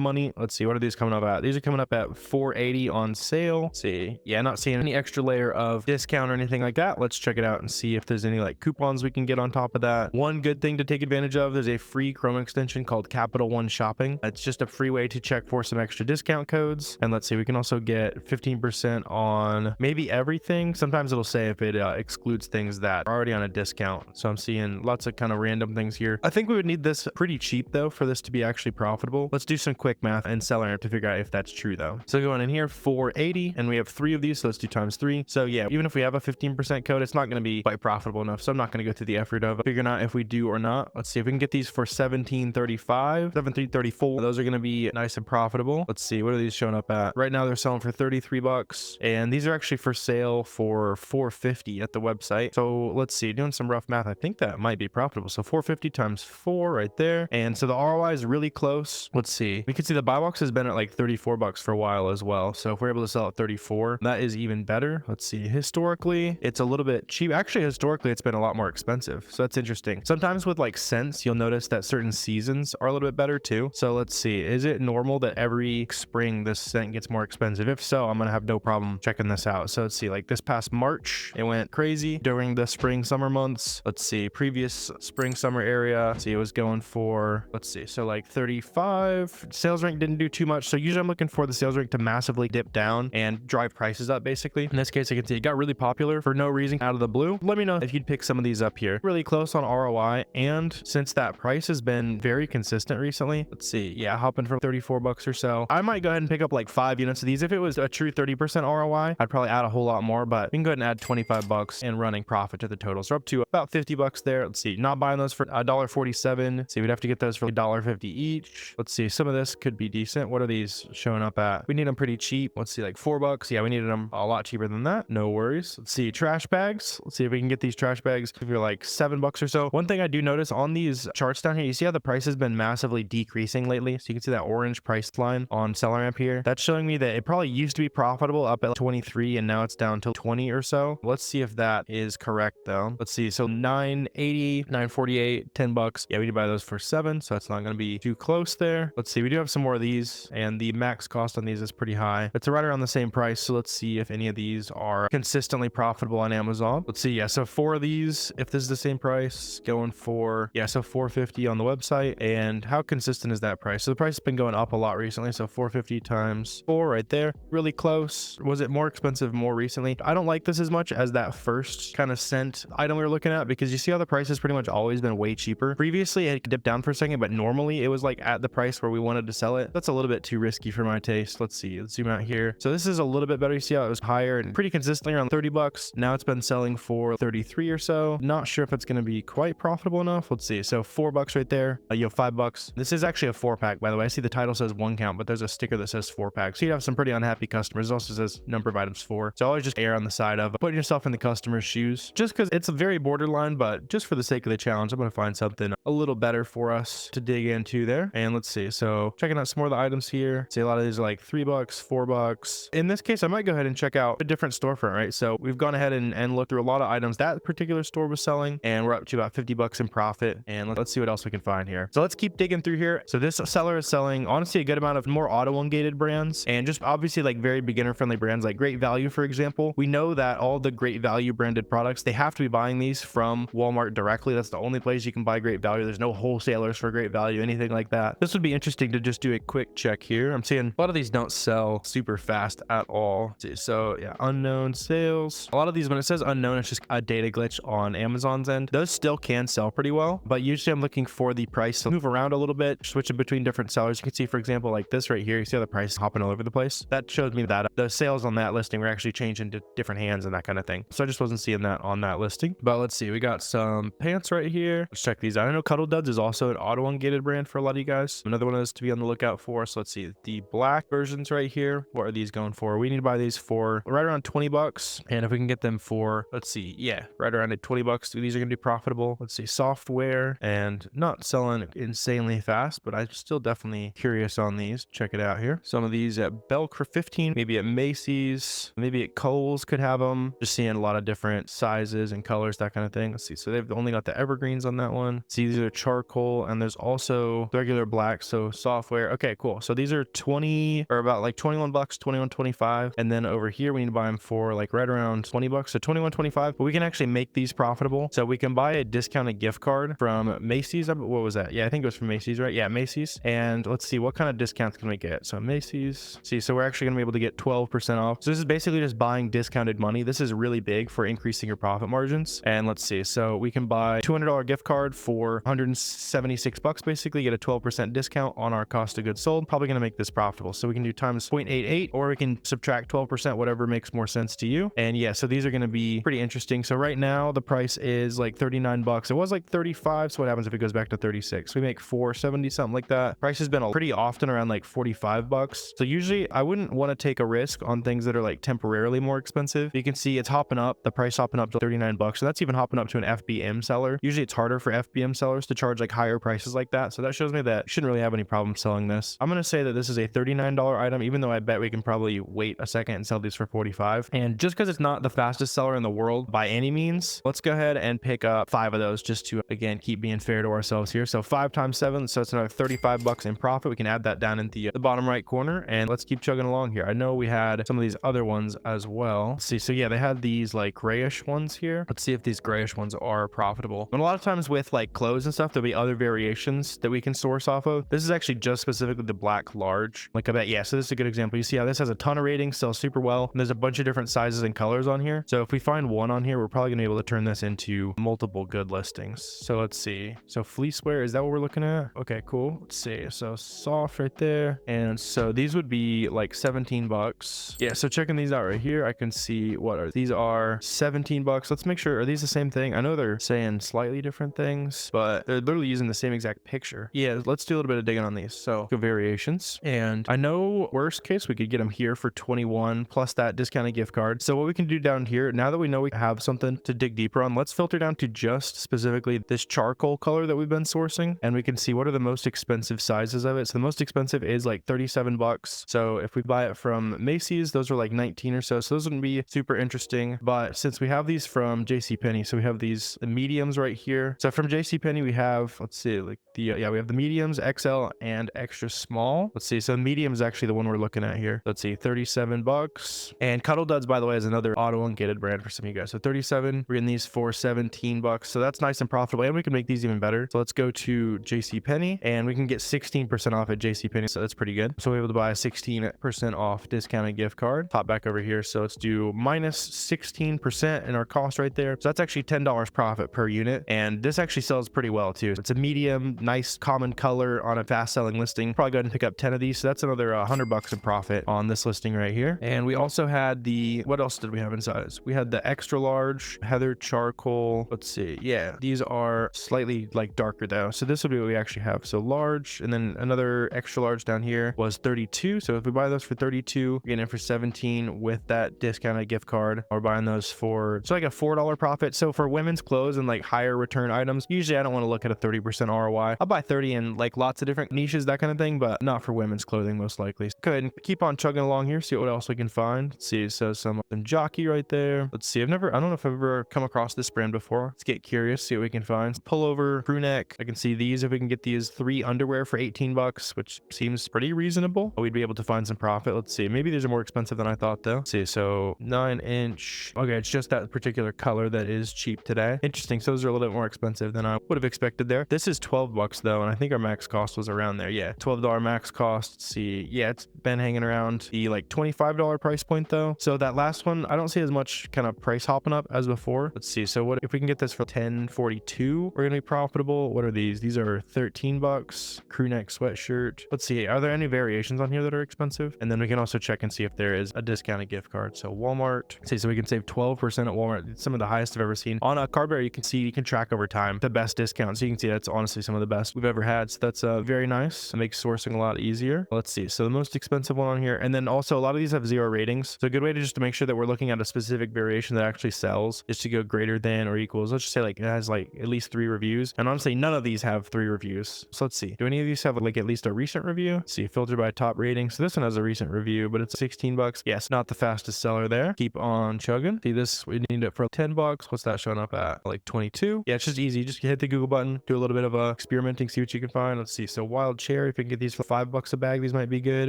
money. Let's see, what are these coming up at? These are coming up at $4.80 on sale. Let's see, yeah, not seeing any extra layer of discount or anything like that. Let's check it out and see if there's any like coupons we can get on top of that. One good thing to take advantage of, there's a free Chrome extension called Capital One Shopping. It's just a free way to check for some extra discount codes. And let's see, we can also get 15% on maybe everything. Sometimes it'll say if it excludes things that are already on a discount. So I'm seeing lots of kind of random things here. I think we would need this pretty cheap though for this to be actually profitable. Let's do some quick math and SellerAmp to figure out if that's true though. So going in here, 480, and we have 3 of these, so let's do times 3. So yeah, even if we have a 15% code, it's not going to be quite profitable enough. So I'm not going to go through the effort of figuring out if we do or not. Let's see if we can get these for 1735, 1734. Those are going to be nice and profitable. Let's see, what are these showing up at? Right now they're selling for 33 bucks, and these are actually for sale for 450 at the website. So let's see, doing some rough math, I think that might be profitable. So 450 times 4 right there. And so the ROI is really close. Let's see, we can see the buy box has been at like 34 bucks for a while as well. So if we're able to sell at 34, that is even better. Let's see, historically it's a little bit cheap. Actually, historically it's been a lot more expensive. So that's interesting. Sometimes with like scents, you'll notice that certain seasons are a little bit better too. So let's see, is it normal that every spring this scent gets more expensive? If so, I'm gonna have no problem checking this out. So let's see, like this past March, it went crazy during the spring summer months. Let's see, previous spring summer area, let's see, it was going for, let's see, so like 35. Sales rank didn't do too much. So usually I'm looking for the sales rank to massively dip down and drive prices up basically. In this case, I can see it got really popular for no reason out of the blue. Let me know if you'd pick some of these up here. Really close on ROI, and since that price has been very consistent recently, let's see, yeah, hopping from 34 bucks or so, I might go ahead and pick up like 5 units of these. If it was a true 30% ROI, I'd probably add a whole lot more, but we can go ahead and add 25 bucks and running profit to the total. So up to about 50 bucks there. Let's see, not buying those for $1.47. See, we'd have to get those for $1.50 each. Let's see, some of this could be decent. What are these showing up at? We need them pretty cheap. Let's see, like 4 bucks. Yeah, we needed them a lot cheaper than that. No worries. Let's see, trash bags. Let's see if we can get these trash bags if you're like 7 bucks or so. One thing I do notice on these charts down here, you see how the price has been massively decreasing lately. So you can see that orange price line on SellerAmp here. That's showing me that it probably used to be profitable up at 23 and now it's down to 20 or so. Let's see if that is correct though. Let's see, so 980, 948, 10 bucks. Yeah, we need to buy those for 7, so it's not going to be too close there. Let's see, we do have some more of these, and the max cost on these is pretty high. It's right around the same price, so let's see if any of these are consistently profitable on Amazon. Let's see, yeah, so 4 of these, if this is the same price, going for, yeah, so 450 on the website. And how consistent is that price? So the price has been going up a lot recently, so 450 times 4 right there, really close. Was it more expensive more recently? I don't like this as much as that first kind of scent item we were looking at, because you see how the price has pretty much always been way cheaper. Previously it dipped down for a second, but normally it was like at the price where we wanted to sell it. That's a little bit too risky for my taste. Let's see, let's zoom out here. So this is a little bit better. You see how it was higher there and pretty consistently around 30 bucks. Now it's been selling for 33 or so. Not sure if it's going to be quite profitable enough. Let's see. So 4 bucks right there. You have 5 bucks. This is actually a 4-pack, by the way. I see the title says 1 count, but there's a sticker that says 4-pack. So you have some pretty unhappy customers. It also says number of items 4. So always just err on the side of putting yourself in the customer's shoes, just because it's a very borderline, but just for the sake of the challenge, I'm going to find something a little better for us to dig into there. And let's see. So checking out some more of the items here. See, a lot of these are like 3 bucks, 4 bucks. In this case, I might go ahead and check out a different storefront, right? So we've gone ahead and looked through a lot of items that particular store was selling, and we're up to about 50 bucks in profit. And let's see what else we can find here. So let's keep digging through here. So this seller is selling honestly a good amount of more auto-ungated brands, and just obviously like very beginner friendly brands like Great Value, for example. We know that all the Great Value branded products, they have to be buying these from Walmart directly. That's the only place you can buy Great Value. There's no wholesalers for Great Value, anything like that. This would be interesting to just do a quick check here. I'm seeing a lot of these don't sell super fast at all. So yeah, unknown sales. A lot of these, when it says unknown, it's just a data glitch on Amazon's end. Those still can sell pretty well, but usually I'm looking for the price to move around a little bit, switching between different sellers. You can see, for example, like this right here, you see how the price is hopping all over the place. That shows me that the sales on that listing were actually changing to different hands and that kind of thing. So I just wasn't seeing that on that listing. But let's see, we got some pants right here. Let's check these out. I know Cuddle Duds is also an auto-ungated brand for a lot of you guys. Another one is to be on the lookout for. So let's see, the black versions right here. What are these going for? We need to buy these for right around 20 bucks. And if we can get them for, let's see, yeah, right around at 20 bucks, these are going to be profitable. Let's see, software, and not selling insanely fast, but I'm still definitely curious on these. Check it out here. Some of these at Belk for 15, maybe at Macy's, maybe at Kohl's could have them. Just seeing a lot of different sizes and colors, that kind of thing. Let's see. So they've only got the evergreens on that one. See, these are charcoal, and there's also regular black. So software. Okay, cool. So these are 20 or about like 21 bucks, 21, 25. And then over here, we need to buy them for like right around 20 bucks. So 21, 25, but we can actually make these profitable. So we can buy a discounted gift card from Macy's. What was that? Yeah, I think it was from Macy's, right? Yeah, Macy's. And let's see, what kind of discounts can we get? So Macy's. See, so we're actually going to be able to get 12% off. So this is basically just buying discounted money. This is really big for increasing your profit margins. And let's see, so we can buy $200 gift card for 176 bucks, basically get a 12% discount on our cost of goods sold. Probably going to make this profitable. So we can do times 0.88, or we can subtract 12%, whatever makes more sense to you. And yeah, so these are going to be pretty interesting. So right now the price is like 39 bucks. It was like 35. So what happens if it goes back to 36? We make 470, something like that. Price has been pretty often around like 45 bucks. So usually I wouldn't want to take a risk on things that are like temporarily more expensive. You can see it's hopping up, the price hopping up to 39 bucks. So that's even hopping up to an FBM seller. Usually it's harder for FBM sellers to charge like higher prices like that. So that shows me that you shouldn't really have any problem selling this. I'm going to say that this is a $39 item, even though I bet we can probably wait a second and sell these for 45. And just because it's not the fastest seller in the world by any means, let's go ahead and pick up 5 of those just to, again, keep being fair to ourselves here. So 5 times 7, so it's another 35 bucks in profit. We can add that down in the bottom right corner, and let's keep chugging along here. I know we had some of these other ones as well. Let's see. So yeah, they had these like grayish ones here. Let's see if these grayish ones are profitable. And a lot of times with like clothes and stuff, there'll be other variations that we can source off of. This is actually just specifically the black large. Like I bet, yeah, so this is a good example. You see how this has a ton of ratings, sells super well, and there's a bunch of different sizes and colors on here. So if we find one on here, we're probably gonna be able to turn this into multiple good listings. So let's see. So fleecewear, is that what we're looking at? Okay, cool. Let's see. So soft right there. And so these would be like 17 bucks. Yeah, so checking these out right here, I can see what are these are 17 bucks. Let's make sure, are these the same thing? I know they're saying slightly different things, but they're literally using the same exact picture. Yeah, let's do a little bit of digging on these. So good variations. And I know worst case, we could get them here for 21 plus that discounted gift card. So what we can do down here, now that we know we have something to dig deeper on, let's filter down to just specifically this charcoal color that we've been sourcing, and we can see what are the most expensive sizes of it. So the most expensive is like 37 bucks. So if we buy it from Macy's, those are like 19 or so. So those wouldn't be super interesting. But since we have these from JCPenney, so we have these the mediums right here. So from JCPenney, we have, let's see, like the, yeah, we have the mediums, XL and extra small. Let's see. So medium is actually the one we're looking at here. Let's see, 37 bucks. And Cuddle Duds, by the way, is another auto-ungated brand for some of you guys. So 37, we're in these for 17 bucks. So that's nice and profitable. And we can make these even better. So let's go to JCPenney and we can get 16% off at JCPenney. So that's pretty good. So we're able to buy a 16% off discounted gift card. Pop back over here. So let's do minus 16% in our cost right there. So that's actually $10 profit per unit. And this actually sells pretty well too. It's a medium, nice common color on a fast selling listing. Probably go ahead and pick up 10 of these. So that's another 100 bucks in profit on this listing right here. And we also have had the, what else did we have in size? We had the extra large, heather charcoal. Let's see. Yeah, these are slightly like darker though. So this will be what we actually have. So large, and then another extra large down here was 32. So if we buy those for 32, we're getting it for 17 with that discounted gift card. We're buying those for, so like a $4 profit. So for women's clothes and like higher return items, usually I don't want to look at a 30% ROI. I'll buy 30 in like lots of different niches, that kind of thing, but not for women's clothing most likely. Go ahead and keep on chugging along here, see what else we can find. Let's see, so some jockey right there. Let's see, I don't know if I've ever come across this brand before. Let's get curious, see what we can find. Pullover, crew neck. I can see these, if we can get these 3 underwear for 18 bucks, which seems pretty reasonable. We'd be able to find some profit. Let's see, maybe these are more expensive than I thought though. Let's see, so 9-inch. Okay, it's just that particular color that is cheap today. Interesting, so those are a little bit more expensive than I would have expected there. This is 12 bucks though, and I think our max cost was around there. Yeah, $12 max cost. Let's see, yeah, it's been hanging around the like $25 price point though. So that last one, I don't see as much kind of price hopping up as before. Let's see, so what if we can get this for $10.42, we're gonna be profitable. What are these? These are 13 bucks. Crew neck sweatshirt. Let's see, are there any variations on here that are expensive? And then we can also check and see if there is a discounted gift card. So Walmart, see, so we can save 12% at Walmart. It's some of the highest I've ever seen. On a card bearer, you can see, you can track over time the best discounts. So you can see that's honestly some of the best we've ever had. So that's very nice. It makes sourcing a lot easier. Let's see, so the most expensive one on here, and then also a lot of these have 0 ratings. So a good way to just to make sure that we're looking at a specific variation that actually sells is to go greater than or equals. Let's just say like it has like at least 3 reviews, and honestly none of these have 3 reviews. So let's see, do any of these have like at least a recent review? Let's see, filter by top rating. So this one has a recent review, but it's 16 bucks. Yes, not the fastest seller there. Keep on chugging. See, this we need it for 10 bucks. What's that showing up at? Like 22. Yeah, it's just easy. Just hit the Google button, do a little bit of experimenting, see what you can find. Let's see, so wild cherry, if we can get these for 5 bucks a bag, these might be good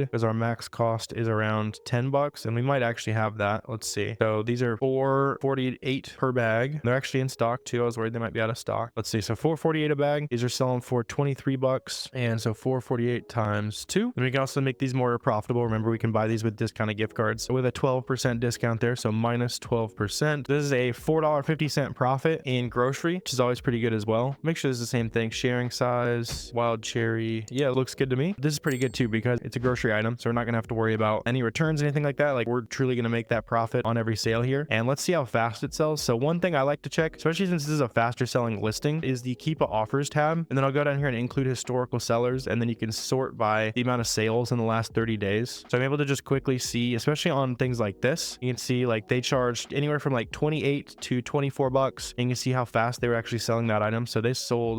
because our max cost is around 10 bucks, and we might actually have that. Let's see, so these are $4.48 per bag. They're actually in stock too. I was worried they might be out of stock. Let's see, so $4.48 a bag. These are selling for 23 bucks, and so 4.48 times 2. And we can also make these more profitable. Remember, we can buy these with discounted gift cards with a 12% discount there, so minus 12%. This is a $4.50 profit in grocery, which is always pretty good as well. Make sure this is the same thing. Sharing size, wild cherry. Yeah, it looks good to me. This is pretty good too because it's a grocery item, so we're not gonna have to worry about any returns, anything like that. Like, we're truly gonna make that profit on every sale here. And let's see how fast it sells. So one thing I like to check, especially since this is a faster selling listing, is the keep offers tab. And then I'll go down here and include historical sellers, and then you can sort by the amount of sales in the last 30 days. So I'm able to just quickly see, especially on things like this, you can see like they charged anywhere from like 28 to 24 bucks, and you can see how fast they were actually selling that item. So they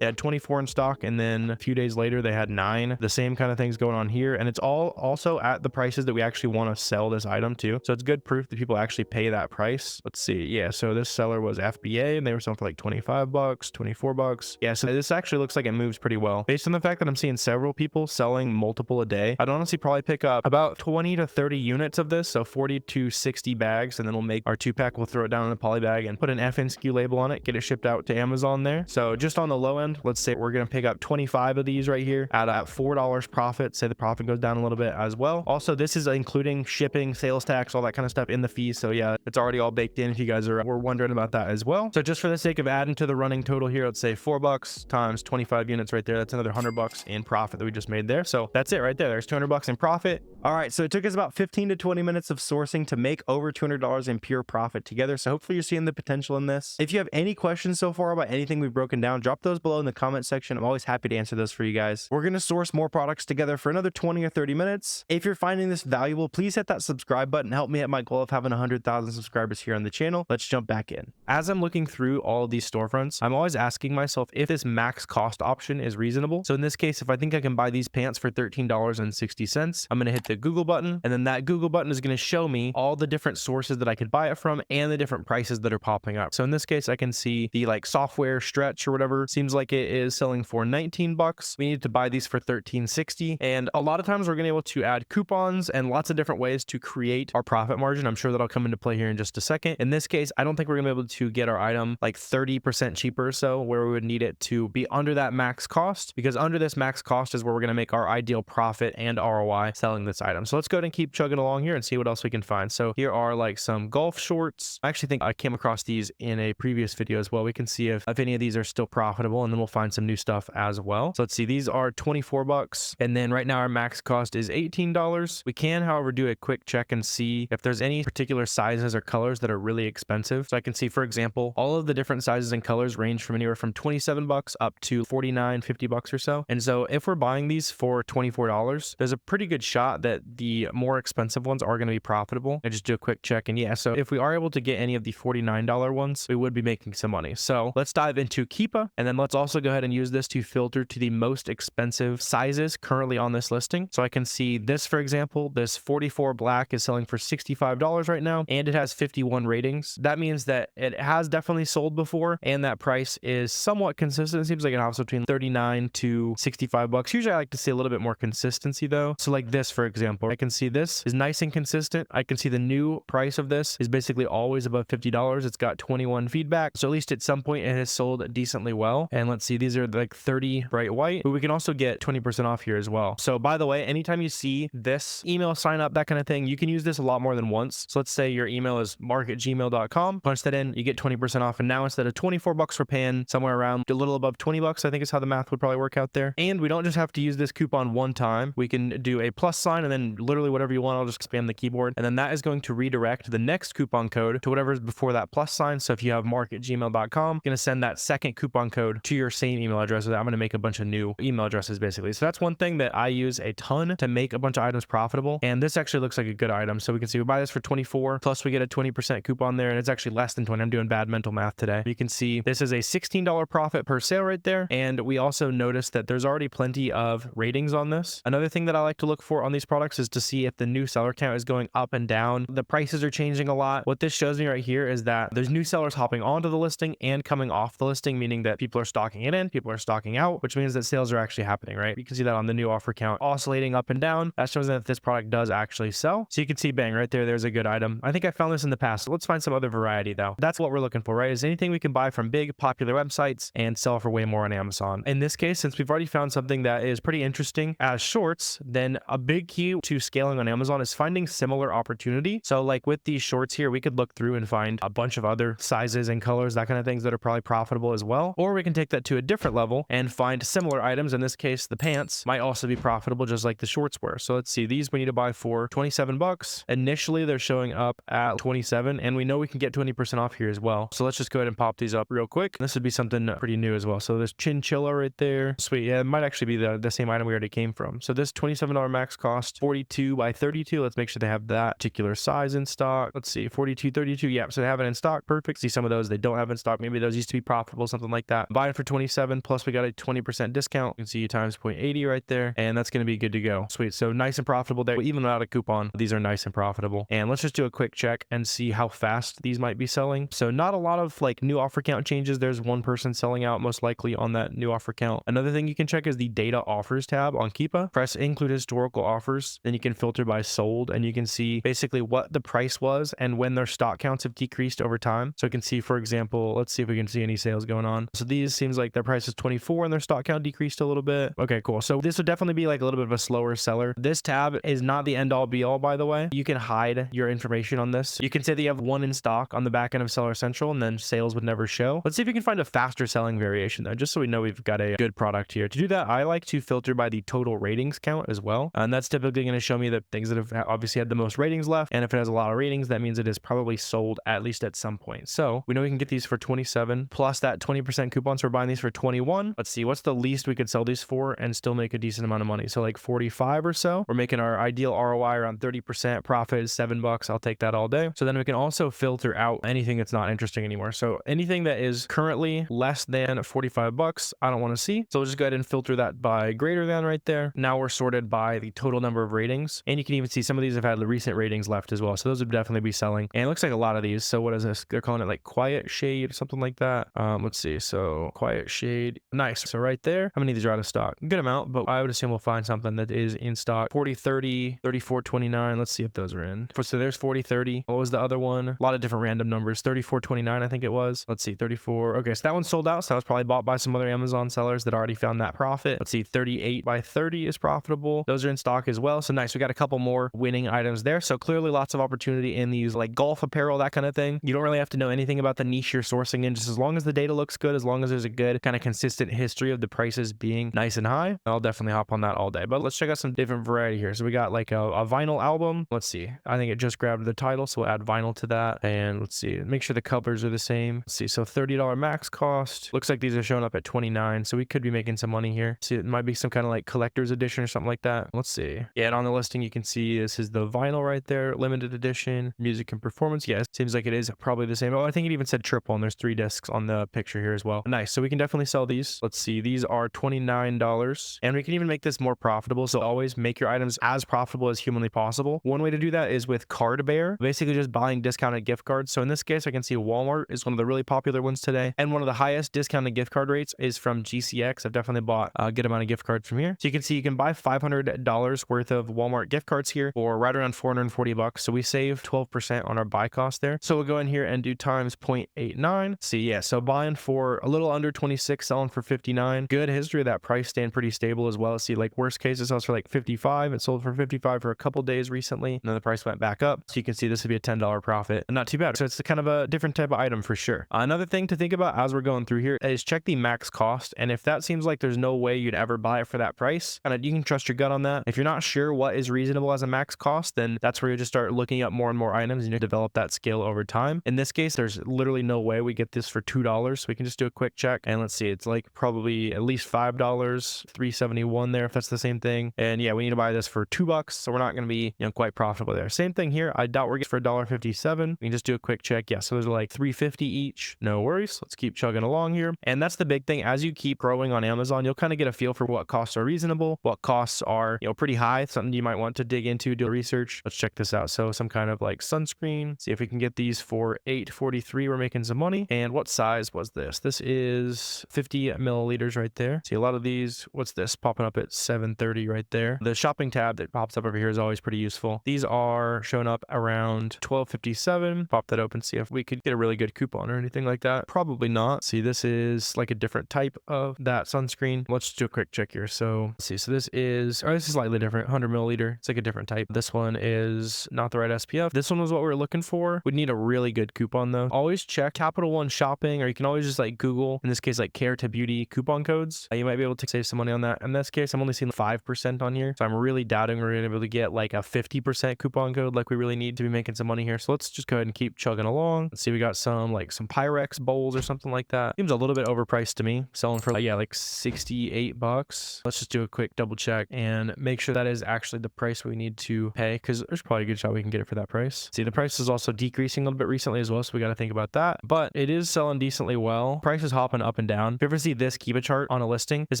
had 24 in stock, and then a few days later they had 9. The same kind of things going on here, and it's all also at the prices that we actually want to sell this item to. So it's good proof that people actually pay that price. Let's see, yeah, so this seller was FBA, and they were selling for like 25 bucks, 24 bucks. Yeah, so this actually looks like it moves pretty well. Based on the fact that I'm seeing several people selling multiple a day, I'd honestly probably pick up about 20 to 30 units of this, so 40 to 60 bags, and then we'll make our 2-pack. We'll throw it down in a poly bag and put an FNSKU label on it, get it shipped out to Amazon there. So just on the low end, let's say we're gonna pick up 25 of these right here at $4 profit. Say the profit goes down a little bit as well. Also, this is including shipping, sales tax, all that kind of stuff in the fees. So yeah, it's already all baked in if you guys were wondering about that as well. So just for the sake of adding to the running total here, let's say 4 bucks times 25 units right there. That's another 100 bucks in profit that we just made there. So that's it right there. There's 200 bucks in profit. All right, so it took us about 15 to 20 minutes of sourcing to make over $200 in pure profit together. So hopefully you're seeing the potential in this. If you have any questions so far about anything we've broken down, drop those below in the comment section. I'm always happy to answer those for you guys. We're going to source more products together for another 20 or 30 minutes. If you're finding this valuable, please hit that subscribe button. Help me hit my goal of having 100,000 subscribers here on the channel. Let's jump back in. As I'm looking through all of these storefronts, I'm always asking myself if this max cost option is reasonable. So in this case, if I think I can buy these pants for $13.60, I'm going to hit the Google button, and then that Google button is going to show me all the different sources that I could buy it from and the different prices that are popping up. So in this case, I can see the like software stretch or whatever seems like it is selling for 19 bucks. We need to buy these for $13.60. And a lot of times we're going to be able to add coupons and lots of different ways to create our profit margin. I'm sure that'll come into play here in just a second. In this case, I don't think we're going to be able to get our item like 30% cheaper or so, where we would need it to be under that max cost, because under this max cost is where we're going to make our ideal profit and ROI selling this item. So let's go ahead and keep chugging along here and see what else we can find. So here are like some golf shorts. I actually think I came across these in a previous video as well. We can see if any of these are still profitable, and then we'll find some new stuff as well. So let's see, these are 24 bucks. And then right now our max cost is $18. We can, however, do a quick check and see see if there's any particular sizes or colors that are really expensive. So I can see, for example, all of the different sizes and colors range from anywhere from 27 bucks up to 49, 50 bucks or so. And so if we're buying these for $24, there's a pretty good shot that the more expensive ones are going to be profitable. I just do a quick check, and yeah, so if we are able to get any of the $49 ones, we would be making some money. So let's dive into Keepa, and then let's also go ahead and use this to filter to the most expensive sizes currently on this listing. So I can see this, for example, this 44 black is selling for $65 right now, and it has 51 ratings. That means that it has definitely sold before, and that price is somewhat consistent. It seems like it hops between 39 to 65 bucks. Usually I like to see a little bit more consistency though. So like this, for example, I can see this is nice and consistent. I can see the new price of this is basically always above $50. It's got 21 feedback. So at least at some point it has sold decently well. And let's see, these are like 30 bright white, but we can also get 20% off here as well. So by the way, anytime you see this email sign up, that kind of thing, you can use this a lot more than once. So let's say your email is mark@gmail.com, punch that in, you get 20% off. And now instead of 24 bucks, we're paying somewhere around a little above 20 bucks, I think is how the math would probably work out there. And we don't just have to use this coupon one time. We can do a plus sign and then literally whatever you want. I'll just spam the keyboard. And then that is going to redirect the next coupon code to whatever's before that plus sign. So if you have mark@gmail.com, I'm going to send that second coupon code to your same email address. I'm going to make a bunch of new email addresses basically. So that's one thing that I use a ton to make a bunch of items profitable. And this actually looks like a good item. So we can see we buy this for 24 plus we get a 20% coupon there, and it's actually less than 20. I'm doing bad mental math today. You can see this is a $16 profit per sale right there. And we also notice that there's already plenty of ratings on this. Another thing that I like to look for on these products is to see if the new seller count is going up and down. The prices are changing a lot. What this shows me right here is that there's new sellers hopping onto the listing and coming off the listing, meaning that people are stocking it in, people are stocking out, which means that sales are actually happening, right? You can see that on the new offer count oscillating up and down. That shows that this product does actually sell. So you can see, bang, right there, there's a good item. I think I found this in the past. So let's find some other variety though. That's what we're looking for, right? Is anything we can buy from big popular websites and sell for way more on Amazon. In this case, since we've already found something that is pretty interesting as shorts, then a big key to scaling on Amazon is finding similar opportunity. So like with these shorts here, we could look through and find a bunch of other sizes and colors, that kind of things that are probably profitable as well. Or we can take that to a different level and find similar items. In this case, the pants might also be profitable just like the shorts were. So let's see, these we need to buy for 27 bucks. Initially, they're showing up at 27, and we know we can get 20% off here as well. So let's just go ahead and pop these up real quick. This would be something pretty new as well. So there's chinchilla right there. Sweet. Yeah, it might actually be the same item we already came from. So this $27 max cost, 42 by 32. Let's make sure they have that particular size in stock. Let's see, 42, 32. Yeah, so they have it in stock. Perfect. See some of those they don't have in stock. Maybe those used to be profitable, something like that. Buy it for 27, plus we got a 20% discount. You can see times 0.80 right there, and that's going to be good to go. Sweet. So nice and profitable there. Even without a coupon, these are nice and profitable. And let's just do a quick check and see how fast these might be selling. So not a lot of like new offer count changes. There's one person selling out most likely on that new offer count. Another thing you can check is the data offers tab on Keepa. Press include historical offers. Then you can filter by sold, and you can see basically what the price was and when their stock counts have decreased over time. So you can see, for example, let's see if we can see any sales going on. So these seems like their price is 24 and their stock count decreased a little bit. Okay, cool. So this would definitely be like a little bit of a slower seller. This tab is not the end all be all, by the way. You can hide your information on this. You can say that you have one in stock on the back end of Seller Central, and then sales would never show. Let's see if we can find a faster selling variation though, just so we know we've got a good product here. To do that, I like to filter by the total ratings count as well. And that's typically going to show me the things that have obviously had the most ratings left. And if it has a lot of ratings, that means it is probably sold at least at some point. So we know we can get these for 27 plus that 20% coupon. So we're buying these for 21. Let's see, what's the least we could sell these for and still make a decent amount of money? So like 45 or so. We're making our ideal ROI around 30%. Profit is $7. I'll take that all day. So then we can also filter out anything that's not interesting anymore. So anything that is currently less than 45 bucks, I don't want to see. So we'll just go ahead and filter that by greater than right there. Now we're sorted by the total number of ratings. And you can even see some of these have had the recent ratings left as well. So those would definitely be selling. And it looks like a lot of these. So what is this? They're calling it like quiet shade, something like that. Let's see. So quiet shade. Nice. So right there, how many of these are out of stock? Good amount, but I would assume we'll find something that is in stock. 40, 30, 34, 29. Let's see if those are in. So there's 40, 30. What was the other one? A lot of different random numbers. 34, 29, I think it was. Let's see, 34. Okay, so that one sold out. So that was probably bought by some other Amazon sellers that already found that profit. Let's see, 38 by 30 is profitable. Those are in stock as well. So nice. We got a couple more winning items there. So clearly lots of opportunity in these like golf apparel, that kind of thing. You don't really have to know anything about the niche you're sourcing in. Just as long as the data looks good, as long as there's a good kind of consistent history of the prices being nice and high, I'll definitely hop on that all day. But let's check out some different variety here. So we got like a vinyl album. Let's see. see. I think it just grabbed the title, so we'll add vinyl to that. And let's see, make sure the colors are the same. Let's see, so $30 max cost. Looks like these are showing up at 29, so we could be making some money here. See, it might be some kind of like collector's edition or something like that. Let's see. Yeah, and on the listing, you can see this is the vinyl right there, limited edition, music and performance. Yeah, it seems like it is probably the same. Oh, I think it even said triple, and there's 3 discs on the picture here as well. Nice. So we can definitely sell these. Let's see. These are $29, and we can even make this more profitable. So always make your items as profitable as humanly possible. One way to do that is with Card Bear, basically just buying discounted gift cards. So in this case, I can see Walmart is one of the really popular ones today, and one of the highest discounted gift card rates is from GCX. I've definitely bought a good amount of gift cards from here. So you can see you can buy $500 worth of Walmart gift cards here for right around 440 bucks. So we save 12% on our buy cost there. So we'll go in here and do times 0.89. See, yeah, so buying for a little under 26, selling for 59. Good history of that price staying pretty stable as well. See, like worst case, it sells for like 55. It sold for 55 for a couple days recently, and then the price went back up. So you can see this would be a $10 profit, and not too bad. So it's kind of a different type of item for sure. Another thing to think about as we're going through here is check the max cost, and if that seems like there's no way you'd ever buy it for that price, and you can trust your gut on that. If you're not sure what is reasonable as a max cost, then that's where you just start looking up more and more items, and you develop that skill over time. In this case, there's literally no way we get this for $2, so we can just do a quick check, and let's see, it's like probably at least $5, $3.71 there if that's the same thing. And yeah, we need to buy this for $2, so we're not going to be, quite profitable there. Same thing here. I doubt we're getting for $1.57. We can just do a quick check. Yeah, so those are like $3.50 each. No worries. Let's keep chugging along here. And that's the big thing. As you keep growing on Amazon, you'll kind of get a feel for what costs are reasonable, what costs are, pretty high, something you might want to dig into, do research. Let's check this out. So some kind of like sunscreen. See if we can get these for $8.43. We're making some money. And what size was this? This is 50 milliliters right there. See a lot of these. What's this popping up at 7.30 right there? The shopping tab that pops up over here is always pretty useful. These are showing up around 12.57. Pop that open, see if we could get a really good coupon or anything like that. Probably not. See, this is like a different type of that sunscreen. Let's do a quick check here. So let's see. So this is slightly different, 100 milliliter. It's like a different type. This one is not the right SPF. This one was what we were looking for. We'd need a really good coupon though. Always check Capital One Shopping, or you can always just like Google, in this case, like Care to Beauty coupon codes. You might be able to save some money on that. In this case, I'm only seeing 5% on here. So I'm really doubting we're going to be able to get like a 50% coupon code like we really need to be making some money here. So let's just go ahead and keep chugging along. Let's see, we got some Pyrex bowls or something like that. Seems a little bit overpriced to me. Selling for like 68 bucks. Let's just do a quick double check and make sure that is actually the price we need to pay, because there's probably a good shot we can get it for that price. See, the price is also decreasing a little bit recently as well, so we got to think about that. But it is selling decently well. Price is hopping up and down. If you ever see this Kiva chart on a listing, this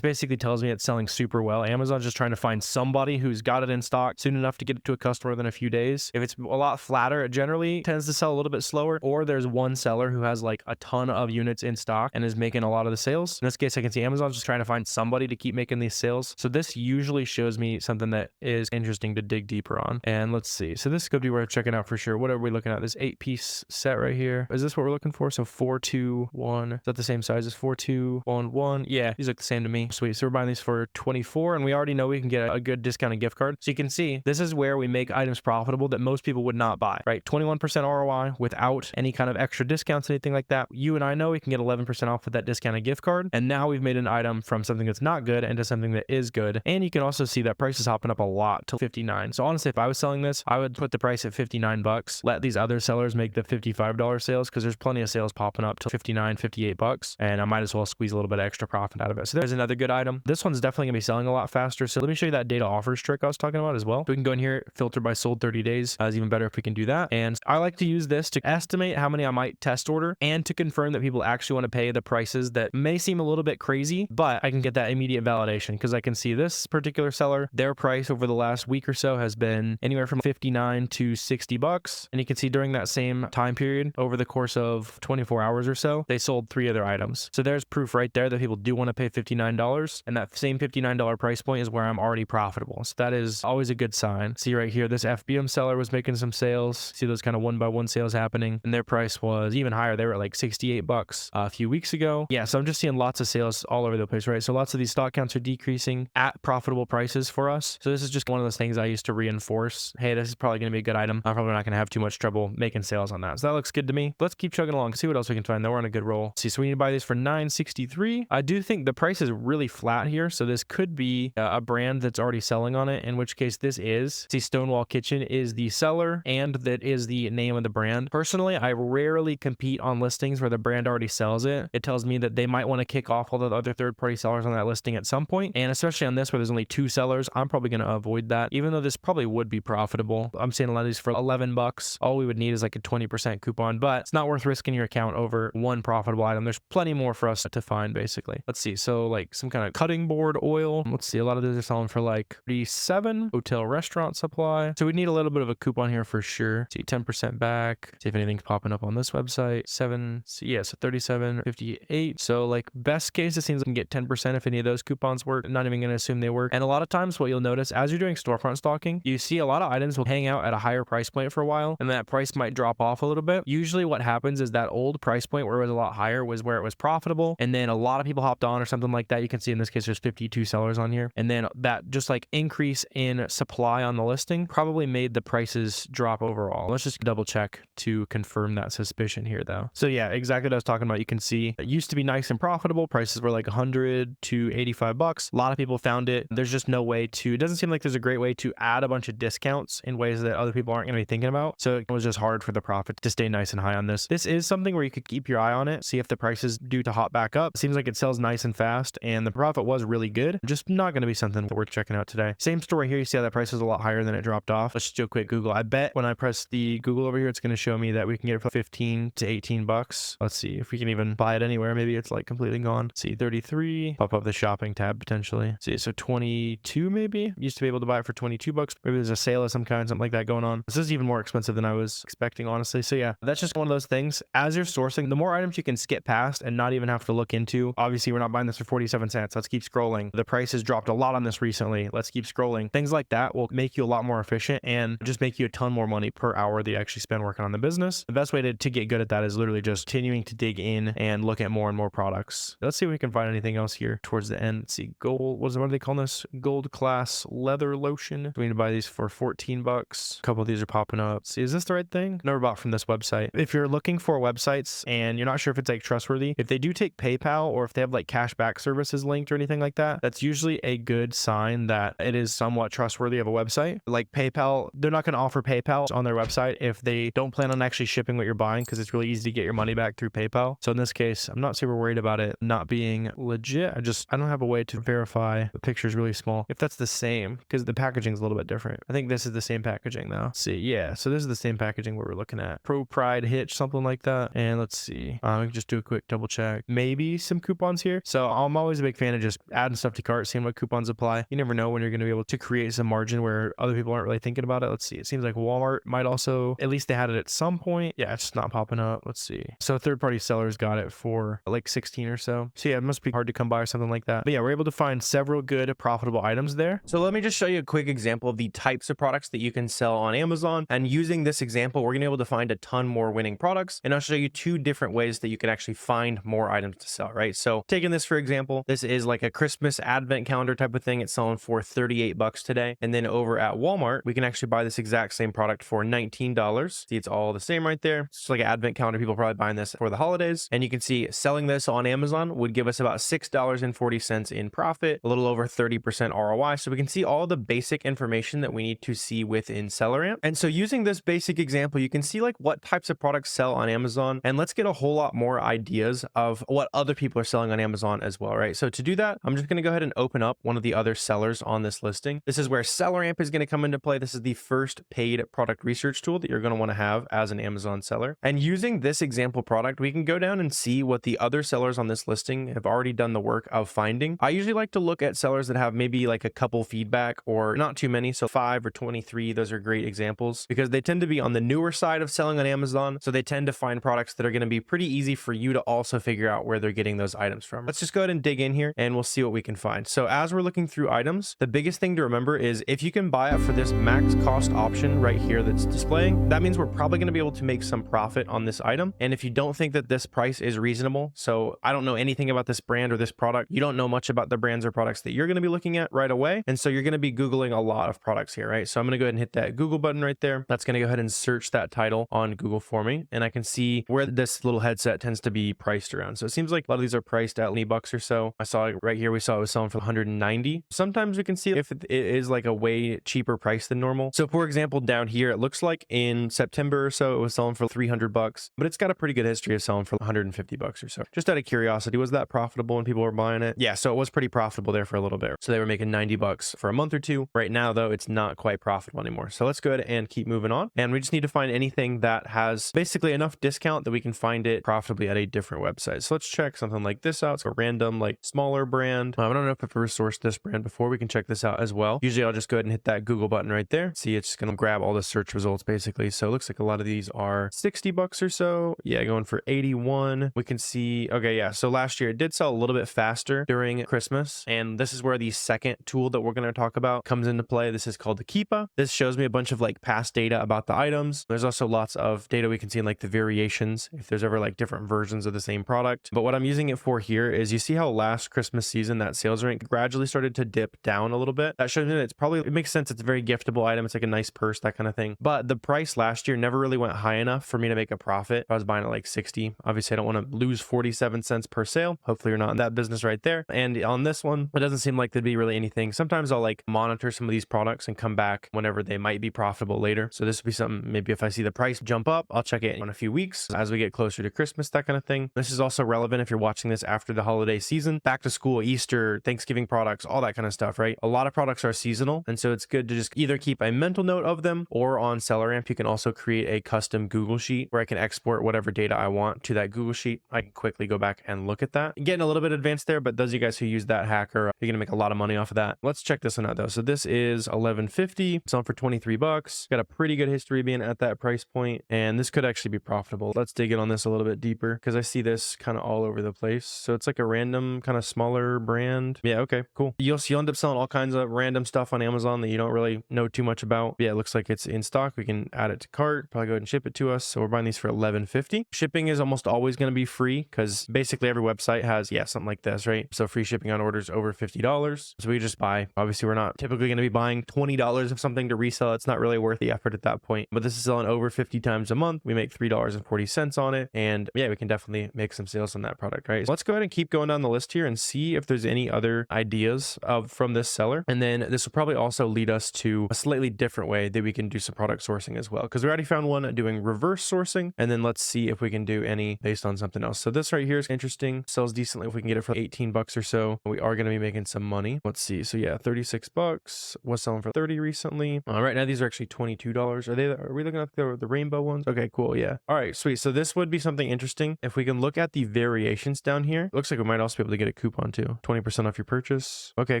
basically tells me it's selling super well. Amazon's just trying to find somebody who's got it in stock soon enough to get it to a customer within a few days. If it's a lot flatter, it generally tends to sell a little bit slower, or there's one seller who has like a ton of units in stock and is making a lot of the sales. In this case, I can see Amazon's just trying to find somebody to keep making these sales. So this usually shows me something that is interesting to dig deeper on. And let's see. So this could be worth checking out for sure. What are we looking at? This 8-piece set right here. Is this what we're looking for? So 421. Is that the same size as 4211? Yeah, these look the same to me. Sweet. So we're buying these for 24, and we already know we can get a good discounted gift card. So you can see this is where we make items profitable that most people would not buy, right? 21% ROI without any kind of extra discounts, anything like that. You and I know we can get 11% off with that discounted gift card. And now we've made an item from something that's not good into something that is good. And you can also see that price is hopping up a lot to 59. So honestly, if I was selling this, I would put the price at 59 bucks. Let these other sellers make the $55 sales, because there's plenty of sales popping up to 59, 58 bucks. And I might as well squeeze a little bit of extra profit out of it. So there's another good item. This one's definitely gonna be selling a lot faster. So let me show you that data offers trick I was talking about as well. So we can go in here, filter by sold 30 days. It's even better if we can do that. And I like to use this to estimate how many I might test order, and to confirm that people actually want to pay the prices that may seem a little bit crazy, but I can get that immediate validation, because I can see this particular seller, their price over the last week or so has been anywhere from 59 to 60 bucks. And you can see during that same time period, over the course of 24 hours or so, they sold 3 other items. So there's proof right there that people do want to pay $59, and that same $59 price point is where I'm already profitable. So that is always a good sign. See right here, this FBM seller was making some sales. See those kind of 1-by-1 sales happening, and their price was even higher. They were at like 68 bucks a few weeks ago. Yeah, so I'm just seeing lots of sales all over the place, right? So lots of these stock counts are decreasing at profitable prices for us. So this is just one of those things I used to reinforce. Hey, this is probably going to be a good item. I'm probably not going to have too much trouble making sales on that. So that looks good to me. Let's keep chugging along, see what else we can find. Though we're on a good roll. See, so we need to buy these for $9.63. I do think the price is really flat here. So this could be a brand that's already selling on it, in which case this is. See, Stonewall Kitchen mention is the seller and that is the name of the brand. Personally, I rarely compete on listings where the brand already sells it. It tells me that they might want to kick off all the other third-party sellers on that listing at some point. And especially on this where there's only 2 sellers, I'm probably going to avoid that, even though this probably would be profitable. I'm seeing a lot of these for 11 bucks. All we would need is like a 20% coupon, but it's not worth risking your account over one profitable item. There's plenty more for us to find, basically. Let's see. So like some kind of cutting board oil. Let's see. A lot of those are selling for like 37. Hotel restaurant supply. So we need a little bit of a coupon here for sure. See 10% back. See if anything's popping up on this website. 7. So yeah, so 37.58. So like best case, it seems like you can get 10% if any of those coupons work. I'm not even going to assume they work. And a lot of times what you'll notice as you're doing storefront stalking, you see a lot of items will hang out at a higher price point for a while, and that price might drop off a little bit. Usually what happens is that old price point where it was a lot higher was where it was profitable, and then a lot of people hopped on or something like that. You can see in this case there's 52 sellers on here, and then that just like increase in supply on the listing probably made the prices drop overall. Let's just double check to confirm that suspicion here though. So yeah, exactly what I was talking about. You can see it used to be nice and profitable. Prices were like 100 to 85 bucks. A lot of people found it. There's just no way to, it doesn't seem like there's a great way to add a bunch of discounts in ways that other people aren't going to be thinking about. So it was just hard for the profit to stay nice and high on this. This is something where you could keep your eye on it, see if the prices due to hop back up. It seems like it sells nice and fast and the profit was really good. Just not going to be something worth checking out today. Same story here. You see how that price is a lot higher than it dropped off. Let's just do a quick Google. I bet when I press the Google over here, it's going to show me that we can get it for 15 to 18 bucks. Let's see if we can even buy it anywhere. Maybe it's like completely gone. Let's see 33, pop up the shopping tab potentially. See, so 22 maybe. Used to be able to buy it for 22 bucks. Maybe there's a sale of some kind, something like that going on. This is even more expensive than I was expecting, honestly. So yeah, that's just one of those things. As you're sourcing, the more items you can skip past and not even have to look into. Obviously, we're not buying this for 47 cents. Let's keep scrolling. The price has dropped a lot on this recently. Let's keep scrolling. Things like that will make you a lot more efficient and just make you a ton more money per hour that you actually spend working on the business. The best way to get good at that is literally just continuing to dig in and look at more and more products. Let's see if we can find anything else here towards the end. Let's see, gold, what do they call this? Gold class leather lotion. We need to buy these for 14 bucks. A couple of these are popping up. Let's see, is this the right thing? Never bought from this website. If you're looking for websites and you're not sure if it's like trustworthy, if they do take PayPal or if they have like cashback services linked or anything like that, that's usually a good sign that it is somewhat trustworthy of a website. Like PayPal, they're not going to offer PayPal on their website if they don't plan on actually shipping what you're buying, because it's really easy to get your money back through PayPal. So in this case, I'm not super worried about it not being legit. I don't have a way to verify. The picture is really small. If that's the same, because the packaging is a little bit different. I think this is the same packaging though. Let's see, yeah. So this is the same packaging where we're looking at Pro Pride Hitch, something like that. And let's see, we can just do a quick double check. Maybe some coupons here. So I'm always a big fan of just adding stuff to cart, seeing what coupons apply. You never know when you're going to be able to create some margin where other people aren't really thinking about it. Let's see. It seems like Walmart might also, at least they had it at some point. Yeah, it's just not popping up. Let's see. So third-party sellers got it for like 16 or so. So yeah, it must be hard to come by or something like that. But yeah, we're able to find several good profitable items there. So let me just show you a quick example of the types of products that you can sell on Amazon. And using this example, we're going to be able to find a ton more winning products. And I'll show you 2 different ways that you can actually find more items to sell, right? So taking this for example, this is like a Christmas advent calendar type of thing. It's selling for 38 bucks today. And then over at Walmart, we can actually buy this exact same product for $19. See, it's all the same right there. It's like an advent calendar. People are probably buying this for the holidays. And you can see selling this on Amazon would give us about $6.40 in profit, a little over 30% ROI. So we can see all the basic information that we need to see within SellerAmp. And so using this basic example, you can see like what types of products sell on Amazon. And let's get a whole lot more ideas of what other people are selling on Amazon as well, right? So to do that, I'm just going to go ahead and open up one of the other sellers on this listing. This is where SellerAmp is going to come into play. This is the first paid product research tool that you're going to want to have as an Amazon seller. And using this example product, we can go down and see what the other sellers on this listing have already done the work of finding. I usually like to look at sellers that have maybe like a couple feedback or not too many. So 5 or 23, those are great examples because they tend to be on the newer side of selling on Amazon. So they tend to find products that are going to be pretty easy for you to also figure out where they're getting those items from. Let's just go ahead and dig in here and we'll see what we can find. So as we're looking through items, the biggest thing to remember is if you can buy it for this max cost option right here that's displaying, that means we're probably going to be able to make some profit on this item. And if you don't think that this price is reasonable, so I don't know anything about this brand or this product, you don't know much about the brands or products that you're going to be looking at right away. And so you're going to be Googling a lot of products here, right? So I'm going to go ahead and hit that Google button right there. That's going to go ahead and search that title on Google for me. And I can see where this little headset tends to be priced around. So it seems like a lot of these are priced at $20 or so. I saw right here, we saw it was selling for 190. Sometimes we can see if it is like a way cheaper price than normal. normal. So for example, down here, it looks like in September or so, it was selling for $300, but it's got a pretty good history of selling for $150 or so. Just out of curiosity, was that profitable when people were buying it? Yeah, so it was pretty profitable there for a little bit. So they were making $90 for a month or two. Right now, though, it's not quite profitable anymore. So let's go ahead and keep moving on. And we just need to find anything that has basically enough discount that we can find it profitably at a different website. So let's check something like this out. It's a random, like, smaller brand. I don't know if I've ever sourced this brand before. We can check this out as well. Usually I'll just go ahead and hit that Google button right there. See, it's just going to grab all the search results basically. So it looks like a lot of these are $60 or so. Yeah, going for 81. We can see, okay, yeah. So last year it did sell a little bit faster during Christmas. And this is where the second tool that we're going to talk about comes into play. This is called the Keepa. This shows me a bunch of like past data about the items. There's also lots of data we can see in like the variations, if there's ever like different versions of the same product. But what I'm using it for here is, you see how last Christmas season that sales rank gradually started to dip down a little bit. That shows me that it makes sense. It's a very giftable item. It's like a nice purse, that kind of thing. But the price last year never really went high enough for me to make a profit. If I was buying it like 60, obviously I don't want to lose 47 cents per sale. Hopefully you're not in that business right there. And on this one, it doesn't seem like there'd be really anything. Sometimes I'll like monitor some of these products and come back whenever they might be profitable later. So this would be something, maybe if I see the price jump up, I'll check it in a few weeks as we get closer to Christmas, that kind of thing. This is also relevant if you're watching this after the holiday season, back to school, Easter, Thanksgiving products, all that kind of stuff, right? A lot of products are seasonal. And so it's good to just either keep a mental note of them, or on SellerAmp, you can also create a custom Google Sheet where I can export whatever data I want to that Google Sheet. I can quickly go back and look at that. Getting a little bit advanced there, but those of you guys who use that hacker, you're going to make a lot of money off of that. Let's check this one out though. So this is $11.50, selling for $23. Got a pretty good history being at that price point, and this could actually be profitable. Let's dig in on this a little bit deeper because I see this kind of all over the place. So it's like a random kind of smaller brand. Yeah, okay, cool. You'll end up selling all kinds of random stuff on Amazon that you don't really know too much about. Yeah, it looks like it's in stock. We can add it to cart, probably go ahead and ship it to us. So we're buying these for $11.50. Shipping is almost always going to be free because basically every website has, yeah, something like this, right? So free shipping on orders over $50. So we just buy. Obviously, we're not typically going to be buying $20 of something to resell. It's not really worth the effort at that point. But this is selling over 50 times a month. We make $3.40 on it. And yeah, we can definitely make some sales on that product, right? So let's go ahead and keep going down the list here and see if there's any other ideas from this seller. And then this will probably also lead us to a slightly different way that we can do some product sourcing as well, because we already found one doing reverse sourcing. And then let's see if we can do any based on something else. So this right here is interesting. Sells decently if we can get it for $18 or so. We are going to be making some money. Let's see. So yeah, $36 was selling for 30 recently. Right now these are actually $22. Are we looking at the rainbow ones? Okay, cool. Yeah. All right, sweet. So this would be something interesting. If we can look at the variations down here, looks like we might also be able to get a coupon too. 20% off your purchase. Okay,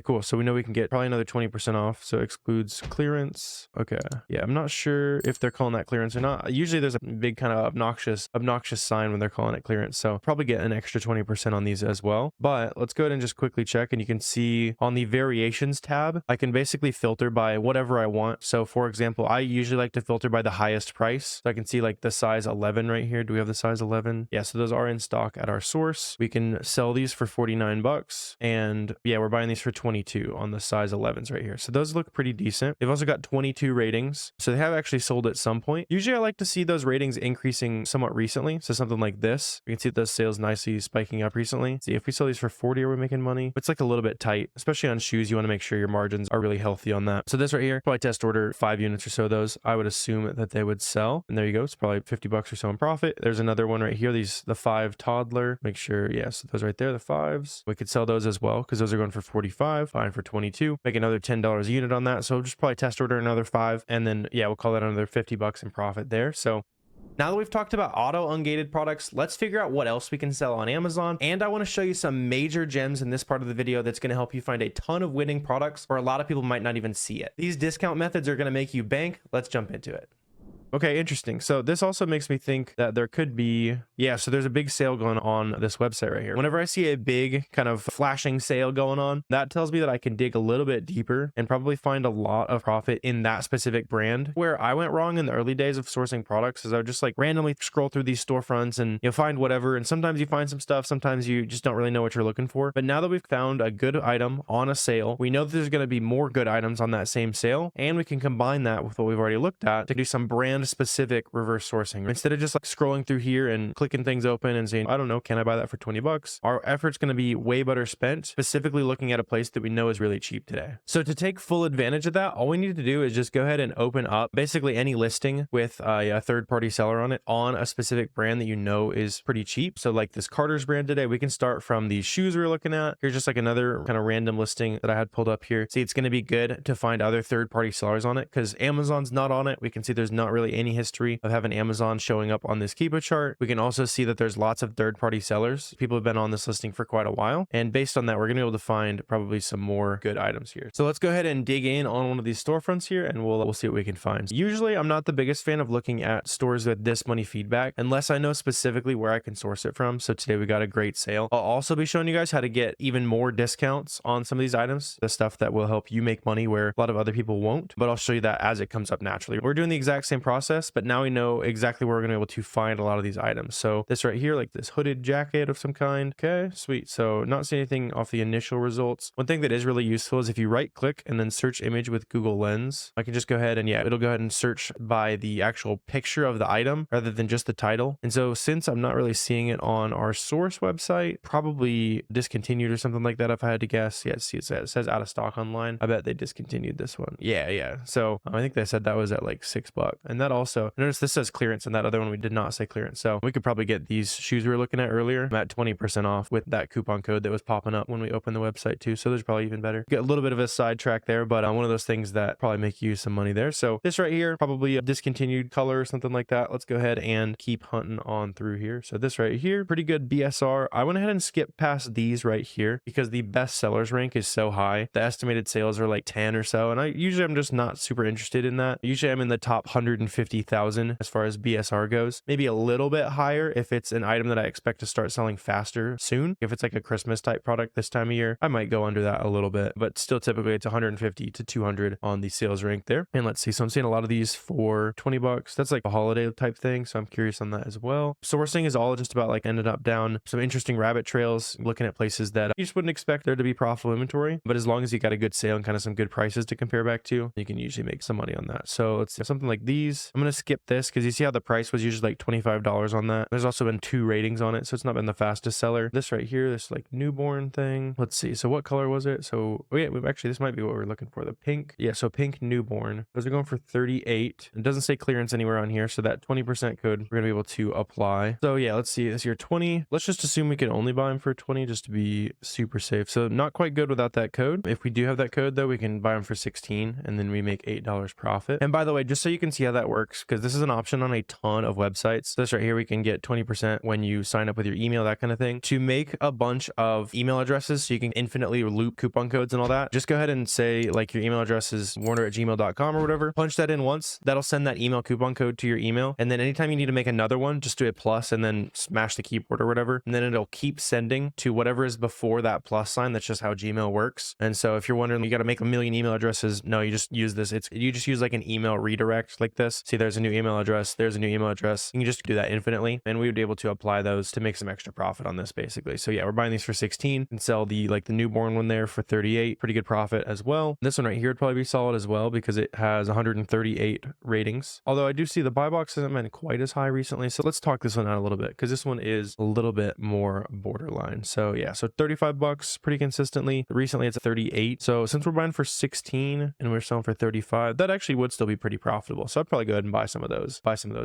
cool. So we know we can get probably another 20% off. So excludes clearance. Okay. Yeah, I'm not sure if they're calling that clearance or not. Usually there's a big kind of obnoxious sign when they're calling it clearance. So probably get an extra 20% on these as well. But let's go ahead and just quickly check, and you can see on the variations tab, I can basically filter by whatever I want. So for example, I usually like to filter by the highest price. So I can see like the size 11 right here. Do we have the size 11? Yeah, so those are in stock at our source. We can sell these for $49. And yeah, we're buying these for 22 on the size 11s right here. So those look pretty decent. They've also got 22 ratings. So they have actually sold at some point. Usually I like to see those ratings increasing somewhat recently. So something like this, you can see those sales nicely spiking up recently. See, if we sell these for 40, are we making money? It's like a little bit tight, especially on shoes. You want to make sure your margins are really healthy on that. So this right here, probably test order 5 units or so. Those I would assume that they would sell. And there you go. It's probably $50 or so in profit. There's another one right here. The 5 toddler. Make sure, yeah, so those right there, the 5s. We could sell those as well because those are going for 45, buying for 22. Make another $10 a unit on that. So just probably test order another 5. And then, yeah, we'll call that another $50 in profit there. So now that we've talked about auto-ungated products, let's figure out what else we can sell on Amazon. And I want to show you some major gems in this part of the video that's going to help you find a ton of winning products where a lot of people might not even see it. These discount methods are going to make you bank. Let's jump into it. Okay, interesting. So this also makes me think that there could be, yeah, so there's a big sale going on this website right here. Whenever I see a big kind of flashing sale going on, that tells me that I can dig a little bit deeper and probably find a lot of profit in that specific brand. Where I went wrong in the early days of sourcing products is I would just like randomly scroll through these storefronts and you'll find whatever. And sometimes you find some stuff, sometimes you just don't really know what you're looking for. But now that we've found a good item on a sale, we know that there's going to be more good items on that same sale. And we can combine that with what we've already looked at to do some brand brand specific reverse sourcing. Instead of just like scrolling through here and clicking things open and saying, I don't know, can I buy that for 20 bucks? Our effort's going to be way better spent specifically looking at a place that we know is really cheap today. So to take full advantage of that, all we need to do is just go ahead and open up basically any listing with a third-party seller on it on a specific brand that you know is pretty cheap. So like this Carter's brand today, we can start from these shoes we were looking at. Here's just like another kind of random listing that I had pulled up here. See, it's going to be good to find other third-party sellers on it because Amazon's not on it. We can see there's not really any history of having Amazon showing up on this Keepa chart. We can also see that there's lots of third-party sellers. People have been on this listing for quite a while. And based on that, we're going to be able to find probably some more good items here. So let's go ahead and dig in on one of these storefronts here and we'll see what we can find. Usually I'm not the biggest fan of looking at stores with this money feedback unless I know specifically where I can source it from. So today we got a great sale. I'll also be showing you guys how to get even more discounts on some of these items, the stuff that will help you make money where a lot of other people won't, but I'll show you that as it comes up naturally. We're doing the exact same process, but now we know exactly where we're going to be able to find a lot of these items. So this right here, like this hooded jacket of some kind. Okay, sweet. So not seeing anything off the initial results. One thing that is really useful is if you right click and then search image with Google Lens, I can just go ahead and it'll go ahead and search by the actual picture of the item rather than just the title. And so since I'm not really seeing it on our source website, probably discontinued or something like that if I had to guess. Yeah, see, it says out of stock online. I bet they discontinued this one. Yeah. So I think they said that was at like $6. And that also, notice this says clearance and that other one we did not say clearance. So we could probably get these shoes we were looking at earlier at 20% off with that coupon code that was popping up when we opened the website too. So there's probably even better. Get a little bit of a sidetrack there, but one of those things that probably make you some money there. So this right here, probably a discontinued color or something like that. Let's go ahead and keep hunting on through here. So this right here, pretty good BSR. I went ahead and skipped past these right here because the best sellers rank is so high. The estimated sales are like 10 or so. And I'm just not super interested in that. Usually I'm in the top 150,000 as far as BSR goes. Maybe a little bit higher if it's an item that I expect to start selling faster soon. If it's like a Christmas type product this time of year, I might go under that a little bit, but still typically it's 150 to 200 on the sales rank there. And let's see. So I'm seeing a lot of these for 20 bucks. That's like a holiday type thing. So I'm curious on that as well. Sourcing is all just about like ended up down some interesting rabbit trails, looking at places that you just wouldn't expect there to be profitable inventory. But as long as you got a good sale and kind of some good prices to compare back to, you can usually make some money on that. So let's see, something like these. I'm going to skip this because you see how the price was usually like $25 on that. There's also been 2 ratings on it. So it's not been the fastest seller. This right here, this like newborn thing. Let's see. So what color was it? So actually this might be what we're looking for. The pink. Yeah. So pink newborn. Those are going for 38. It doesn't say clearance anywhere on here. So that 20% code we're going to be able to apply. So yeah, let's see this here 20. Let's just assume we can only buy them for 20 just to be super safe. So not quite good without that code. If we do have that code though, we can buy them for 16 and then we make $8 profit. And by the way, just so you can see how that works, because this is an option on a ton of websites. So this right here, we can get 20% when you sign up with your email, that kind of thing. To make a bunch of email addresses so you can infinitely loop coupon codes and all that, just go ahead and say like your email address is warner@gmail.com or whatever. Punch that in once. That'll send that email coupon code to your email. And then anytime you need to make another one, just do a plus and then smash the keyboard or whatever. And then it'll keep sending to whatever is before that plus sign. That's just how Gmail works. And so if you're wondering, you got to make a million email addresses. No, you just use this. You just use like an email redirect like this. See, there's a new email address. There's a new email address. You can just do that infinitely. And we would be able to apply those to make some extra profit on this basically. So yeah, we're buying these for 16 and sell the newborn one there for 38. Pretty good profit as well. This one right here would probably be solid as well because it has 138 ratings. Although I do see the buy box hasn't been quite as high recently. So let's talk this one out a little bit because this one is a little bit more borderline. So yeah, so 35 bucks pretty consistently. Recently it's 38. So since we're buying for 16 and we're selling for 35, that actually would still be pretty profitable. So I'd probably go ahead and buy some of those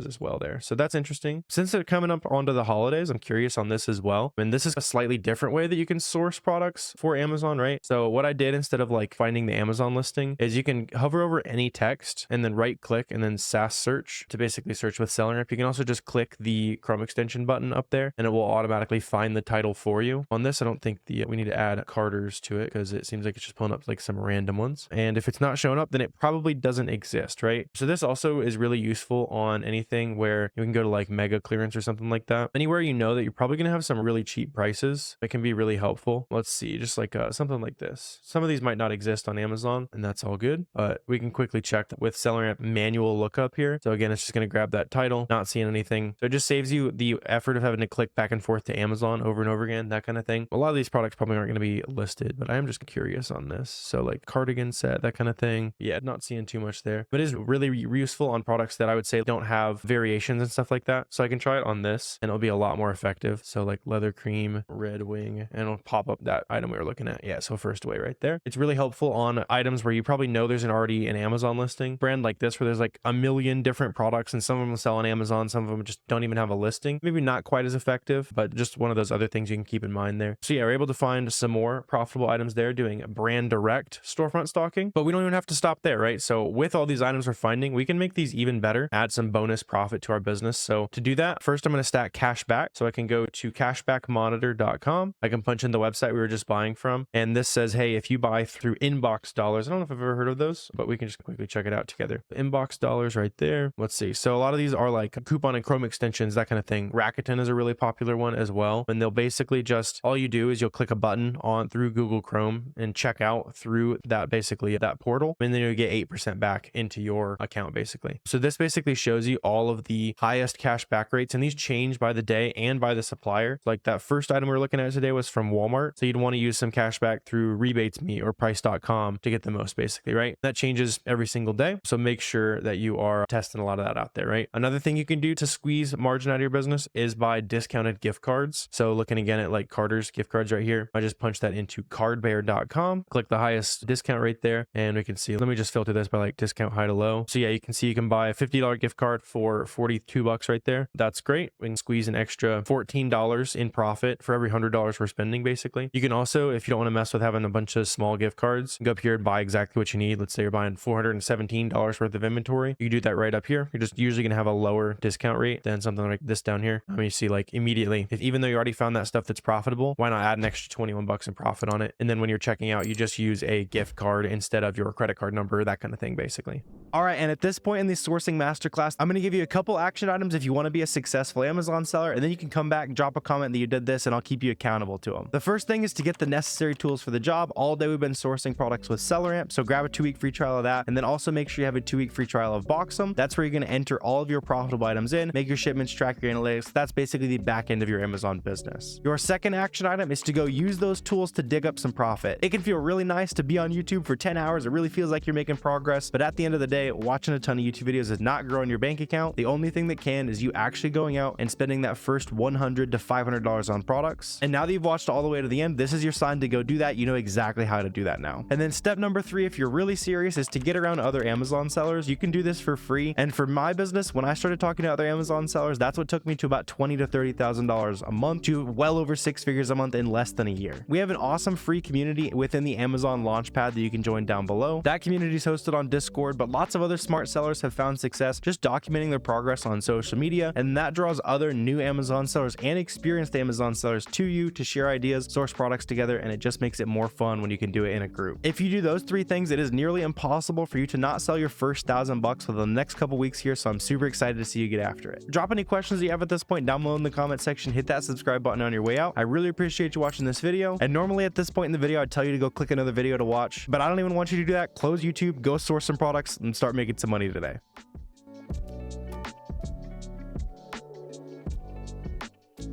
as well there. So that's interesting. Since they're coming up onto the holidays, I'm curious on this as well. And this is a slightly different way that you can source products for Amazon, right? So what I did instead of like finding the Amazon listing is you can hover over any text and then right click and then SAS search to basically search with SellerAmp. You can also just click the Chrome extension button up there and it will automatically find the title for you. On this, I don't think we need to add Carter's to it because it seems like it's just pulling up like some random ones. And if it's not showing up, then it probably doesn't exist, right? So this also is really useful on anything where you can go to like mega clearance or something like that. Anywhere you know that you're probably going to have some really cheap prices, it can be really helpful. Let's see, just like something like this. Some of these might not exist on Amazon and that's all good, but we can quickly check with SellerAmp manual lookup here. So again, it's just going to grab that title, not seeing anything. So it just saves you the effort of having to click back and forth to Amazon over and over again, that kind of thing. A lot of these products probably aren't going to be listed, but I am just curious on this. So like cardigan set, that kind of thing. Yeah, not seeing too much there, but it is really useful on on products that I would say don't have variations and stuff like that. So I can try it on this and it'll be a lot more effective. So like leather cream, red wing, and it'll pop up that item we were looking at. Yeah, so first away right there. It's really helpful on items where you probably know there's already an Amazon listing. Brand like this where there's like a million different products and some of them sell on Amazon, some of them just don't even have a listing. Maybe not quite as effective, but just one of those other things you can keep in mind there. So yeah, we're able to find some more profitable items there doing brand direct storefront stocking, but we don't even have to stop there, right? So with all these items we're finding, we can make these even better, add some bonus profit to our business. So to do that, first I'm going to stack cash back. So I can go to cashbackmonitor.com. I can punch in the website we were just buying from. And this says, hey, if you buy through Inbox Dollars, I don't know if I've ever heard of those, but we can just quickly check it out together. Inbox Dollars right there. Let's see. So a lot of these are like coupon and Chrome extensions, that kind of thing. Rakuten is a really popular one as well. And they'll basically just, all you do is you'll click a button on through Google Chrome and check out through that, basically that portal. And then you'll get 8% back into your account basically. So this basically shows you all of the highest cash back rates, and these change by the day and by the supplier. Like that first item we were looking at today was from Walmart. So you'd want to use some cash back through RebatesMe or Price.com to get the most basically, right? That changes every single day. So make sure that you are testing a lot of that out there, right? Another thing you can do to squeeze margin out of your business is buy discounted gift cards. So looking again at like Carter's gift cards right here, I just punch that into cardbear.com, click the highest discount rate there, and we can see, let me just filter this by like discount high to low. So yeah, you can see you can buy a $50 gift card for 42 bucks right there. That's great. We can squeeze an extra $14 in profit for every $100 we're spending basically. You can also, if you don't want to mess with having a bunch of small gift cards, go up here and buy exactly what you need. Let's say you're buying $417 worth of inventory. You do that right up here. You're just usually going to have a lower discount rate than something like this down here. I mean, you see like immediately, even though you already found that stuff that's profitable, why not add an extra 21 bucks in profit on it? And then when you're checking out, you just use a gift card instead of your credit card number, that kind of thing basically. All right, and at this point in the sourcing masterclass, I'm going to give you a couple action items if you want to be a successful Amazon seller, and then you can come back and drop a comment that you did this and I'll keep you accountable to them. The first thing is to get the necessary tools for the job. All day we've been sourcing products with SellerAmp, so grab a 2-week free trial of that, and then also make sure you have a 2-week free trial of Boxem. That's where you're going to enter all of your profitable items in, make your shipments, track your analytics. That's basically the back end of your Amazon business. Your second action item is to go use those tools to dig up some profit. It can feel really nice to be on YouTube for 10 hours. It really feels like you're making progress, but at the end of the day, watching a ton of YouTube videos is not growing your bank account. The only thing that can is you actually going out and spending that first $100 to $500 on products. And now that you've watched all the way to the end, this is your sign to go do that. You know exactly how to do that now. And then step number 3, if you're really serious, is to get around other Amazon sellers. You can do this for free. And for my business, when I started talking to other Amazon sellers, that's what took me to about $20,000 to $30,000 a month to well over 6 figures a month in less than a year. We have an awesome free community within the Amazon Launchpad that you can join down below. That community is hosted on Discord, but lots of other smart sellers have found success just documenting their progress on social media, and that draws other new Amazon sellers and experienced Amazon sellers to you to share ideas, source products together, and it just makes it more fun when you can do it in a group. If you do those 3 things, it is nearly impossible for you to not sell your first $1,000 within the next couple weeks here, so I'm super excited to see you get after it. Drop any questions that you have at this point down below in the comment section. Hit that subscribe button on your way out. I really appreciate you watching this video, and normally at this point in the video I'd tell you to go click another video to watch, but I don't even want you to do that. Close YouTube, go source some products, and start making some money today.